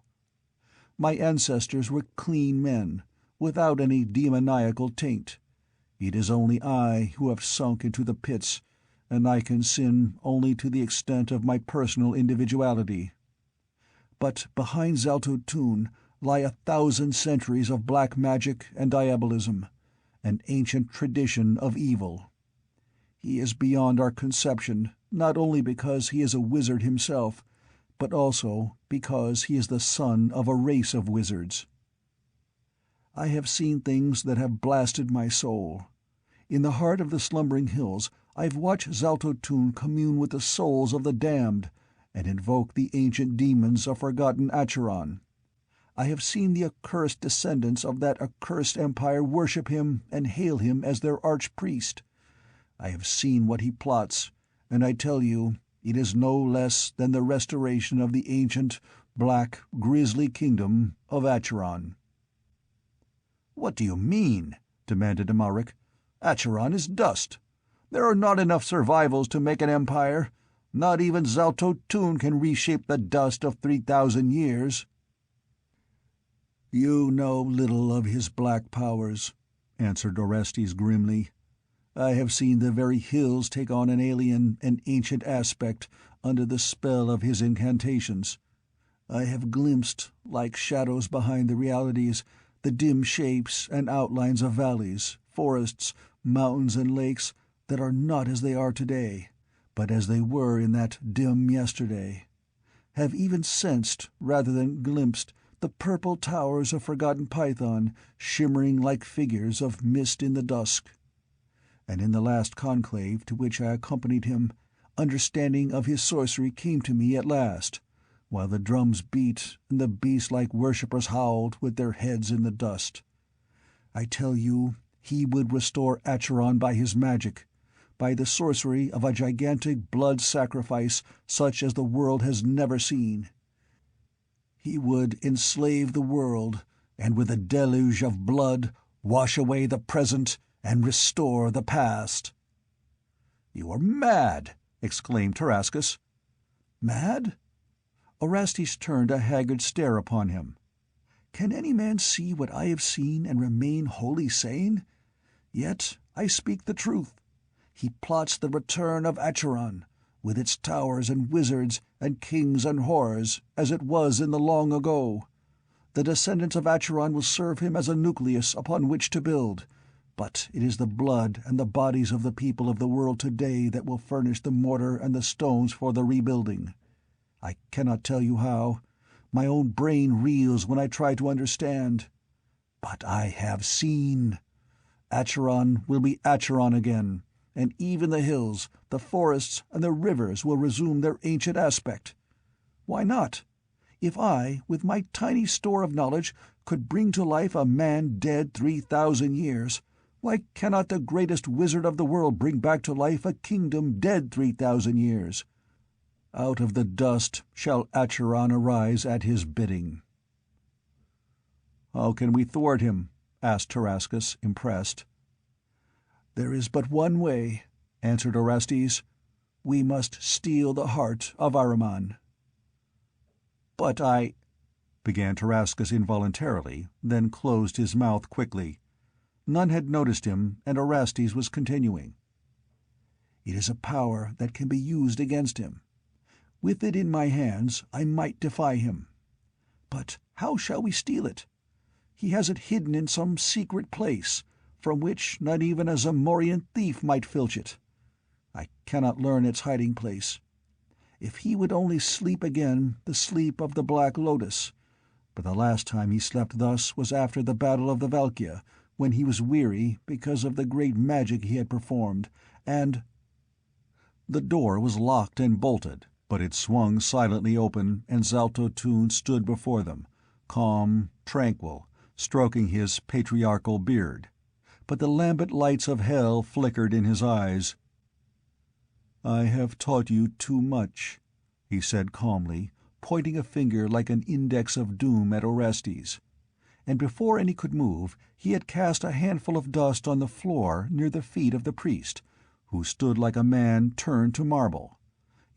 My ancestors were clean men, without any demoniacal taint. It is only I who have sunk into the pits, and I can sin only to the extent of my personal individuality. But behind Zalto Tun lie 1,000 centuries of black magic and diabolism, an ancient tradition of evil. He is beyond our conception, not only because he is a wizard himself, but also because he is the son of a race of wizards. I have seen things that have blasted my soul. In the heart of the slumbering hills I have watched Zalto Tun commune with the souls of the damned, and invoke the ancient demons of forgotten Acheron. I have seen the accursed descendants of that accursed empire worship him and hail him as their arch-priest. I have seen what he plots, and I tell you, it is no less than the restoration of the ancient, black, grisly kingdom of Acheron." "What do you mean?" demanded Amalric. "Acheron is dust. There are not enough survivals to make an empire. Not even Zalto Tun can reshape the dust of 3,000 years." "You know little of his black powers," answered Orestes grimly. "I have seen the very hills take on an alien and ancient aspect under the spell of his incantations. I have glimpsed, like shadows behind the realities, the dim shapes and outlines of valleys, forests, mountains and lakes that are not as they are today, but as they were in that dim yesterday. Have even sensed, rather than glimpsed, the purple towers of forgotten Python shimmering like figures of mist in the dusk. And in the last conclave to which I accompanied him, understanding of his sorcery came to me at last, while the drums beat and the beast-like worshippers howled with their heads in the dust. I tell you, he would restore Acheron by his magic, by the sorcery of a gigantic blood sacrifice such as the world has never seen. He would enslave the world, and with a deluge of blood wash away the present and restore the past." "You are mad!" exclaimed Tarascus. "Mad? Orestes turned a haggard stare upon him. "Can any man see what I have seen and remain wholly sane? Yet I speak the truth. He plots the return of Acheron, with its towers and wizards and kings and horrors, as it was in the long ago. The descendants of Acheron will serve him as a nucleus upon which to build, but it is the blood and the bodies of the people of the world today that will furnish the mortar and the stones for the rebuilding. I cannot tell you how. My own brain reels when I try to understand. But I have seen. Acheron will be Acheron again, and even the hills, the forests, and the rivers will resume their ancient aspect. Why not? If I, with my tiny store of knowledge, could bring to life a man dead 3,000 years, why cannot the greatest wizard of the world bring back to life a kingdom dead 3,000 years? Out of the dust shall Acheron arise at his bidding." "How can we thwart him?" asked Tarascus, impressed. "There is but one way," answered Orestes. "We must steal the heart of Ahriman." "But I—" began Tarascus involuntarily, then closed his mouth quickly. None had noticed him, and Orestes was continuing. "It is a power that can be used against him. With it in my hands I might defy him. But how shall we steal it? He has it hidden in some secret place, from which not even a Zamorian thief might filch it. I cannot learn its hiding place. If he would only sleep again the sleep of the Black Lotus, but the last time he slept thus was after the Battle of the Valkia, when he was weary because of the great magic he had performed, and—" The door was locked and bolted, but it swung silently open, and Zaltotun stood before them, calm, tranquil, stroking his patriarchal beard. But the lambent lights of hell flickered in his eyes. "I have taught you too much," he said calmly, pointing a finger like an index of doom at Orestes. And before any could move, he had cast a handful of dust on the floor near the feet of the priest, who stood like a man turned to marble.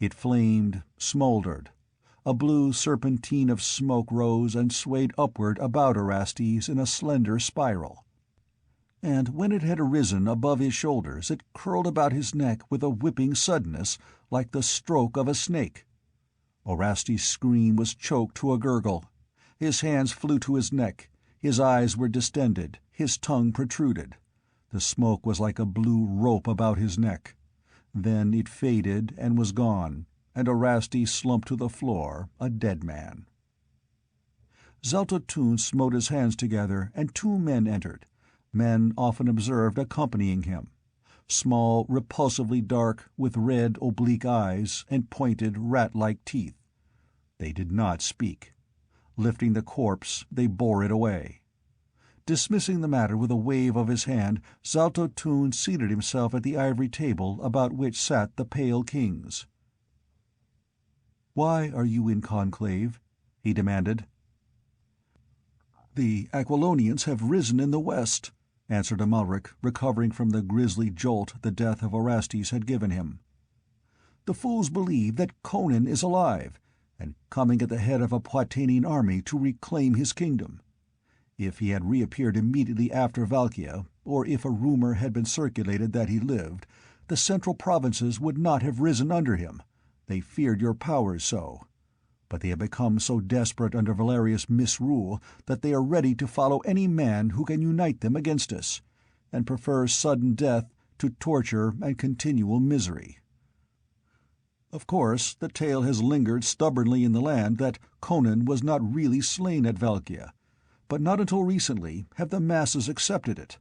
It flamed, smoldered. A blue serpentine of smoke rose and swayed upward about Orestes in a slender spiral. And when it had arisen above his shoulders it curled about his neck with a whipping suddenness, like the stroke of a snake. Orestes' scream was choked to a gurgle. His hands flew to his neck, his eyes were distended, his tongue protruded. The smoke was like a blue rope about his neck. Then it faded and was gone, and Orestes slumped to the floor, a dead man. Zaltotun smote his hands together, and two men entered, men often observed accompanying him, small, repulsively dark, with red oblique eyes and pointed rat-like teeth. They did not speak. Lifting the corpse, they bore it away. Dismissing the matter with a wave of his hand, Zaltotun seated himself at the ivory table about which sat the Pale Kings. "Why are you in conclave?" he demanded. "The Aquilonians have risen in the west," answered Amalric, recovering from the grisly jolt the death of Orestes had given him. "The fools believe that Conan is alive, and coming at the head of a Poitanian army to reclaim his kingdom. If he had reappeared immediately after Valkia, or if a rumor had been circulated that he lived, the central provinces would not have risen under him. They feared your powers so. But they have become so desperate under Valerius' misrule that they are ready to follow any man who can unite them against us, and prefer sudden death to torture and continual misery. Of course, the tale has lingered stubbornly in the land that Conan was not really slain at Valkia, but not until recently have the masses accepted it.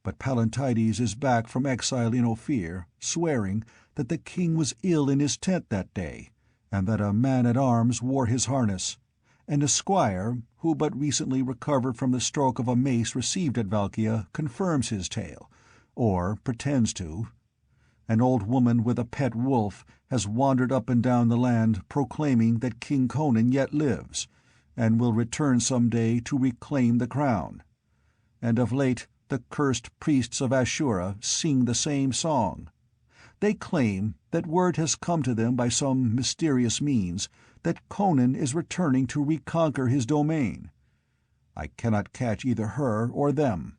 But Palantides is back from exile in Ophir, swearing that the king was ill in his tent that day, and that a man-at-arms wore his harness, and a squire, who but recently recovered from the stroke of a mace received at Valkia, confirms his tale, or pretends to. An old woman with a pet wolf has wandered up and down the land proclaiming that King Conan yet lives, and will return some day to reclaim the crown. And of late the cursed priests of Ashura sing the same song. They claim that word has come to them by some mysterious means that Conan is returning to reconquer his domain. I cannot catch either her or them.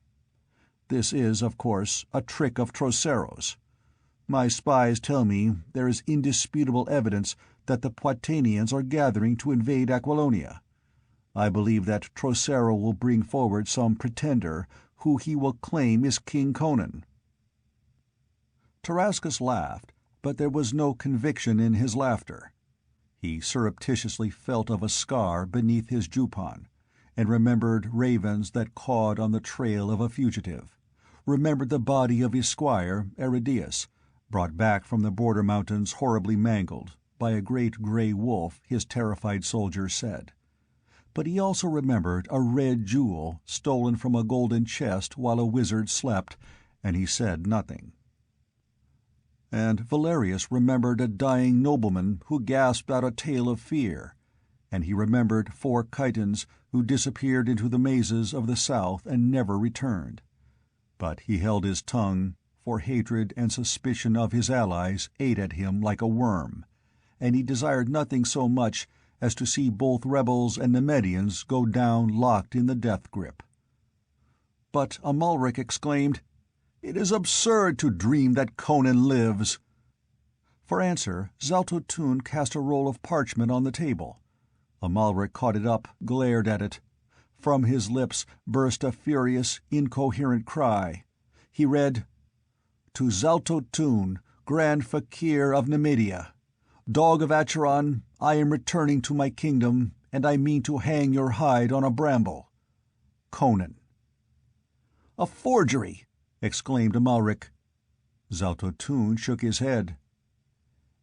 This is, of course, a trick of Trocero's. My spies tell me there is indisputable evidence that the Poitanians are gathering to invade Aquilonia. I believe that Trocero will bring forward some pretender who he will claim is King Conan." Tarascus laughed, but there was no conviction in his laughter. He surreptitiously felt of a scar beneath his jupon, and remembered ravens that cawed on the trail of a fugitive, remembered the body of his squire, Eridius, brought back from the border mountains horribly mangled, by a great grey wolf, his terrified soldiers said. But he also remembered a red jewel stolen from a golden chest while a wizard slept, and he said nothing. And Valerius remembered a dying nobleman who gasped out a tale of fear, and he remembered 4 Chitons who disappeared into the mazes of the south and never returned. But he held his tongue, for hatred and suspicion of his allies ate at him like a worm, and he desired nothing so much as to see both rebels and Nemedians go down locked in the death grip. But Amalric exclaimed, "It is absurd to dream that Conan lives." For answer, Zaltotun cast a roll of parchment on the table. Amalric caught it up, glared at it. From his lips burst a furious, incoherent cry. He read, "To Zaltotun, Grand Fakir of Nemedia, Dog of Acheron, I am returning to my kingdom, and I mean to hang your hide on a bramble. Conan." "A forgery!" exclaimed Amalric. Zaltotun shook his head.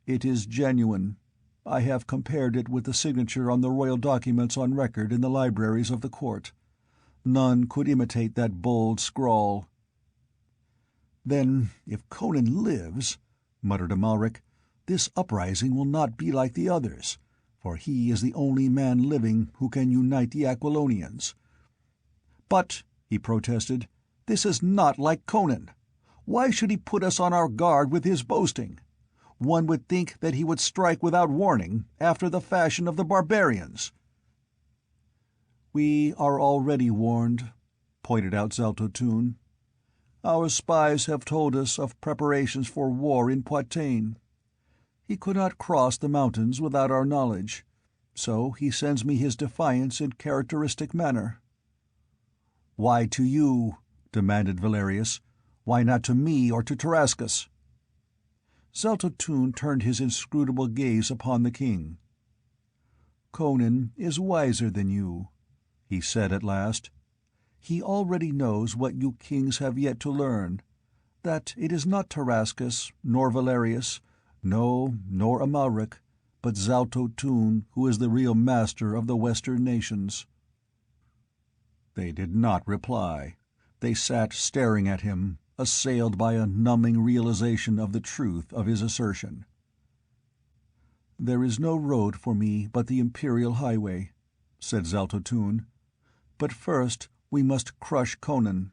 "It is genuine. I have compared it with the signature on the royal documents on record in the libraries of the court. None could imitate that bold scrawl." "Then, if Conan lives," muttered Amalric, "this uprising will not be like the others, for he is the only man living who can unite the Aquilonians." "But," he protested, "this is not like Conan. Why should he put us on our guard with his boasting? One would think that he would strike without warning, after the fashion of the barbarians." "We are already warned," pointed out Zaltotun. "Our spies have told us of preparations for war in Poitain. He could not cross the mountains without our knowledge, so he sends me his defiance in characteristic manner." "Why to you?" demanded Valerius. "Why not to me or to Tarascus?" Zaltotun turned his inscrutable gaze upon the king. "Conan is wiser than you," he said at last. "He already knows what you kings have yet to learn, that it is not Tarascus, nor Valerius, no, nor Amalric, but Zaltotun who is the real master of the Western nations." They did not reply. They sat staring at him, assailed by a numbing realization of the truth of his assertion. "There is no road for me but the Imperial Highway," said Zaltotun. "But first we must crush Conan.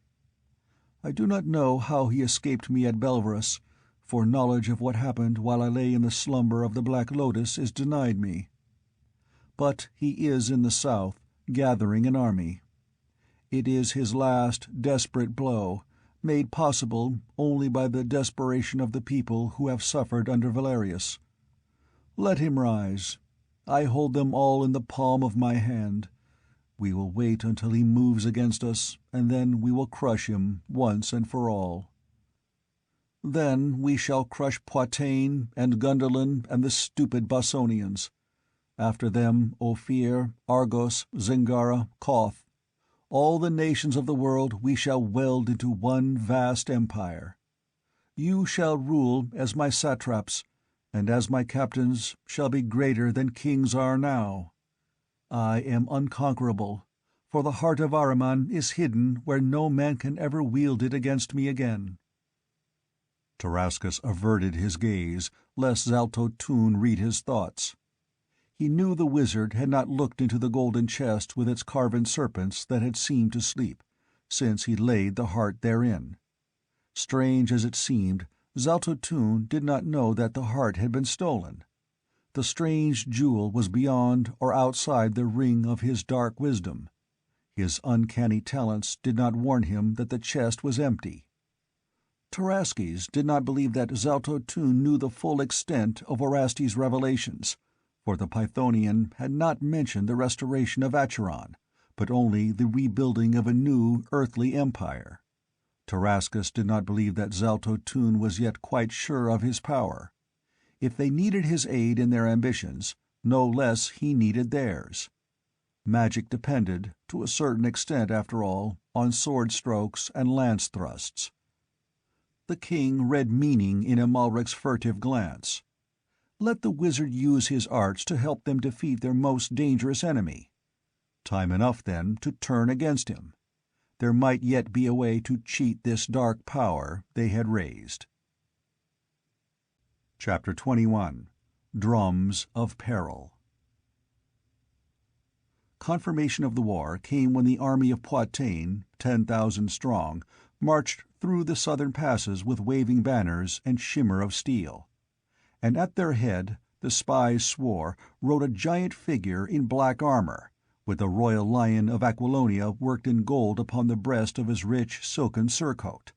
I do not know how he escaped me at Belverus, for knowledge of what happened while I lay in the slumber of the Black Lotus is denied me. But he is in the south, gathering an army. It is his last, desperate blow, made possible only by the desperation of the people who have suffered under Valerius. Let him rise. I hold them all in the palm of my hand. We will wait until he moves against us, and then we will crush him once and for all. Then we shall crush Poitain and Gunderlin and the stupid Bossonians. After them Ophir, Argos, Zingara, Koth. All the nations of the world we shall weld into one vast empire. You shall rule as my satraps, and as my captains shall be greater than kings are now. I am unconquerable, for the heart of Ahriman is hidden where no man can ever wield it against me again." Tarascus averted his gaze, lest Zaltotun read his thoughts. He knew the wizard had not looked into the golden chest with its carven serpents that had seemed to sleep, since he laid the heart therein. Strange as it seemed, Zaltotun did not know that the heart had been stolen. The strange jewel was beyond or outside the ring of his dark wisdom. His uncanny talents did not warn him that the chest was empty. Taraskis did not believe that Zaltotun knew the full extent of Oraste's revelations, for the Pythonian had not mentioned the restoration of Acheron, but only the rebuilding of a new earthly empire. Tarascus did not believe that Zaltotun was yet quite sure of his power. If they needed his aid in their ambitions, no less he needed theirs. Magic depended, to a certain extent after all, on sword strokes and lance thrusts. The king read meaning in Amalric's furtive glance. Let the wizard use his arts to help them defeat their most dangerous enemy. Time enough, then, to turn against him. There might yet be a way to cheat this dark power they had raised. Chapter 21. Drums of Peril. Confirmation of the war came when the army of Poitain, 10,000 strong, marched through the southern passes with waving banners and shimmer of steel. And at their head, the spies swore, rode a giant figure in black armor, with the royal lion of Aquilonia worked in gold upon the breast of his rich silken surcoat.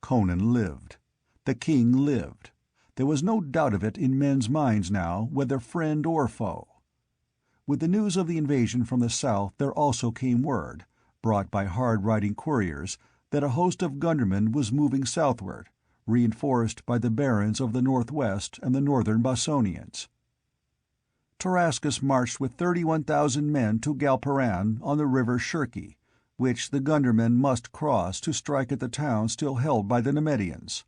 Conan lived. The king lived. There was no doubt of it in men's minds now, whether friend or foe. With the news of the invasion from the south there also came word, brought by hard-riding couriers, that a host of Gundermen was moving southward, reinforced by the barons of the northwest and the northern Bossonians. Tarascus marched with 31,000 men to Galparan on the river Shirki, which the Gundermen must cross to strike at the town still held by the Nemedians.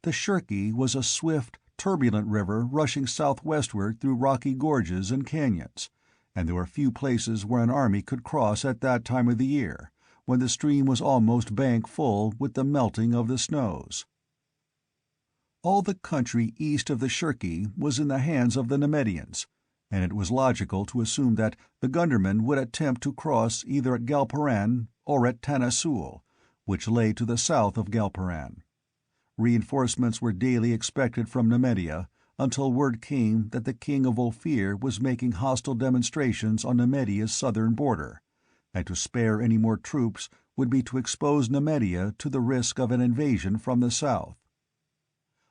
The Shirki was a swift, turbulent river rushing southwestward through rocky gorges and canyons, and there were few places where an army could cross at that time of the year, when the stream was almost bank full with the melting of the snows. All the country east of the Shirki was in the hands of the Nemedians, and it was logical to assume that the Gundermen would attempt to cross either at Galparan or at Tanasul, which lay to the south of Galparan. Reinforcements were daily expected from Nemedia, until word came that the king of Ophir was making hostile demonstrations on Nemedia's southern border, and to spare any more troops would be to expose Nemedia to the risk of an invasion from the south.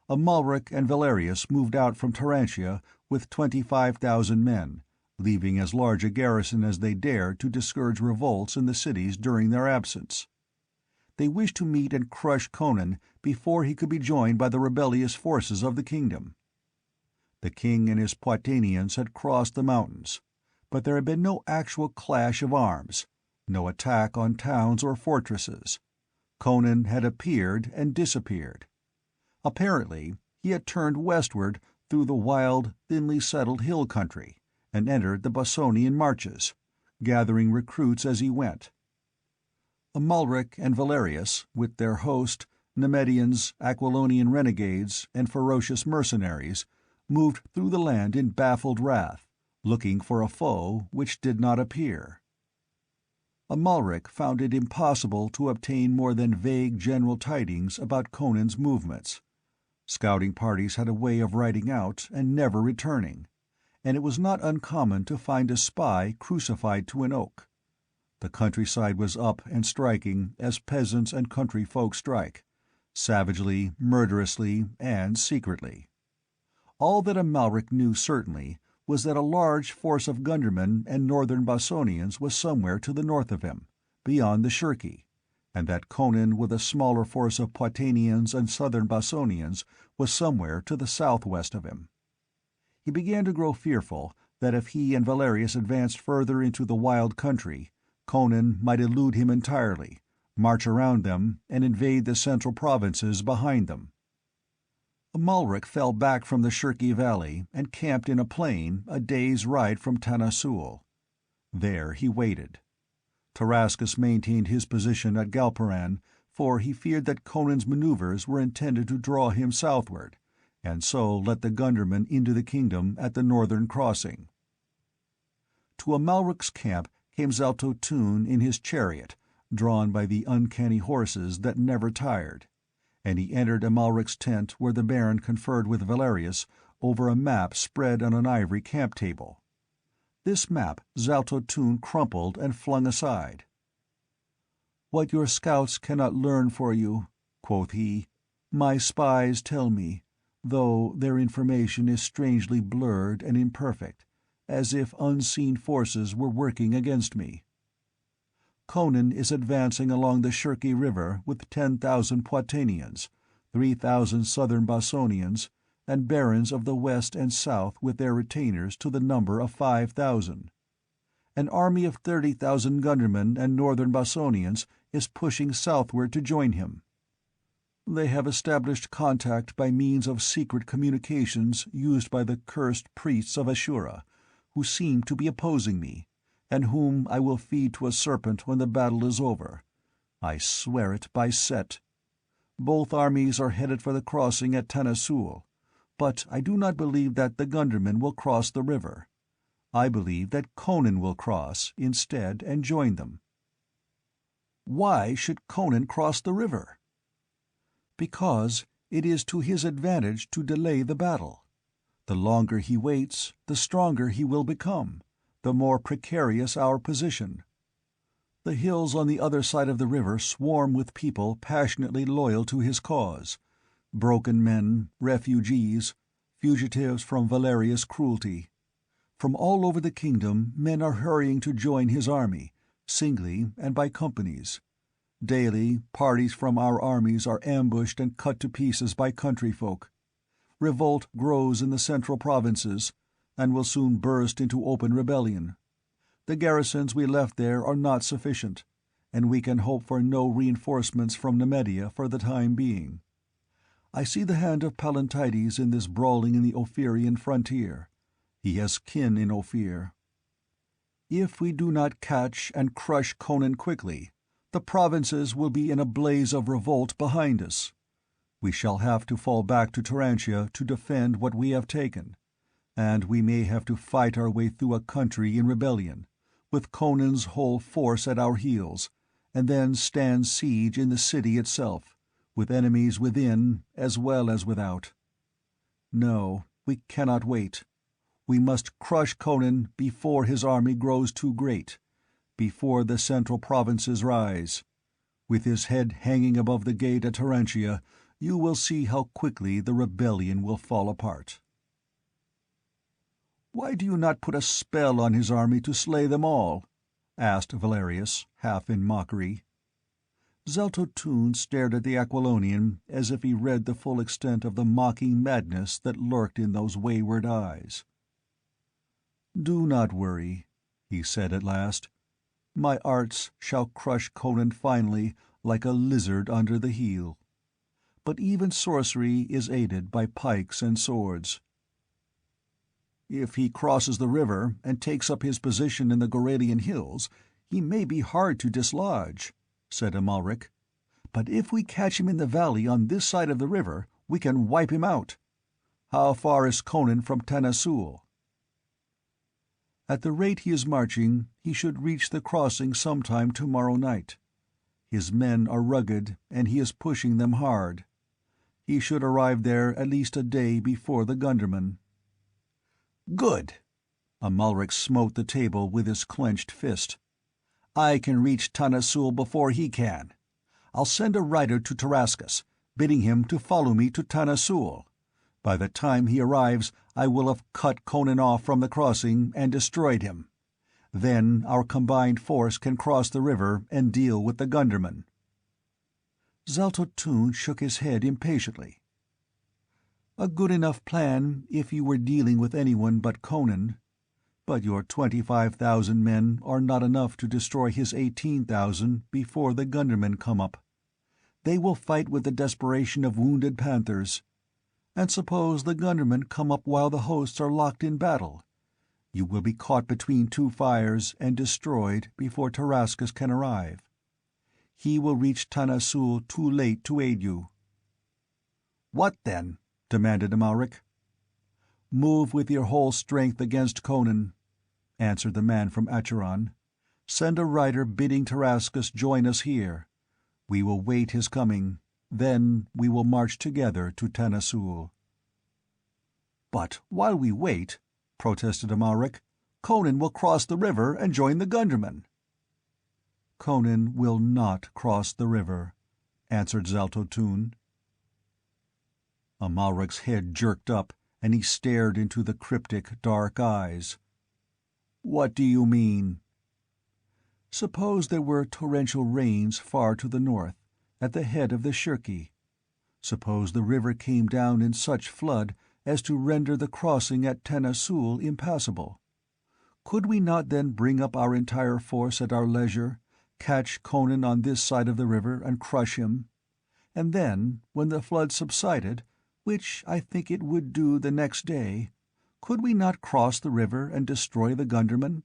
Amalric and Valerius moved out from Tarantia with 25,000 men, leaving as large a garrison as they dared to discourage revolts in the cities during their absence. They wished to meet and crush Conan before he could be joined by the rebellious forces of the kingdom. The king and his Poitanians had crossed the mountains, but there had been no actual clash of arms, no attack on towns or fortresses. Conan had appeared and disappeared. Apparently, he had turned westward through the wild, thinly settled hill country, and entered the Bossonian marches, gathering recruits as he went. Amalric and Valerius, with their host, Nemedians, Aquilonian renegades, and ferocious mercenaries, moved through the land in baffled wrath, looking for a foe which did not appear. Amalric found it impossible to obtain more than vague general tidings about Conan's movements. Scouting parties had a way of riding out and never returning, and it was not uncommon to find a spy crucified to an oak. The countryside was up and striking as peasants and country folk strike, savagely, murderously, and secretly. All that Amalric knew certainly was that a large force of Gundermen and northern Bossonians was somewhere to the north of him, beyond the Shirki, and that Conan with a smaller force of Poitanians and southern Bossonians was somewhere to the southwest of him. He began to grow fearful that if he and Valerius advanced further into the wild country, Conan might elude him entirely, march around them, and invade the central provinces behind them. Amalric fell back from the Shirki Valley and camped in a plain a day's ride from Tanasul. There he waited. Tarascus maintained his position at Galparan, for he feared that Conan's maneuvers were intended to draw him southward, and so let the Gundermen into the kingdom at the northern crossing. To Amalric's camp came Zaltotun in his chariot, drawn by the uncanny horses that never tired, and he entered Amalric's tent where the Baron conferred with Valerius over a map spread on an ivory camp table. This map Zaltotun crumpled and flung aside. "What your scouts cannot learn for you," quoth he, "my spies tell me, though their information is strangely blurred and imperfect, as if unseen forces were working against me. Conan is advancing along the Shirki River with 10,000 Poitanians, 3,000 southern Bossonians, and barons of the west and south with their retainers to the number of 5,000. An army of 30,000 Gundermen and northern Bossonians is pushing southward to join him. They have established contact by means of secret communications used by the cursed priests of Ashura, who seem to be opposing me, and whom I will feed to a serpent when the battle is over. I swear it by Set. Both armies are headed for the crossing at Tanasul, but I do not believe that the Gundermen will cross the river. I believe that Conan will cross, instead, and join them." "Why should Conan cross the river?" "Because it is to his advantage to delay the battle. The longer he waits, the stronger he will become, the more precarious our position. The hills on the other side of the river swarm with people passionately loyal to his cause, broken men, refugees, fugitives from Valerius' cruelty. From all over the kingdom men are hurrying to join his army, singly and by companies. Daily, parties from our armies are ambushed and cut to pieces by country folk. Revolt grows in the central provinces, and will soon burst into open rebellion. The garrisons we left there are not sufficient, and we can hope for no reinforcements from Nemedia for the time being. I see the hand of Pallantides in this brawling in the Ophirian frontier. He has kin in Ophir. If we do not catch and crush Conan quickly, the provinces will be in a blaze of revolt behind us. We shall have to fall back to Turantia to defend what we have taken, and we may have to fight our way through a country in rebellion, with Conan's whole force at our heels, and then stand siege in the city itself, with enemies within as well as without. No, we cannot wait. We must crush Conan before his army grows too great, before the central provinces rise. With his head hanging above the gate at Turantia, you will see how quickly the rebellion will fall apart." "Why do you not put a spell on his army to slay them all?" asked Valerius, half in mockery. Zaltotun stared at the Aquilonian as if he read the full extent of the mocking madness that lurked in those wayward eyes. "Do not worry," he said at last. "My arts shall crush Conan finally like a lizard under the heel. But even sorcery is aided by pikes and swords." "If he crosses the river and takes up his position in the Goralian hills, he may be hard to dislodge," said Amalric. "But if we catch him in the valley on this side of the river, we can wipe him out. How far is Conan from Tanasul?" "At the rate he is marching, he should reach the crossing sometime tomorrow night. His men are rugged, and he is pushing them hard. He should arrive there at least a day before the Gundermen." "Good!" Amalric smote the table with his clenched fist. "I can reach Tanasul before he can. I'll send a rider to Tarascus, bidding him to follow me to Tanasul. By the time he arrives, I will have cut Conan off from the crossing and destroyed him. Then our combined force can cross the river and deal with the Gundermen." Zaltotun shook his head impatiently. "A good enough plan if you were dealing with anyone but Conan. But your 25,000 men are not enough to destroy his 18,000 before the Gundermen come up. They will fight with the desperation of wounded panthers. And suppose the Gundermen come up while the hosts are locked in battle. You will be caught between two fires and destroyed before Tarascus can arrive. He will reach Tanasul too late to aid you." "What then?" demanded Amalric. "Move with your whole strength against Conan," answered the man from Acheron. "Send a rider bidding Tarascus join us here. We will wait his coming. Then we will march together to Tanasul." "But while we wait," protested Amalric, "Conan will cross the river and join the Gundermen." "Conan will not cross the river," answered Zaltotun. Amalric's head jerked up, and he stared into the cryptic, dark eyes. "What do you mean?" "Suppose there were torrential rains far to the north, at the head of the Shirki. Suppose the river came down in such flood as to render the crossing at Tanasul impassable. Could we not then bring up our entire force at our leisure, catch Conan on this side of the river and crush him? And then, when the flood subsided, which I think it would do the next day, could we not cross the river and destroy the Gundermen?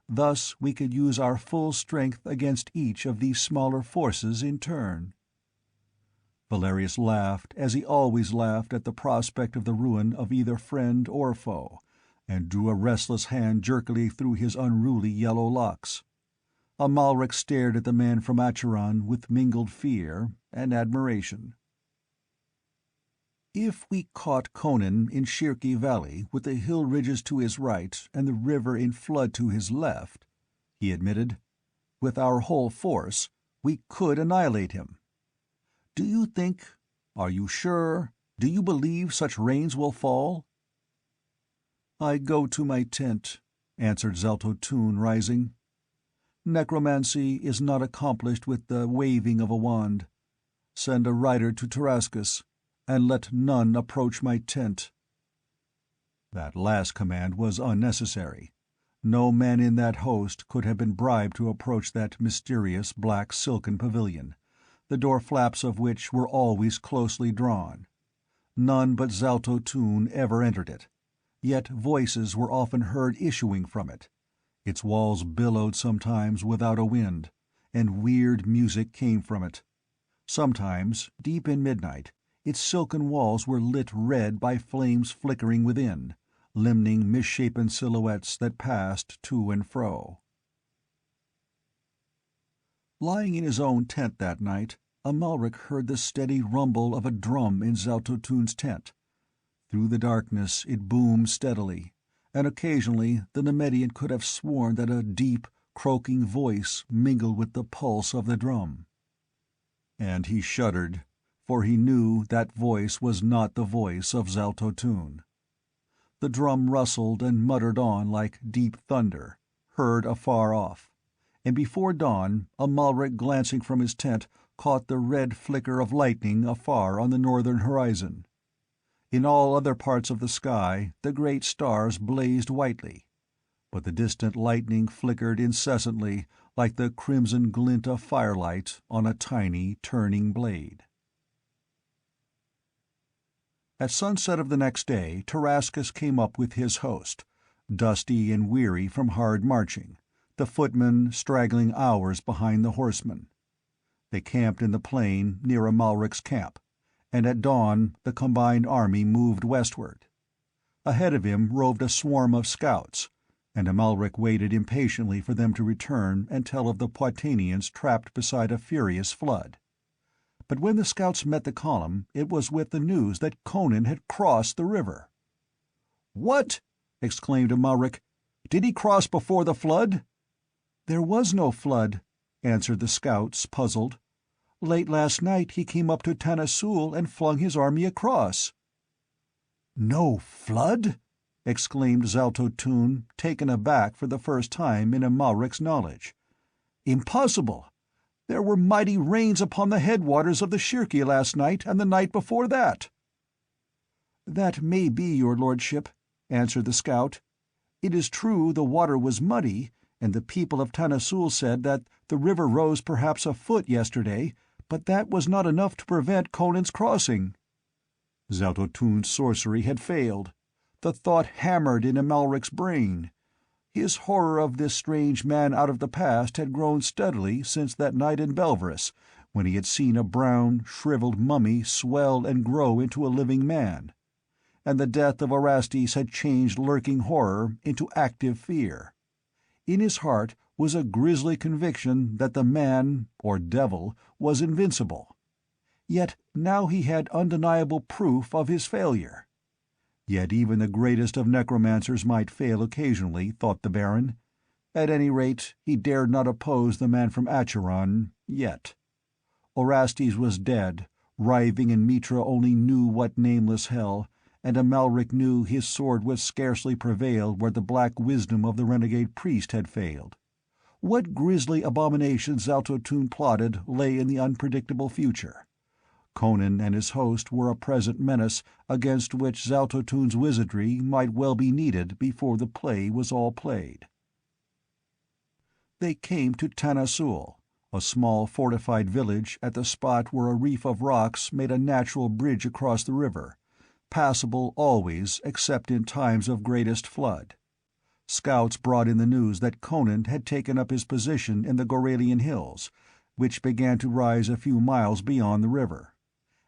Thus we could use our full strength against each of these smaller forces in turn." Valerius laughed, as he always laughed at the prospect of the ruin of either friend or foe, and drew a restless hand jerkily through his unruly yellow locks. Amalric stared at the man from Acheron with mingled fear and admiration. "If we caught Conan in Shirki Valley with the hill ridges to his right and the river in flood to his left," he admitted, "with our whole force, we could annihilate him. Do you think—are you sure, do you believe such rains will fall?" "I go to my tent," answered Zaltotun, rising. "Necromancy is not accomplished with the waving of a wand. Send a rider to Tarascus, and let none approach my tent." That last command was unnecessary. No man in that host could have been bribed to approach that mysterious black silken pavilion, the door flaps of which were always closely drawn. None but Zaltotun ever entered it, yet voices were often heard issuing from it. Its walls billowed sometimes without a wind, and weird music came from it. Sometimes, deep in midnight, its silken walls were lit red by flames flickering within, limning misshapen silhouettes that passed to and fro. Lying in his own tent that night, Amalric heard the steady rumble of a drum in Zaltotun's tent. Through the darkness it boomed steadily, and occasionally the Nemedian could have sworn that a deep, croaking voice mingled with the pulse of the drum. And he shuddered, for he knew that voice was not the voice of Zaltotun. The drum rustled and muttered on like deep thunder, heard afar off, and before dawn Amalric, glancing from his tent, caught the red flicker of lightning afar on the northern horizon. In all other parts of the sky the great stars blazed whitely, but the distant lightning flickered incessantly like the crimson glint of firelight on a tiny turning blade. At sunset of the next day Tarascus came up with his host, dusty and weary from hard marching, the footmen straggling hours behind the horsemen. They camped in the plain near Amalric's camp, and at dawn the combined army moved westward. Ahead of him roved a swarm of scouts, and Amalric waited impatiently for them to return and tell of the Poitanians trapped beside a furious flood. But when the scouts met the column, it was with the news that Conan had crossed the river. "What?" exclaimed Amalric. "Did he cross before the flood?" "There was no flood," answered the scouts, puzzled. "Late last night he came up to Tanasul and flung his army across." "No flood?" exclaimed Zaltotun, taken aback for the first time in Amalric's knowledge. "Impossible! There were mighty rains upon the headwaters of the Shirki last night and the night before that." "That may be, your lordship," answered the scout. "It is true the water was muddy, and the people of Tanasul said that the river rose perhaps a foot yesterday, but that was not enough to prevent Conan's crossing." Zaltotun's sorcery had failed. The thought hammered in Amalric's brain. His horror of this strange man out of the past had grown steadily since that night in Belverus, when he had seen a brown, shriveled mummy swell and grow into a living man. And the death of Orestes had changed lurking horror into active fear. In his heart was a grisly conviction that the man, or devil, was invincible. Yet now he had undeniable proof of his failure. Yet even the greatest of necromancers might fail occasionally, thought the Baron. At any rate, he dared not oppose the man from Acheron, yet. Orastes was dead, writhing in Mitra only knew what nameless hell, and Amalric knew his sword would scarcely prevail where the black wisdom of the renegade priest had failed. What grisly abomination Zaltotun plotted lay in the unpredictable future. Conan and his host were a present menace against which Zaltotun's wizardry might well be needed before the play was all played. They came to Tanasul, a small fortified village at the spot where a reef of rocks made a natural bridge across the river, passable always except in times of greatest flood. Scouts brought in the news that Conan had taken up his position in the Goralian hills, which began to rise a few miles beyond the river,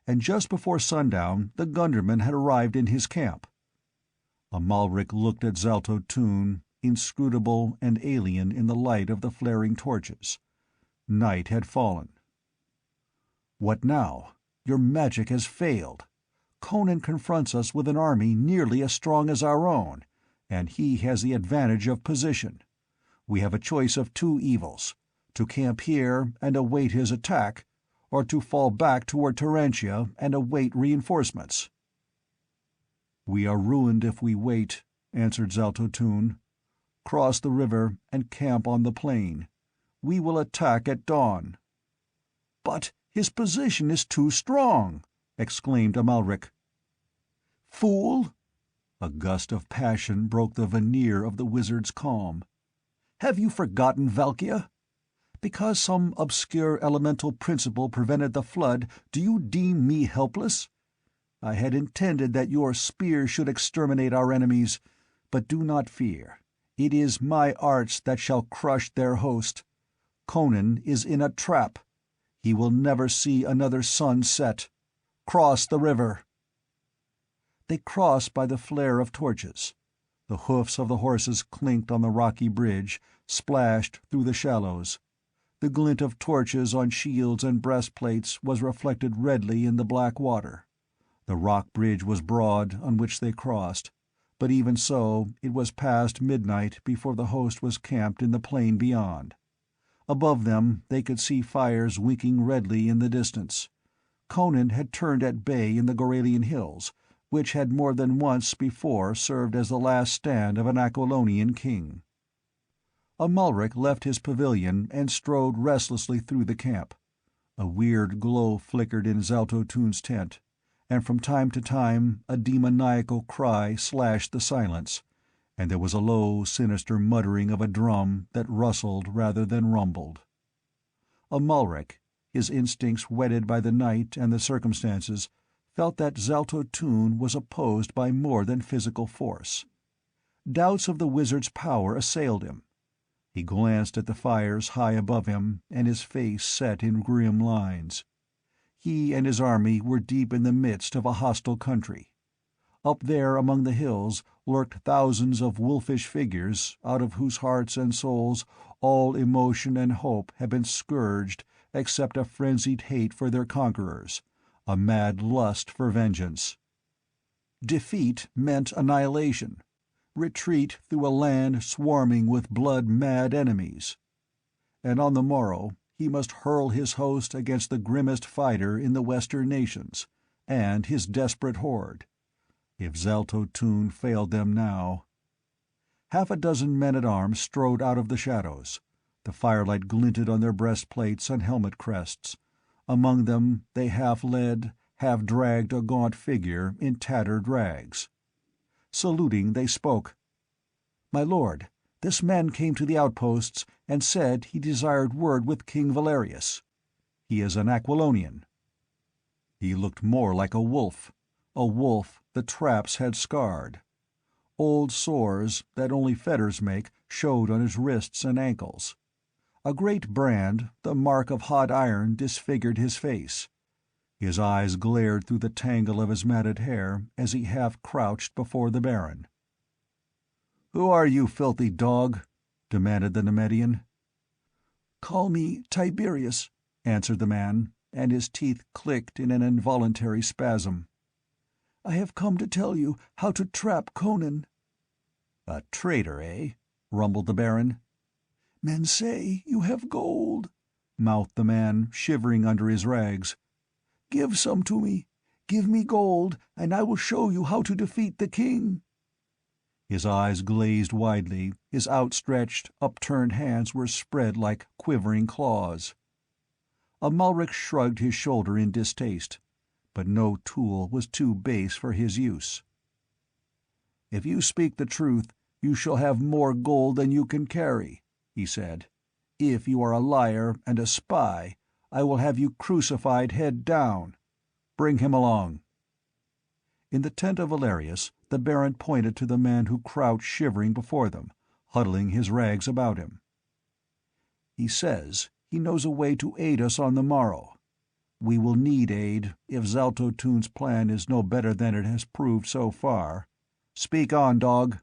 and just before sundown the Gunderman had arrived in his camp. Amalric looked at Zaltotun, inscrutable and alien in the light of the flaring torches. Night had fallen. "What now? Your magic has failed. Conan confronts us with an army nearly as strong as our own, and he has the advantage of position. We have a choice of two evils: to camp here and await his attack, or to fall back toward Turantia and await reinforcements." "We are ruined if we wait," answered Zaltotun. "Cross the river and camp on the plain. We will attack at dawn." "But his position is too strong!" exclaimed Amalric. "Fool!" A gust of passion broke the veneer of the wizard's calm. "Have you forgotten Valkia? Because some obscure elemental principle prevented the flood, do you deem me helpless? I had intended that your spear should exterminate our enemies, but do not fear. It is my arts that shall crush their host. Conan is in a trap. He will never see another sun set. Cross the river." They crossed by the flare of torches. The hoofs of the horses clinked on the rocky bridge, splashed through the shallows. The glint of torches on shields and breastplates was reflected redly in the black water. The rock bridge was broad on which they crossed, but even so it was past midnight before the host was camped in the plain beyond. Above them they could see fires winking redly in the distance. Conan had turned at bay in the Goralian hills, which had more than once before served as the last stand of an Aquilonian king. Amalric left his pavilion and strode restlessly through the camp. A weird glow flickered in Zaltotun's tent, and from time to time a demoniacal cry slashed the silence, and there was a low, sinister muttering of a drum that rustled rather than rumbled. Amalric, his instincts whetted by the night and the circumstances, felt that Zaltotun was opposed by more than physical force. Doubts of the wizard's power assailed him. He glanced at the fires high above him, and his face set in grim lines. He and his army were deep in the midst of a hostile country. Up there among the hills lurked thousands of wolfish figures out of whose hearts and souls all emotion and hope had been scourged except a frenzied hate for their conquerors, a mad lust for vengeance. Defeat meant annihilation, retreat through a land swarming with blood-mad enemies. And on the morrow he must hurl his host against the grimmest fighter in the Western nations, and his desperate horde. If Zaltotun failed them now— Half a dozen men-at-arms strode out of the shadows. The firelight glinted on their breastplates and helmet crests. Among them they half led, half dragged a gaunt figure in tattered rags. Saluting, they spoke. "My lord, this man came to the outposts and said he desired word with King Valerius. He is an Aquilonian." He looked more like a wolf the traps had scarred. Old sores that only fetters make showed on his wrists and ankles. A great brand, the mark of hot iron, disfigured his face. His eyes glared through the tangle of his matted hair as he half crouched before the Baron. "Who are you, filthy dog?" demanded the Nemedian. "Call me Tiberius," answered the man, and his teeth clicked in an involuntary spasm. "I have come to tell you how to trap Conan." "A traitor, eh?" rumbled the Baron. "Men say you have gold," mouthed the man, shivering under his rags. "Give some to me. Give me gold, and I will show you how to defeat the king." His eyes glazed widely, his outstretched, upturned hands were spread like quivering claws. Amalric shrugged his shoulder in distaste, but no tool was too base for his use. "If you speak the truth, you shall have more gold than you can carry," he said. "If you are a liar and a spy, I will have you crucified head down. Bring him along." In the tent of Valerius, the Baron pointed to the man who crouched shivering before them, huddling his rags about him. "He says he knows a way to aid us on the morrow. We will need aid, if Zaltotun's plan is no better than it has proved so far. Speak on, dog."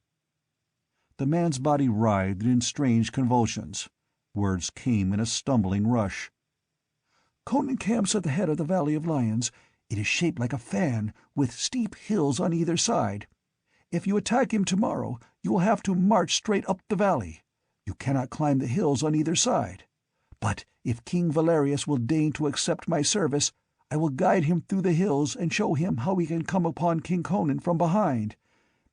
The man's body writhed in strange convulsions. Words came in a stumbling rush. "Conan camps at the head of the Valley of Lions. It is shaped like a fan, with steep hills on either side. If you attack him tomorrow, you will have to march straight up the valley. You cannot climb the hills on either side. But if King Valerius will deign to accept my service, I will guide him through the hills and show him how he can come upon King Conan from behind.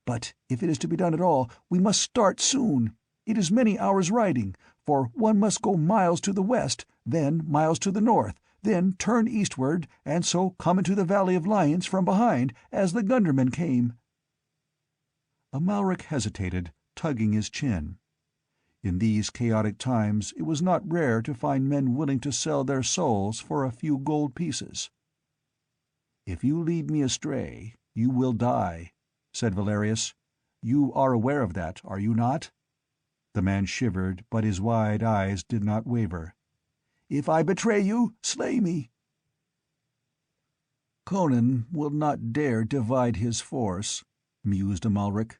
But if it is to be done at all, we must start soon. It is many hours' riding, for one must go miles to the west, then miles to the north, then turn eastward, and so come into the Valley of Lions from behind, as the Gundermen came." Amalric hesitated, tugging his chin. In these chaotic times it was not rare to find men willing to sell their souls for a few gold pieces. "If you lead me astray, you will die," said Valerius. "You are aware of that, are you not?" The man shivered, but his wide eyes did not waver. "If I betray you, slay me." "Conan will not dare divide his force," mused Amalric.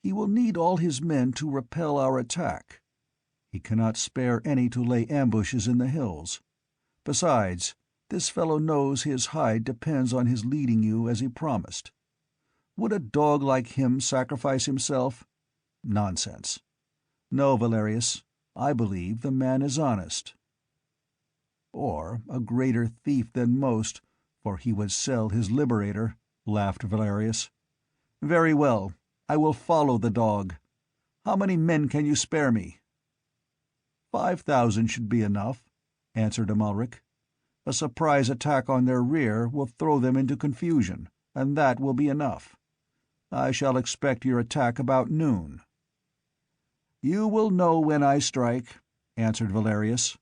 "He will need all his men to repel our attack. He cannot spare any to lay ambushes in the hills. Besides, this fellow knows his hide depends on his leading you as he promised. Would a dog like him sacrifice himself? Nonsense. No, Valerius, I believe the man is honest. Or a greater thief than most, for he would sell his liberator," laughed Valerius. "Very well, I will follow the dog. How many men can you spare me?" 5,000 should be enough," answered Amalric. "A surprise attack on their rear will throw them into confusion, and that will be enough. I shall expect your attack about noon." "You will know when I strike," answered Valerius.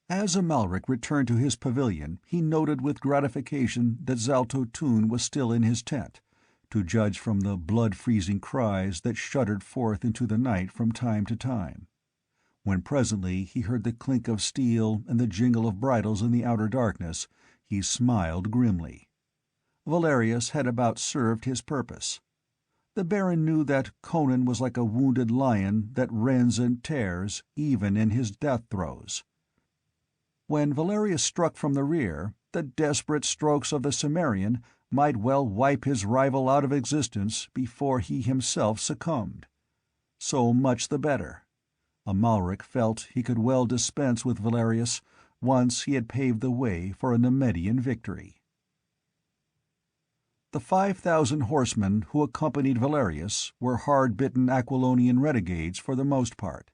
As Amalric returned to his pavilion he noted with gratification that Zaltotun was still in his tent, to judge from the blood-freezing cries that shuddered forth into the night from time to time. When presently he heard the clink of steel and the jingle of bridles in the outer darkness, he smiled grimly. Valerius had about served his purpose. The Baron knew that Conan was like a wounded lion that rends and tears even in his death throes. When Valerius struck from the rear, the desperate strokes of the Cimmerian might well wipe his rival out of existence before he himself succumbed. So much the better. Amalric felt he could well dispense with Valerius once he had paved the way for a Nemedian victory. The 5,000 horsemen who accompanied Valerius were hard-bitten Aquilonian renegades for the most part.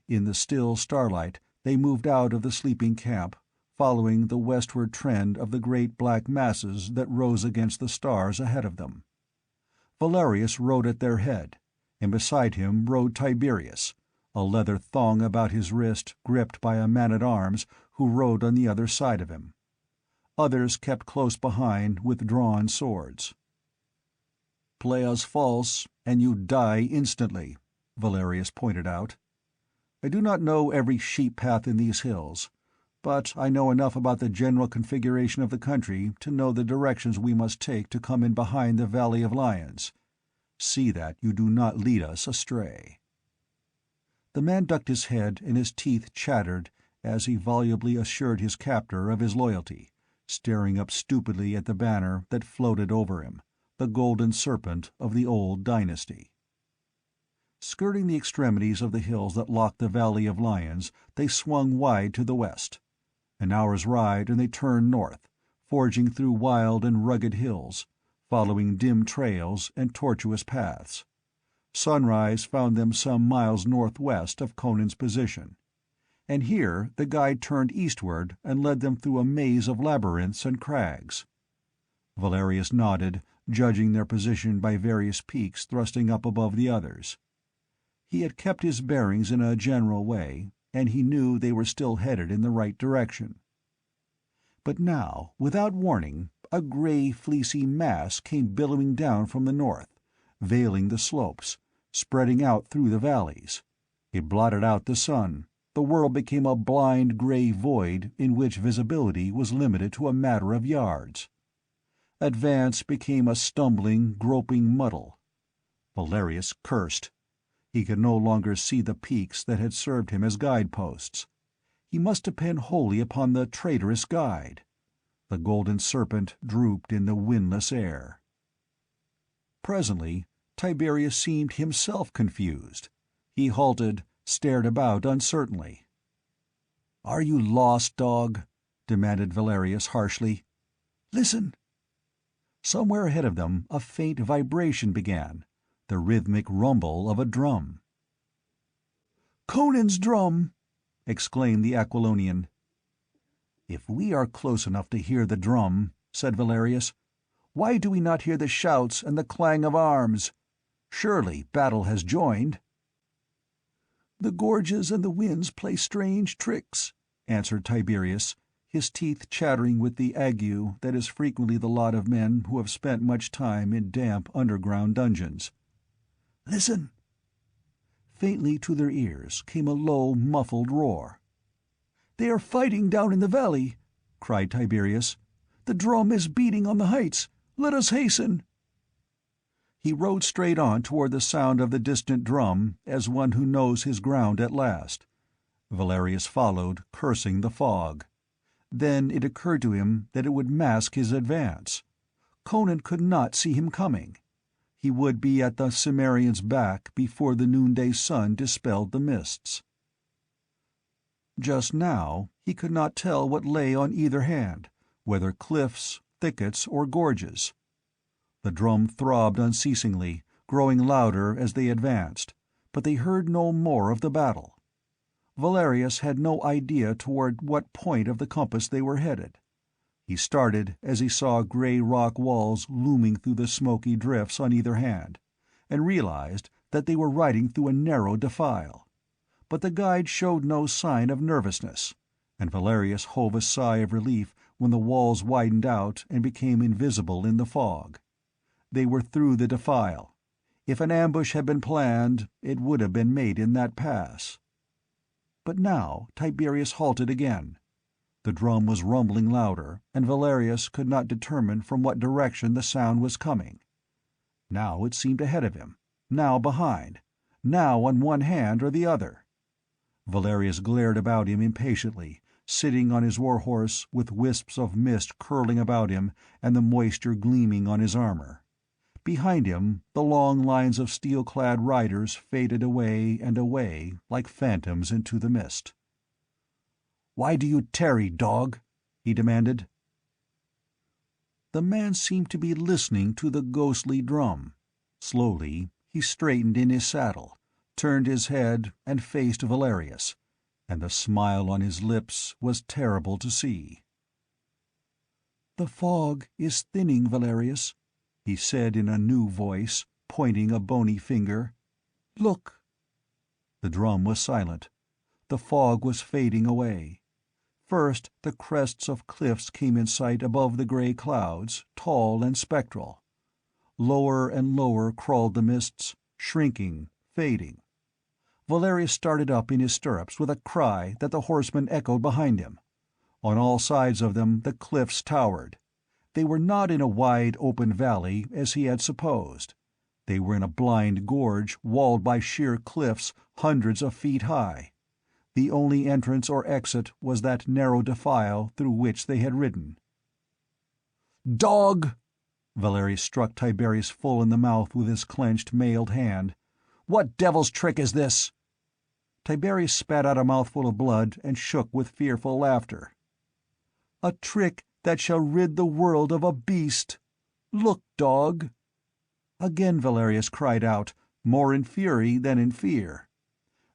In the still starlight they moved out of the sleeping camp, following the westward trend of the great black masses that rose against the stars ahead of them. Valerius rode at their head, and beside him rode Tiberius, a leather thong about his wrist gripped by a man-at-arms who rode on the other side of him. Others kept close behind with drawn swords. "Play us false, and you die instantly," Valerius pointed out. "I do not know every sheep path in these hills, but I know enough about the general configuration of the country to know the directions we must take to come in behind the Valley of Lions. See that you do not lead us astray." The man ducked his head and his teeth chattered as he volubly assured his captor of his loyalty, staring up stupidly at the banner that floated over him, the golden serpent of the old dynasty. Skirting the extremities of the hills that locked the Valley of Lions, they swung wide to the west. An hour's ride and they turned north, forging through wild and rugged hills, following dim trails and tortuous paths. Sunrise found them some miles northwest of Conan's position, and here the guide turned eastward and led them through a maze of labyrinths and crags. Valerius nodded, judging their position by various peaks thrusting up above the others. He had kept his bearings in a general way, and he knew they were still headed in the right direction. But now, without warning, a gray, fleecy mass came billowing down from the north, veiling the slopes, spreading out through the valleys. It blotted out the sun. The world became a blind gray void in which visibility was limited to a matter of yards. Advance became a stumbling, groping muddle. Valerius cursed. He could no longer see the peaks that had served him as guideposts. He must depend wholly upon the traitorous guide. The golden serpent drooped in the windless air. Presently, Tiberius seemed himself confused. He halted, stared about uncertainly. "Are you lost, dog?" demanded Valerius harshly. "Listen." Somewhere ahead of them a faint vibration began, the rhythmic rumble of a drum. "Conan's drum!" exclaimed the Aquilonian. "If we are close enough to hear the drum," said Valerius, "why do we not hear the shouts and the clang of arms? Surely battle has joined." "The gorges and the winds play strange tricks," answered Tiberius, his teeth chattering with the ague that is frequently the lot of men who have spent much time in damp underground dungeons. "Listen." Faintly to their ears came a low, muffled roar. "They are fighting down in the valley," cried Tiberius. "The drum is beating on the heights. Let us hasten." He rode straight on toward the sound of the distant drum as one who knows his ground at last. Valerius followed, cursing the fog. Then it occurred to him that it would mask his advance. Conan could not see him coming. He would be at the Cimmerian's back before the noonday sun dispelled the mists. Just now he could not tell what lay on either hand, whether cliffs, thickets, or gorges. The drum throbbed unceasingly, growing louder as they advanced, but they heard no more of the battle. Valerius had no idea toward what point of the compass they were headed. He started as he saw gray rock walls looming through the smoky drifts on either hand, and realized that they were riding through a narrow defile. But the guide showed no sign of nervousness, and Valerius hove a sigh of relief when the walls widened out and became invisible in the fog. They were through the defile. If an ambush had been planned, it would have been made in that pass. But now Tiberius halted again. The drum was rumbling louder, and Valerius could not determine from what direction the sound was coming. Now it seemed ahead of him, now behind, now on one hand or the other. Valerius glared about him impatiently, sitting on his war-horse with wisps of mist curling about him and the moisture gleaming on his armor. Behind him the long lines of steel-clad riders faded away and away like phantoms into the mist. "Why do you tarry, dog?" he demanded. The man seemed to be listening to the ghostly drum. Slowly he straightened in his saddle, turned his head and faced Valerius, and the smile on his lips was terrible to see. "The fog is thinning, Valerius," he said in a new voice, pointing a bony finger. "Look." The drum was silent. The fog was fading away. First the crests of cliffs came in sight above the gray clouds, tall and spectral. Lower and lower crawled the mists, shrinking, fading. Valerius started up in his stirrups with a cry that the horsemen echoed behind him. On all sides of them the cliffs towered. They were not in a wide open valley, as he had supposed. They were in a blind gorge walled by sheer cliffs hundreds of feet high. The only entrance or exit was that narrow defile through which they had ridden. "Dog!" Valerius struck Tiberius full in the mouth with his clenched, mailed hand. "What devil's trick is this?" Tiberius spat out a mouthful of blood and shook with fearful laughter. "A trick that shall rid the world of a beast. Look, dog!" Again Valerius cried out, more in fury than in fear.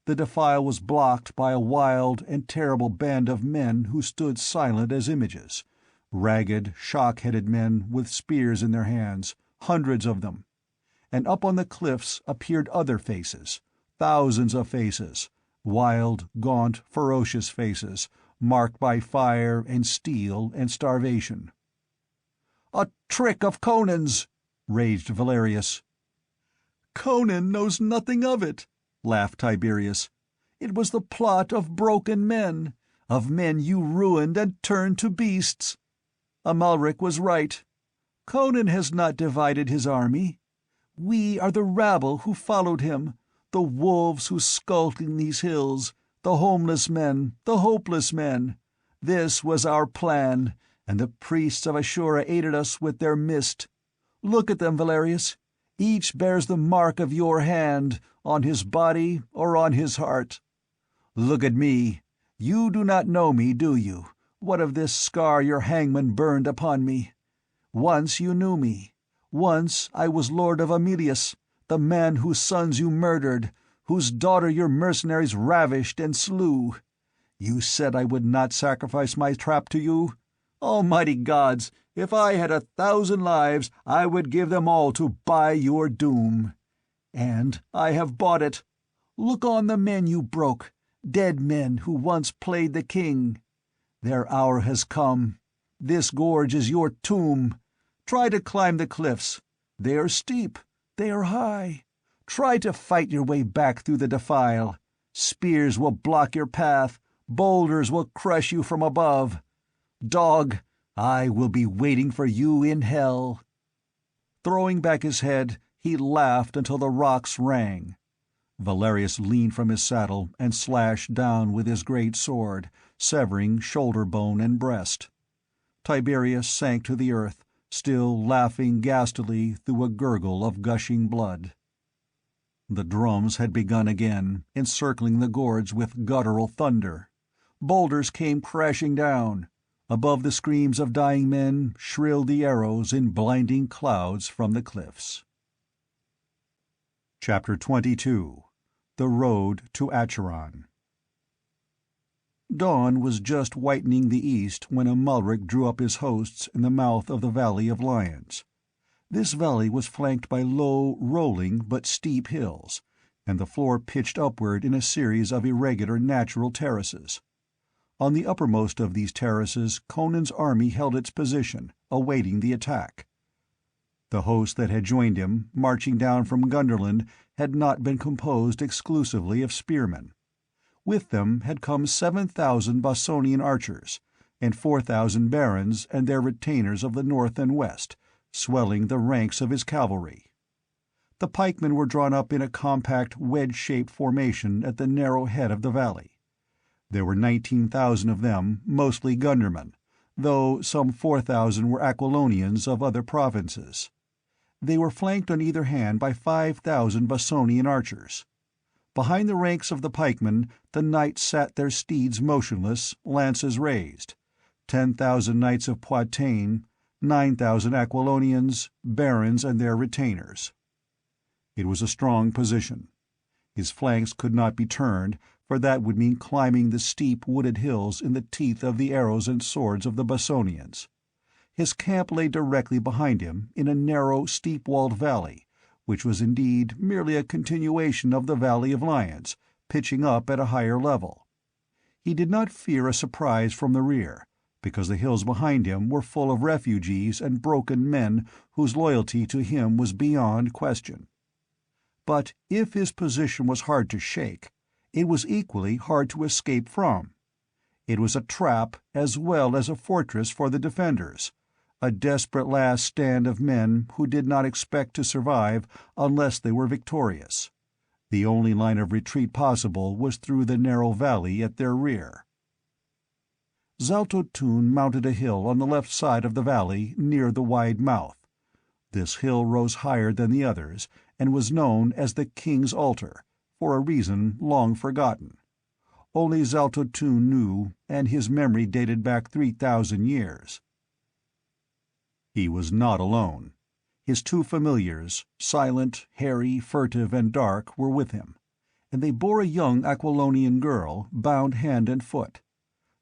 The defile was blocked by a wild and terrible band of men who stood silent as images, ragged, shock-headed men with spears in their hands, hundreds of them. And up on the cliffs appeared other faces, thousands of faces, wild, gaunt, ferocious faces, marked by fire and steel and starvation. "A trick of Conan's!" raged Valerius. "Conan knows nothing of it," laughed Tiberius. "It was the plot of broken men, of men you ruined and turned to beasts. Amalric was right. Conan has not divided his army. We are the rabble who followed him, the wolves who skulk in these hills, the homeless men, the hopeless men. This was our plan, and the priests of Ashura aided us with their mist. Look at them, Valerius. Each bears the mark of your hand, on his body or on his heart. Look at me. You do not know me, do you? What of this scar your hangman burned upon me? Once you knew me. Once I was lord of Amelius, the man whose sons you murdered, whose daughter your mercenaries ravished and slew. You said I would not sacrifice my trap to you? Almighty gods, if I had 1,000 lives, I would give them all to buy your doom. And I have bought it. Look on the men you broke, dead men who once played the king. Their hour has come. This gorge is your tomb. Try to climb the cliffs. They are steep. They are high. Try to fight your way back through the defile. Spears will block your path. Boulders will crush you from above. Dog, I will be waiting for you in hell." Throwing back his head, he laughed until the rocks rang. Valerius leaned from his saddle and slashed down with his great sword, severing shoulder bone and breast. Tiberius sank to the earth, still laughing gastily through a gurgle of gushing blood. The drums had begun again, encircling the gorge with guttural thunder. Boulders came crashing down. Above the screams of dying men shrilled the arrows in blinding clouds from the cliffs. Chapter 22. The Road to Acheron. Dawn was just whitening the east when Amalric drew up his hosts in the mouth of the Valley of Lions. This valley was flanked by low, rolling but steep hills, and the floor pitched upward in a series of irregular natural terraces. On the uppermost of these terraces Conan's army held its position, awaiting the attack. The host that had joined him, marching down from Gunderland, had not been composed exclusively of spearmen. With them had come 7,000 Bossonian archers, and 4,000 barons and their retainers of the north and west, swelling the ranks of his cavalry. The pikemen were drawn up in a compact wedge-shaped formation at the narrow head of the valley. There were 19,000 of them, mostly Gundermen, though some 4,000 were Aquilonians of other provinces. They were flanked on either hand by 5,000 Bossonian archers. Behind the ranks of the pikemen the knights sat their steeds motionless, lances raised. 10,000 knights of Poitou, 9,000 Aquilonians, barons and their retainers. It was a strong position. His flanks could not be turned, for that would mean climbing the steep wooded hills in the teeth of the arrows and swords of the Bossonians. His camp lay directly behind him in a narrow, steep-walled valley, which was indeed merely a continuation of the Valley of Lions, pitching up at a higher level. He did not fear a surprise from the rear, because the hills behind him were full of refugees and broken men whose loyalty to him was beyond question. But if his position was hard to shake, it was equally hard to escape from. It was a trap as well as a fortress for the defenders, a desperate last stand of men who did not expect to survive unless they were victorious. The only line of retreat possible was through the narrow valley at their rear. Zaltotun mounted a hill on the left side of the valley near the wide mouth. This hill rose higher than the others, and was known as the King's Altar, for a reason long forgotten. Only Zaltotun knew, and his memory dated back 3,000 years. He was not alone. His two familiars, silent, hairy, furtive, and dark, were with him, and they bore a young Aquilonian girl, bound hand and foot.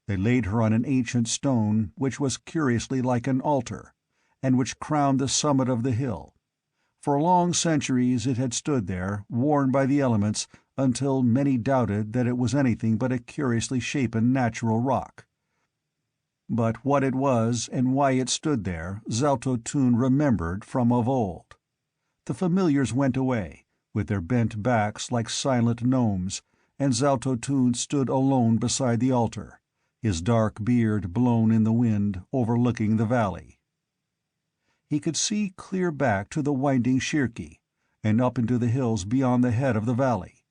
They laid her on an ancient stone which was curiously like an altar, and which crowned the summit of the hill. For long centuries it had stood there, worn by the elements, until many doubted that it was anything but a curiously shapen natural rock. But what it was and why it stood there Zaltotun remembered from of old. The familiars went away, with their bent backs like silent gnomes, and Zaltotun stood alone beside the altar, his dark beard blown in the wind, overlooking the valley. He could see clear back to the winding Shirki, and up into the hills beyond the head of the valley.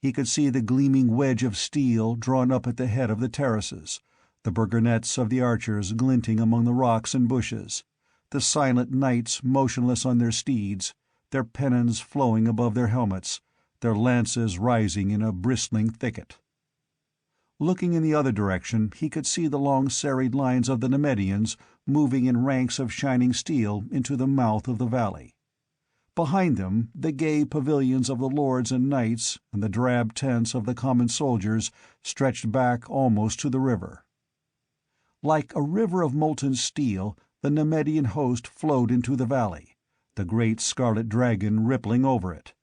He could see the gleaming wedge of steel drawn up at the head of the terraces, the burgonets of the archers glinting among the rocks and bushes, the silent knights motionless on their steeds, their pennons flowing above their helmets, their lances rising in a bristling thicket. Looking in the other direction, he could see the long serried lines of the Nemedians moving in ranks of shining steel into the mouth of the valley. Behind them, the gay pavilions of the lords and knights and the drab tents of the common soldiers stretched back almost to the river. Like a river of molten steel, the Nemedian host flowed into the valley, the great scarlet dragon rippling over it.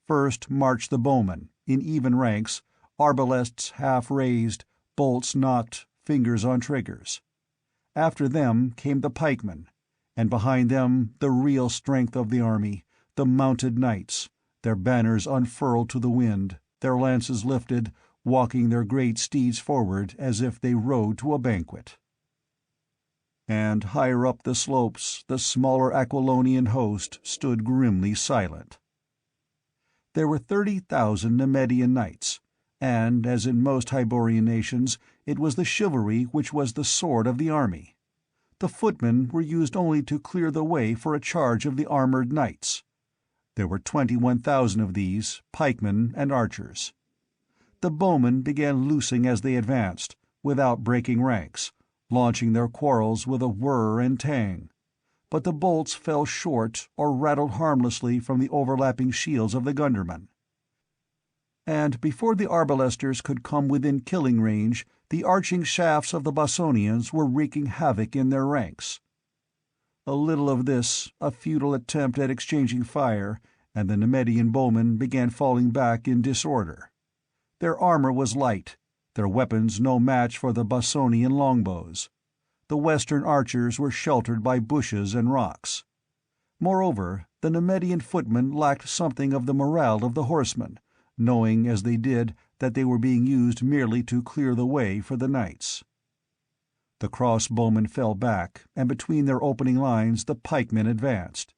First marched the bowmen, in even ranks, arbalests half raised, bolts knocked, fingers on triggers. After them came the pikemen, and behind them the real strength of the army, the mounted knights, their banners unfurled to the wind, their lances lifted, walking their great steeds forward as if they rode to a banquet. And higher up the slopes the smaller Aquilonian host stood grimly silent. There were 30,000 Nemedian knights, and, as in most Hyborian nations, it was the chivalry which was the sword of the army. The footmen were used only to clear the way for a charge of the armored knights. There were 21,000 of these, pikemen and archers. The bowmen began loosing as they advanced, without breaking ranks, launching their quarrels with a whir and tang. But the bolts fell short or rattled harmlessly from the overlapping shields of the gundermen. And before the arbalesters could come within killing range, the arching shafts of the Bossonians were wreaking havoc in their ranks. A little of this, a futile attempt at exchanging fire, and the Nemedian bowmen began falling back in disorder. Their armor was light, their weapons no match for the Bossonian longbows. The western archers were sheltered by bushes and rocks. Moreover, the Nemedian footmen lacked something of the morale of the horsemen, knowing as they did that they were being used merely to clear the way for the knights. The crossbowmen fell back, and between their opening lines the pikemen advanced.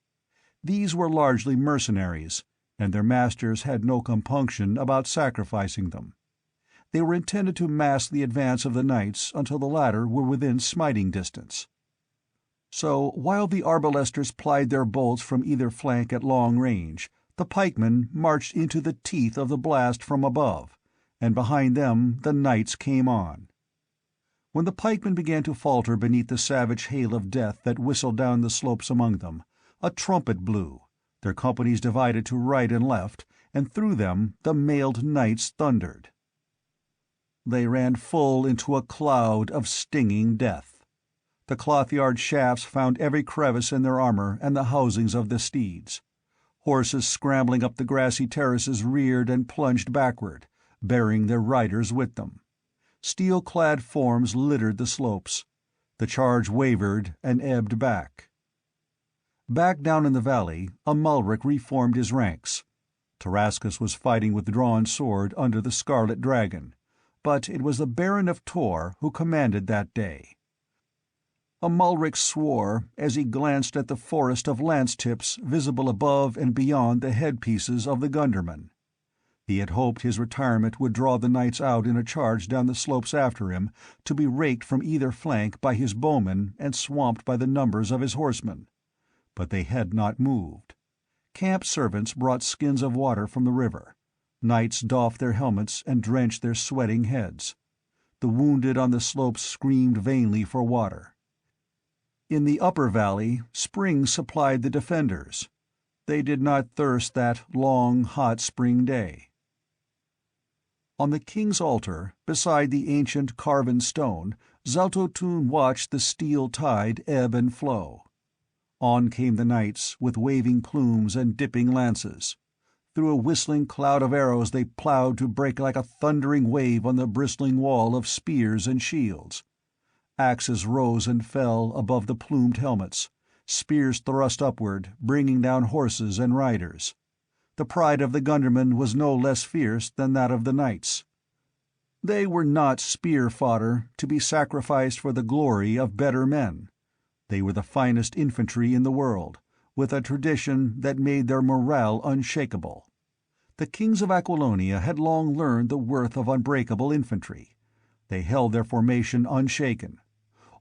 These were largely mercenaries, and their masters had no compunction about sacrificing them. They were intended to mask the advance of the knights until the latter were within smiting distance. So, while the arbalesters plied their bolts from either flank at long range, the pikemen marched into the teeth of the blast from above, and behind them the knights came on. When the pikemen began to falter beneath the savage hail of death that whistled down the slopes among them, a trumpet blew, their companies divided to right and left, and through them the mailed knights thundered. They ran full into a cloud of stinging death. The cloth-yard shafts found every crevice in their armor and the housings of the steeds. Horses scrambling up the grassy terraces reared and plunged backward, bearing their riders with them. Steel-clad forms littered the slopes. The charge wavered and ebbed back. Back down in the valley, Amalric reformed his ranks. Tarascus was fighting with drawn sword under the Scarlet Dragon, but it was the Baron of Tor who commanded that day. Amalric swore as he glanced at the forest of lance-tips visible above and beyond the headpieces of the gundermen. He had hoped his retirement would draw the knights out in a charge down the slopes after him, to be raked from either flank by his bowmen and swamped by the numbers of his horsemen. But they had not moved. Camp servants brought skins of water from the river. Knights doffed their helmets and drenched their sweating heads. The wounded on the slopes screamed vainly for water. In the upper valley, springs supplied the defenders. They did not thirst that long, hot spring day. On the king's altar, beside the ancient carven stone, Zaltotun watched the steel tide ebb and flow. On came the knights, with waving plumes and dipping lances. Through a whistling cloud of arrows they plowed to break like a thundering wave on the bristling wall of spears and shields. Axes rose and fell above the plumed helmets, spears thrust upward, bringing down horses and riders. The pride of the Gundermen was no less fierce than that of the knights. They were not spear fodder to be sacrificed for the glory of better men. They were the finest infantry in the world, with a tradition that made their morale unshakable. The kings of Aquilonia had long learned the worth of unbreakable infantry. They held their formation unshaken.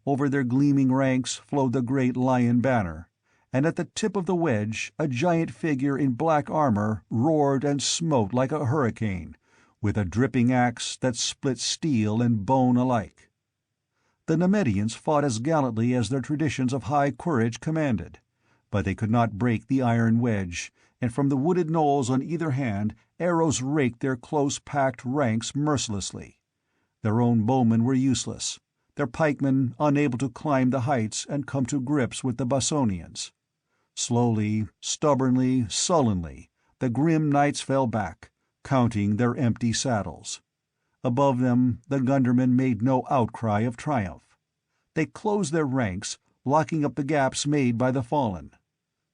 Over their gleaming ranks flowed the great lion banner, and at the tip of the wedge a giant figure in black armor roared and smote like a hurricane, with a dripping axe that split steel and bone alike. The Nemedians fought as gallantly as their traditions of high courage commanded, but they could not break the iron wedge, and from the wooded knolls on either hand arrows raked their close-packed ranks mercilessly. Their own bowmen were useless, their pikemen unable to climb the heights and come to grips with the Bossonians. Slowly, stubbornly, sullenly, the grim knights fell back, counting their empty saddles. Above them the Gundermen made no outcry of triumph. They closed their ranks, locking up the gaps made by the fallen.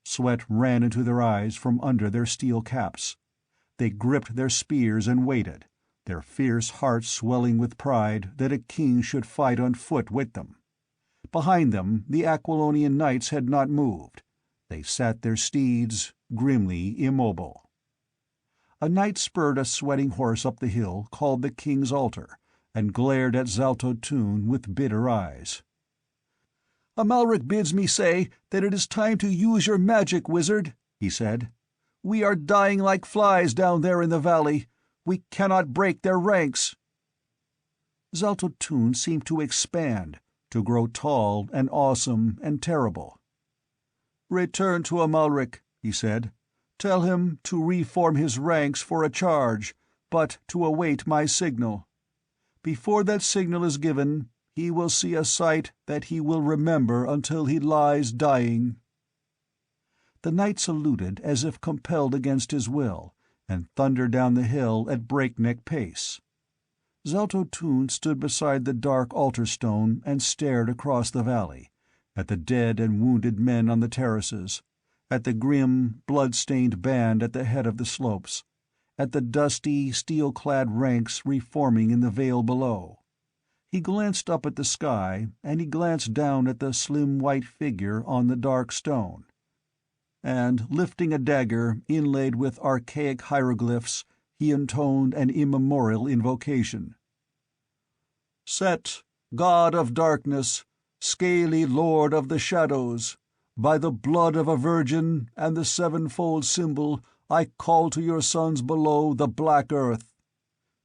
Sweat ran into their eyes from under their steel caps. They gripped their spears and waited, their fierce hearts swelling with pride that a king should fight on foot with them. Behind them the Aquilonian knights had not moved. They sat their steeds, grimly immobile. A knight spurred a sweating horse up the hill called the King's Altar, and glared at Zaltotun with bitter eyes. "Amalric bids me say that it is time to use your magic, wizard," he said. "We are dying like flies down there in the valley. We cannot break their ranks." Zaltotun seemed to expand, to grow tall and awesome and terrible. "Return to Amalric," he said. "Tell him to reform his ranks for a charge, but to await my signal. Before that signal is given, he will see a sight that he will remember until he lies dying." The knight saluted as if compelled against his will, and thundered down the hill at breakneck pace. Zaltotun stood beside the dark altar stone and stared across the valley, at the dead and wounded men on the terraces, at the grim, blood-stained band at the head of the slopes, at the dusty, steel-clad ranks reforming in the vale below. He glanced up at the sky, and he glanced down at the slim white figure on the dark stone. And, lifting a dagger inlaid with archaic hieroglyphs, he intoned an immemorial invocation. "Set, god of darkness, scaly lord of the shadows, by the blood of a virgin and the sevenfold symbol, I call to your sons below the black earth.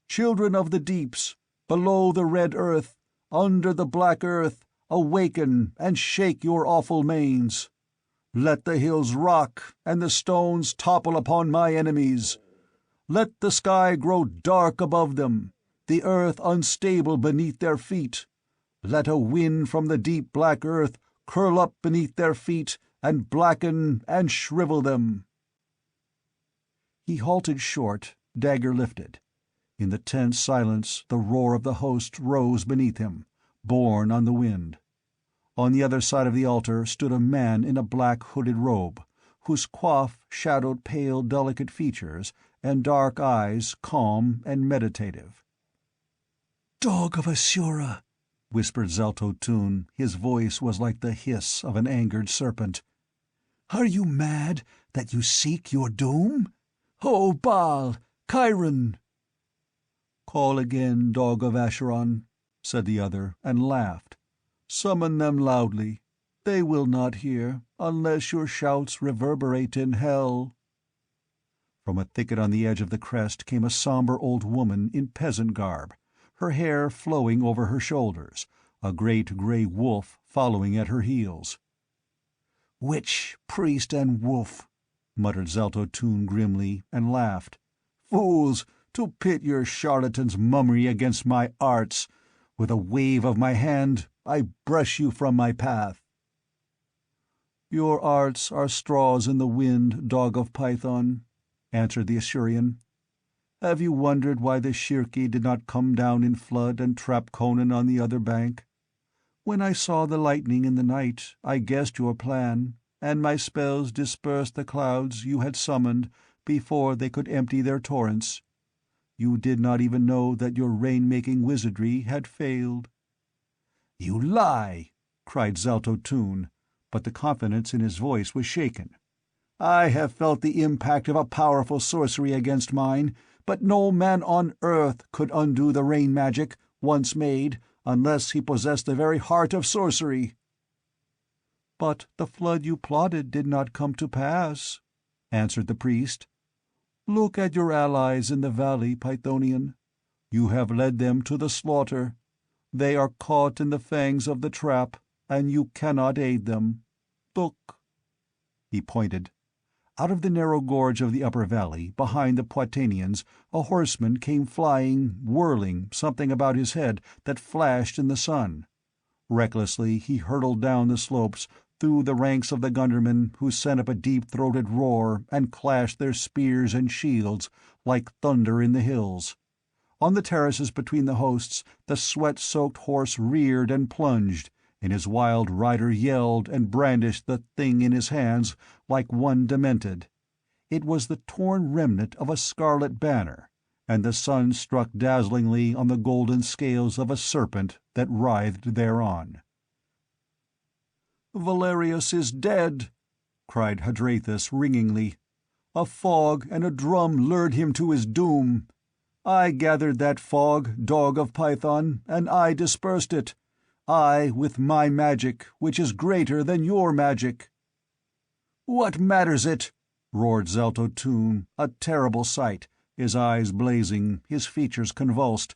Children of the deeps, below the red earth, under the black earth, awaken and shake your awful manes. Let the hills rock and the stones topple upon my enemies. Let the sky grow dark above them, the earth unstable beneath their feet. Let a wind from the deep black earth curl up beneath their feet and blacken and shrivel them." He halted short, dagger lifted. In the tense silence the roar of the host rose beneath him, borne on the wind. On the other side of the altar stood a man in a black hooded robe, whose coif shadowed pale, delicate features and dark eyes calm and meditative. "Dog of Asura," whispered Zaltotun. His voice was like the hiss of an angered serpent. "Are you mad that you seek your doom? O Baal, Chiron!" "Call again, dog of Acheron," said the other, and laughed. "Summon them loudly. They will not hear, unless your shouts reverberate in hell." From a thicket on the edge of the crest came a somber old woman in peasant garb, her hair flowing over her shoulders, a great grey wolf following at her heels. "Witch, priest, and wolf," muttered Zalto-Tun grimly, and laughed. "Fools, to pit your charlatan's mummery against my arts! With a wave of my hand I brush you from my path." "Your arts are straws in the wind, dog of Python," answered the Assyrian. "Have you wondered why the Shirki did not come down in flood and trap Conan on the other bank? When I saw the lightning in the night, I guessed your plan, and my spells dispersed the clouds you had summoned before they could empty their torrents. You did not even know that your rain-making wizardry had failed." "You lie!" cried Zalto-Tun, but the confidence in his voice was shaken. "I have felt the impact of a powerful sorcery against mine, but no man on earth could undo the rain magic, once made, unless he possessed the very heart of sorcery." "But the flood you plotted did not come to pass," answered the priest. "Look at your allies in the valley, Pythonian. You have led them to the slaughter. They are caught in the fangs of the trap, and you cannot aid them. Look." He pointed. Out of the narrow gorge of the upper valley, behind the Poitanians, a horseman came flying, whirling, something about his head that flashed in the sun. Recklessly he hurtled down the slopes, through the ranks of the gundermen, who sent up a deep-throated roar and clashed their spears and shields like thunder in the hills. On the terraces between the hosts, the sweat-soaked horse reared and plunged, and his wild rider yelled and brandished the thing in his hands like one demented. It was the torn remnant of a scarlet banner, and the sun struck dazzlingly on the golden scales of a serpent that writhed thereon. "Valerius is dead!" cried Hadrathus ringingly. "A fog and a drum lured him to his doom. I gathered that fog, dog of Python, and I dispersed it. I, with my magic, which is greater than your magic." "What matters it?" roared Zalto-Tun, a terrible sight, his eyes blazing, his features convulsed.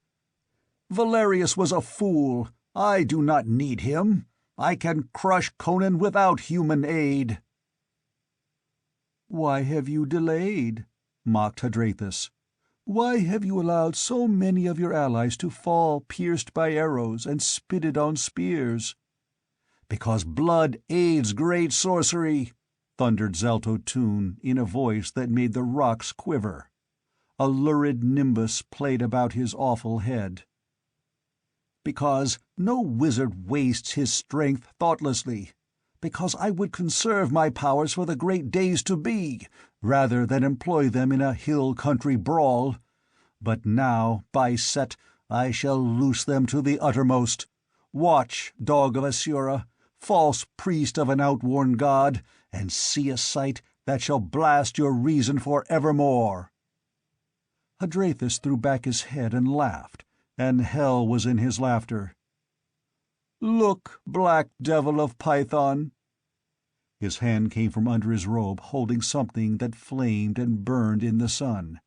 "Valerius was a fool. I do not need him. I can crush Conan without human aid." "Why have you delayed?" mocked Hadrathus. "Why have you allowed so many of your allies to fall pierced by arrows and spitted on spears?" "Because blood aids great sorcery," thundered Zalto-Tun in a voice that made the rocks quiver. A lurid nimbus played about his awful head. "Because no wizard wastes his strength thoughtlessly. Because I would conserve my powers for the great days to be, rather than employ them in a hill-country brawl. But now, by Set, I shall loose them to the uttermost. Watch, dog of Assura, false priest of an outworn god, and see a sight that shall blast your reason for evermore." Hadrathus threw back his head and laughed, and hell was in his laughter. "Look, black devil of Python!" His hand came from under his robe holding something that flamed and burned in the sun,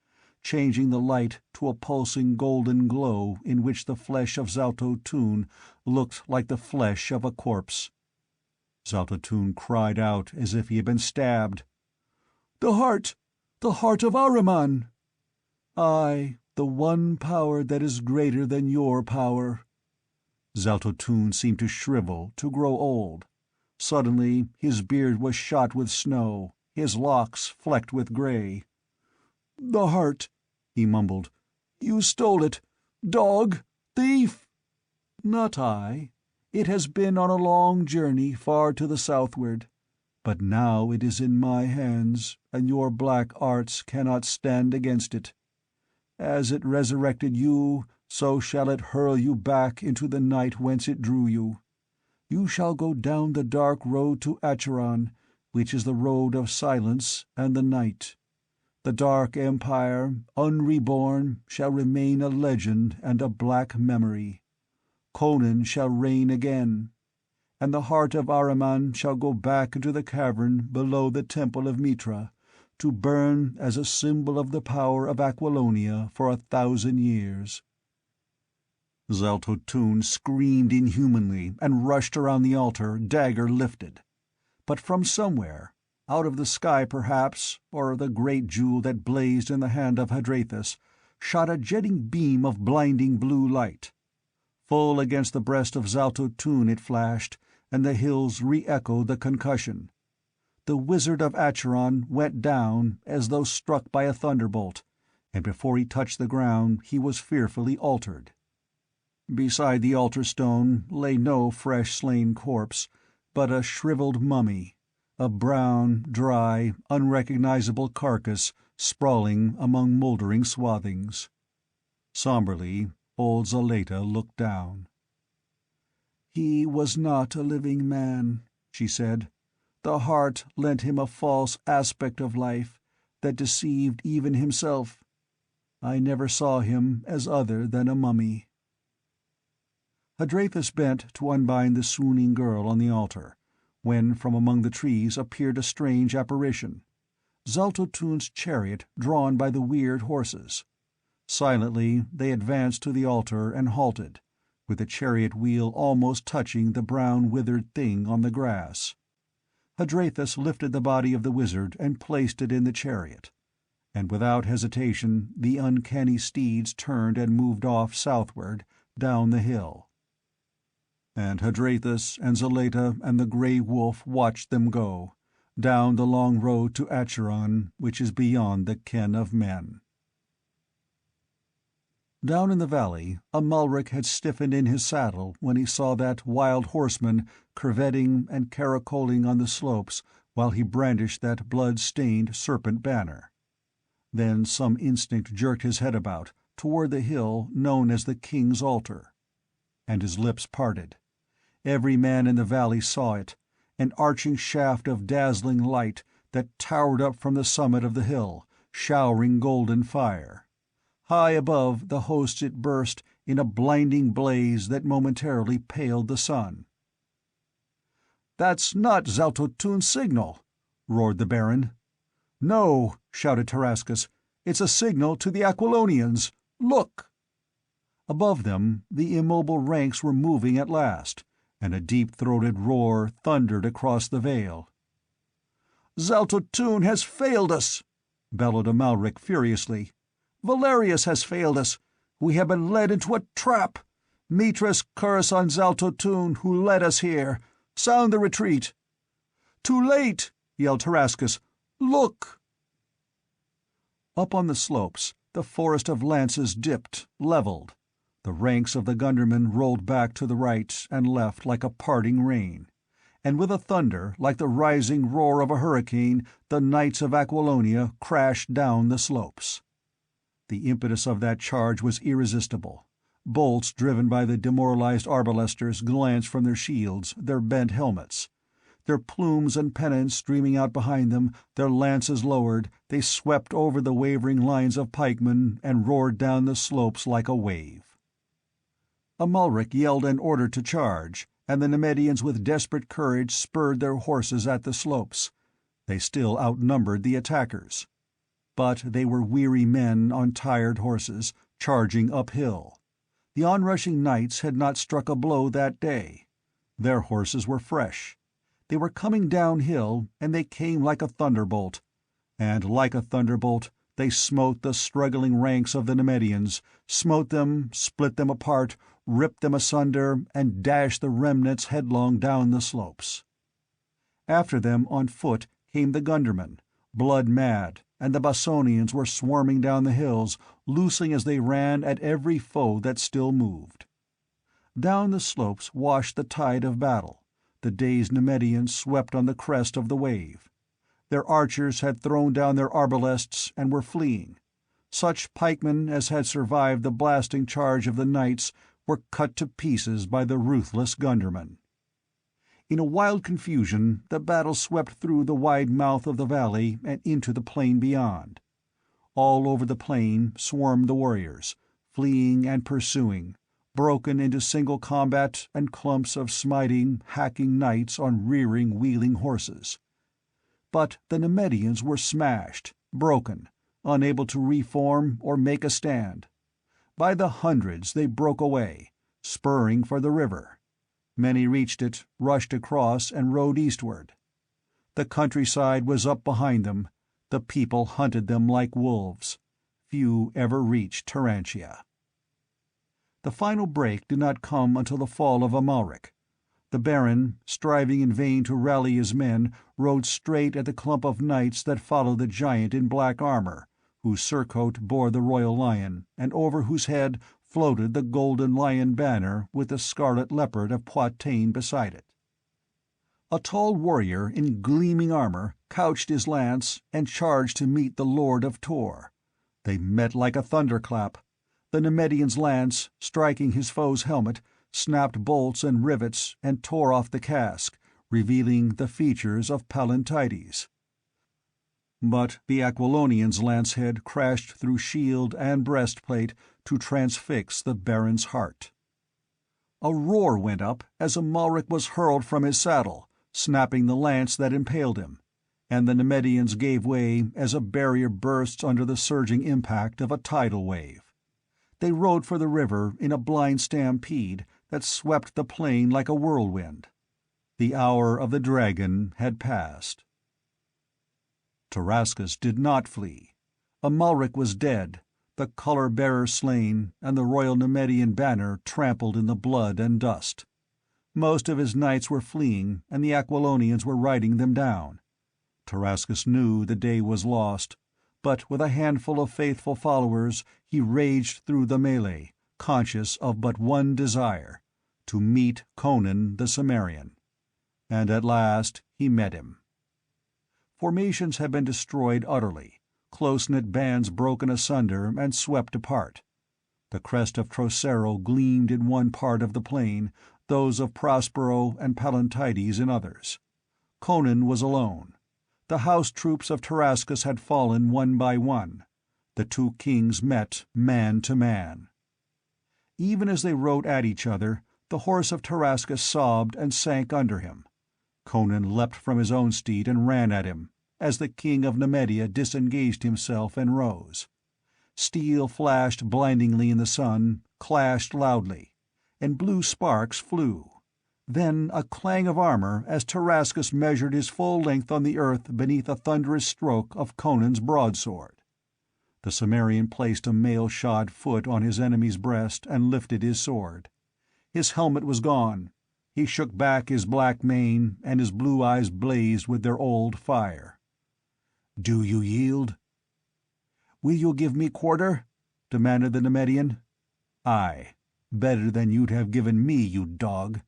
changing the light to a pulsing golden glow in which the flesh of Zalto-Tun looked like the flesh of a corpse. Zalto-Tun cried out as if he had been stabbed. "The heart! The heart of Ahriman!" "Aye, the one power that is greater than your power." Zalto-Tun seemed to shrivel, to grow old. Suddenly his beard was shot with snow, his locks flecked with grey. "The heart," he mumbled. "You stole it! Dog! Thief!" "Not I. It has been on a long journey far to the southward. But now it is in my hands, and your black arts cannot stand against it. As it resurrected you, so shall it hurl you back into the night whence it drew you. You shall go down the dark road to Acheron, which is the road of silence and the night. The dark empire, unreborn, shall remain a legend and a black memory. Conan shall reign again, and the heart of Ahriman shall go back into the cavern below the temple of Mitra, to burn as a symbol of the power of Aquilonia for 1,000 years." Zaltotun screamed inhumanly and rushed around the altar, dagger lifted. But from somewhere, out of the sky perhaps, or the great jewel that blazed in the hand of Hadrathus, shot a jetting beam of blinding blue light. Full against the breast of Zaltotun it flashed, and the hills re-echoed the concussion. The wizard of Acheron went down as though struck by a thunderbolt, and before he touched the ground he was fearfully altered. Beside the altar stone lay no fresh slain corpse, but a shriveled mummy, a brown, dry, unrecognizable carcass sprawling among moldering swathings. Somberly, old Zaleta looked down. "He was not a living man," she said. "The heart lent him a false aspect of life that deceived even himself. I never saw him as other than a mummy." Hadrathus bent to unbind the swooning girl on the altar, when from among the trees appeared a strange apparition: Zaltotun's chariot drawn by the weird horses. Silently they advanced to the altar and halted, with the chariot wheel almost touching the brown withered thing on the grass. Hadrathus lifted the body of the wizard and placed it in the chariot, and without hesitation the uncanny steeds turned and moved off southward, down the hill. And Hadrathus and Zaleta and the Grey Wolf watched them go, down the long road to Acheron, which is beyond the ken of men. Down in the valley, Amalric had stiffened in his saddle when he saw that wild horseman curvetting and caracoling on the slopes while he brandished that blood-stained serpent banner. Then some instinct jerked his head about, toward the hill known as the King's Altar. And his lips parted. Every man in the valley saw it, an arching shaft of dazzling light that towered up from the summit of the hill, showering golden fire. High above the hosts it burst in a blinding blaze that momentarily paled the sun. "That's not Zaltotun's signal!" roared the Baron. "No," shouted Tarascus, "it's a signal to the Aquilonians! Look!" Above them the immobile ranks were moving at last, and a deep-throated roar thundered across the vale. "Zaltotun has failed us!" bellowed Amalric furiously. "Valerius has failed us! We have been led into a trap! Mitra's curse on Zaltotun, who led us here! Sound the retreat!" "Too late!" yelled Tarascus. "Look!" Up on the slopes, the forest of lances dipped, leveled. The ranks of the Gundermen rolled back to the right and left like a parting rein, and with a thunder like the rising roar of a hurricane the knights of Aquilonia crashed down the slopes. The impetus of that charge was irresistible. Bolts driven by the demoralized arbalesters glanced from their shields, their bent helmets. Their plumes and pennons streaming out behind them, their lances lowered, they swept over the wavering lines of pikemen and roared down the slopes like a wave. Amalric yelled an order to charge, and the Nemedians with desperate courage spurred their horses at the slopes. They still outnumbered the attackers. But they were weary men on tired horses, charging uphill. The onrushing knights had not struck a blow that day. Their horses were fresh. They were coming downhill, and they came like a thunderbolt. And like a thunderbolt they smote the struggling ranks of the Nemedians, smote them, split them apart, ripped them asunder, and dashed the remnants headlong down the slopes. After them on foot came the Gundermen, blood-mad, and the Bossonians were swarming down the hills, loosing as they ran at every foe that still moved. Down the slopes washed the tide of battle. The dazed Nemedians swept on the crest of the wave. Their archers had thrown down their arbalests and were fleeing. Such pikemen as had survived the blasting charge of the knights were cut to pieces by the ruthless Gundermen. In a wild confusion the battle swept through the wide mouth of the valley and into the plain beyond. All over the plain swarmed the warriors, fleeing and pursuing, broken into single combat and clumps of smiting, hacking knights on rearing, wheeling horses. But the Nemedians were smashed, broken, unable to reform or make a stand. By the hundreds they broke away, spurring for the river. Many reached it, rushed across, and rode eastward. The countryside was up behind them. The people hunted them like wolves. Few ever reached Turantia. The final break did not come until the fall of Amalric. The Baron, striving in vain to rally his men, rode straight at the clump of knights that followed the giant in black armor, whose surcoat bore the royal lion, and over whose head floated the golden lion banner with the scarlet leopard of Poitou beside it. A tall warrior in gleaming armor couched his lance and charged to meet the Lord of Tor. They met like a thunderclap. The Nemedian's lance, striking his foe's helmet, snapped bolts and rivets and tore off the casque, revealing the features of Pallantides. But the Aquilonian's lance-head crashed through shield and breastplate to transfix the Baron's heart. A roar went up as Amalric was hurled from his saddle, snapping the lance that impaled him, and the Nemedians gave way as a barrier bursts under the surging impact of a tidal wave. They rode for the river in a blind stampede that swept the plain like a whirlwind. The hour of the dragon had passed. Tarascus did not flee. Amalric was dead, the color-bearer slain, and the royal Nemedian banner trampled in the blood and dust. Most of his knights were fleeing, and the Aquilonians were riding them down. Tarascus knew the day was lost, but with a handful of faithful followers he raged through the melee, conscious of but one desire: to meet Conan the Cimmerian. And at last he met him. Formations had been destroyed utterly, close-knit bands broken asunder and swept apart. The crest of Trocero gleamed in one part of the plain, those of Prospero and Pallantides in others. Conan was alone. The house troops of Tarascus had fallen one by one. The two kings met man to man. Even as they rode at each other, the horse of Tarascus sobbed and sank under him. Conan leapt from his own steed and ran at him, as the king of Nemedia disengaged himself and rose. Steel flashed blindingly in the sun, clashed loudly, and blue sparks flew. Then a clang of armor as Tarascus measured his full length on the earth beneath a thunderous stroke of Conan's broadsword. The Cimmerian placed a mail-shod foot on his enemy's breast and lifted his sword. His helmet was gone. He shook back his black mane, and his blue eyes blazed with their old fire. "Do you yield?" "Will you give me quarter?" demanded the Nemedian. "Aye, better than you'd have given me, you dog.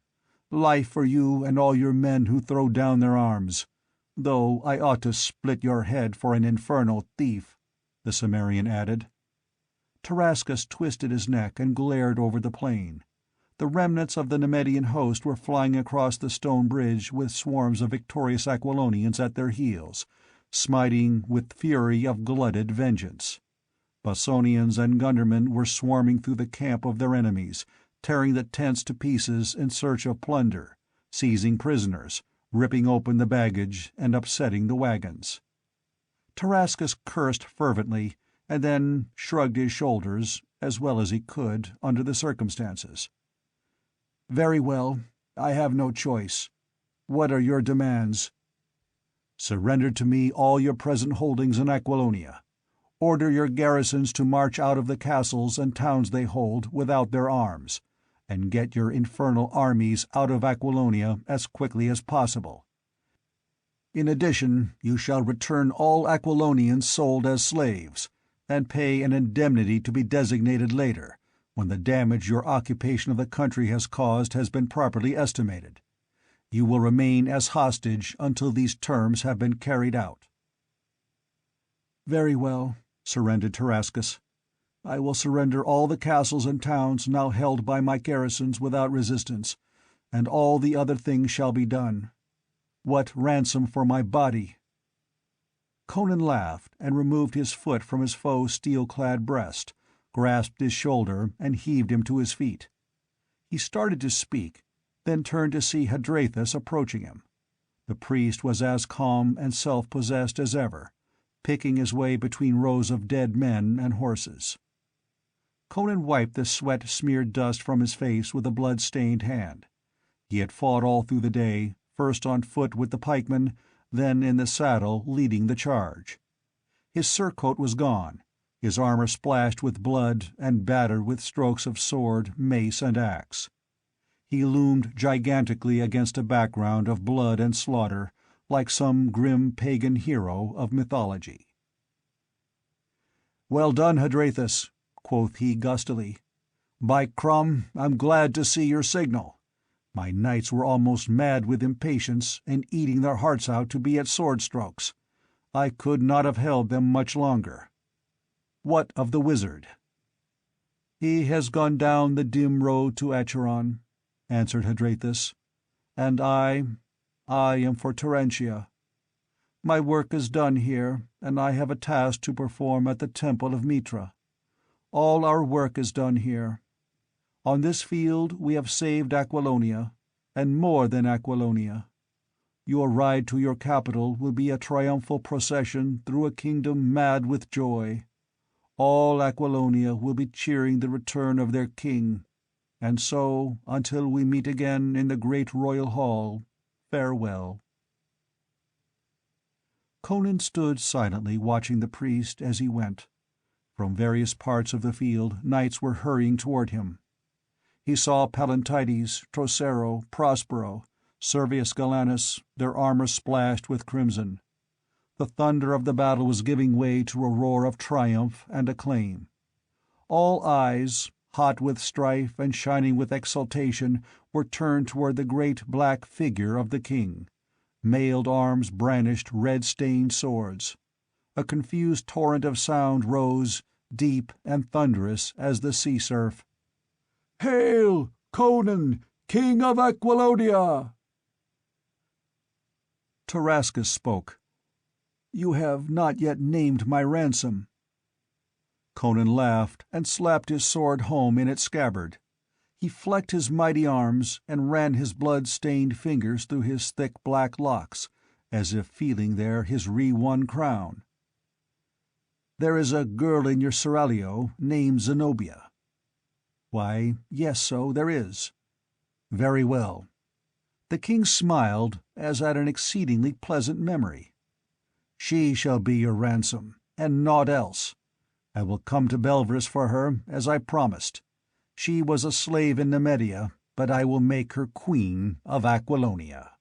Life for you and all your men who throw down their arms. Though I ought to split your head for an infernal thief," the Cimmerian added. Tarascus twisted his neck and glared over the plain. The remnants of the Nemedian host were flying across the stone bridge with swarms of victorious Aquilonians at their heels, smiting with fury of glutted vengeance. Bossonians and gundermen were swarming through the camp of their enemies, tearing the tents to pieces in search of plunder, seizing prisoners, ripping open the baggage, and upsetting the wagons. Tarascus cursed fervently, and then shrugged his shoulders, as well as he could under the circumstances. "Very well, I have no choice. What are your demands?" "Surrender to me all your present holdings in Aquilonia. Order your garrisons to march out of the castles and towns they hold without their arms, and get your infernal armies out of Aquilonia as quickly as possible. In addition, you shall return all Aquilonians sold as slaves, and pay an indemnity to be designated later, when the damage your occupation of the country has caused has been properly estimated. You will remain as hostage until these terms have been carried out." "Very well," surrendered Tarascus. "I will surrender all the castles and towns now held by my garrisons without resistance, and all the other things shall be done. What ransom for my body?" Conan laughed and removed his foot from his foe's steel-clad breast, grasped his shoulder, and heaved him to his feet. He started to speak, then turned to see Hadrathus approaching him. The priest was as calm and self-possessed as ever, picking his way between rows of dead men and horses. Conan wiped the sweat-smeared dust from his face with a blood-stained hand. He had fought all through the day, first on foot with the pikemen, then in the saddle leading the charge. His surcoat was gone, his armor splashed with blood and battered with strokes of sword, mace, and axe. He loomed gigantically against a background of blood and slaughter, like some grim pagan hero of mythology. "Well done, Hadrathus," quoth he gustily. "By Crom, I'm glad to see your signal. My knights were almost mad with impatience and eating their hearts out to be at sword strokes. I could not have held them much longer. What of the wizard?" "He has gone down the dim road to Acheron," answered Hadrathus, "and I am for Terentia. My work is done here, and I have a task to perform at the temple of Mitra. All our work is done here. On this field we have saved Aquilonia, and more than Aquilonia. Your ride to your capital will be a triumphal procession through a kingdom mad with joy. All Aquilonia will be cheering the return of their king, and so, until we meet again in the great royal hall, farewell." Conan stood silently watching the priest as he went. From various parts of the field knights were hurrying toward him. He saw Palantides, Trocero, Prospero, Servius Galanus, their armor splashed with crimson. The thunder of the battle was giving way to a roar of triumph and acclaim. All eyes, hot with strife and shining with exultation, were turned toward the great black figure of the king. Mailed arms brandished red-stained swords. A confused torrent of sound rose, deep and thunderous as the sea surf. "Hail, Conan, King of Aquilonia!" Tarascus spoke. "You have not yet named my ransom." Conan laughed and slapped his sword home in its scabbard. He flecked his mighty arms and ran his blood-stained fingers through his thick black locks, as if feeling there his re-won crown. "There is a girl in your seraglio named Zenobia." "Why, yes, so there is." "Very well." The king smiled as at an exceedingly pleasant memory. "She shall be your ransom, and naught else. I will come to Belvris for her, as I promised. She was a slave in Nemedia, but I will make her queen of Aquilonia."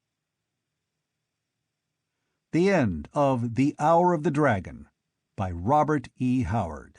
The end of The Hour of the Dragon by Robert E. Howard.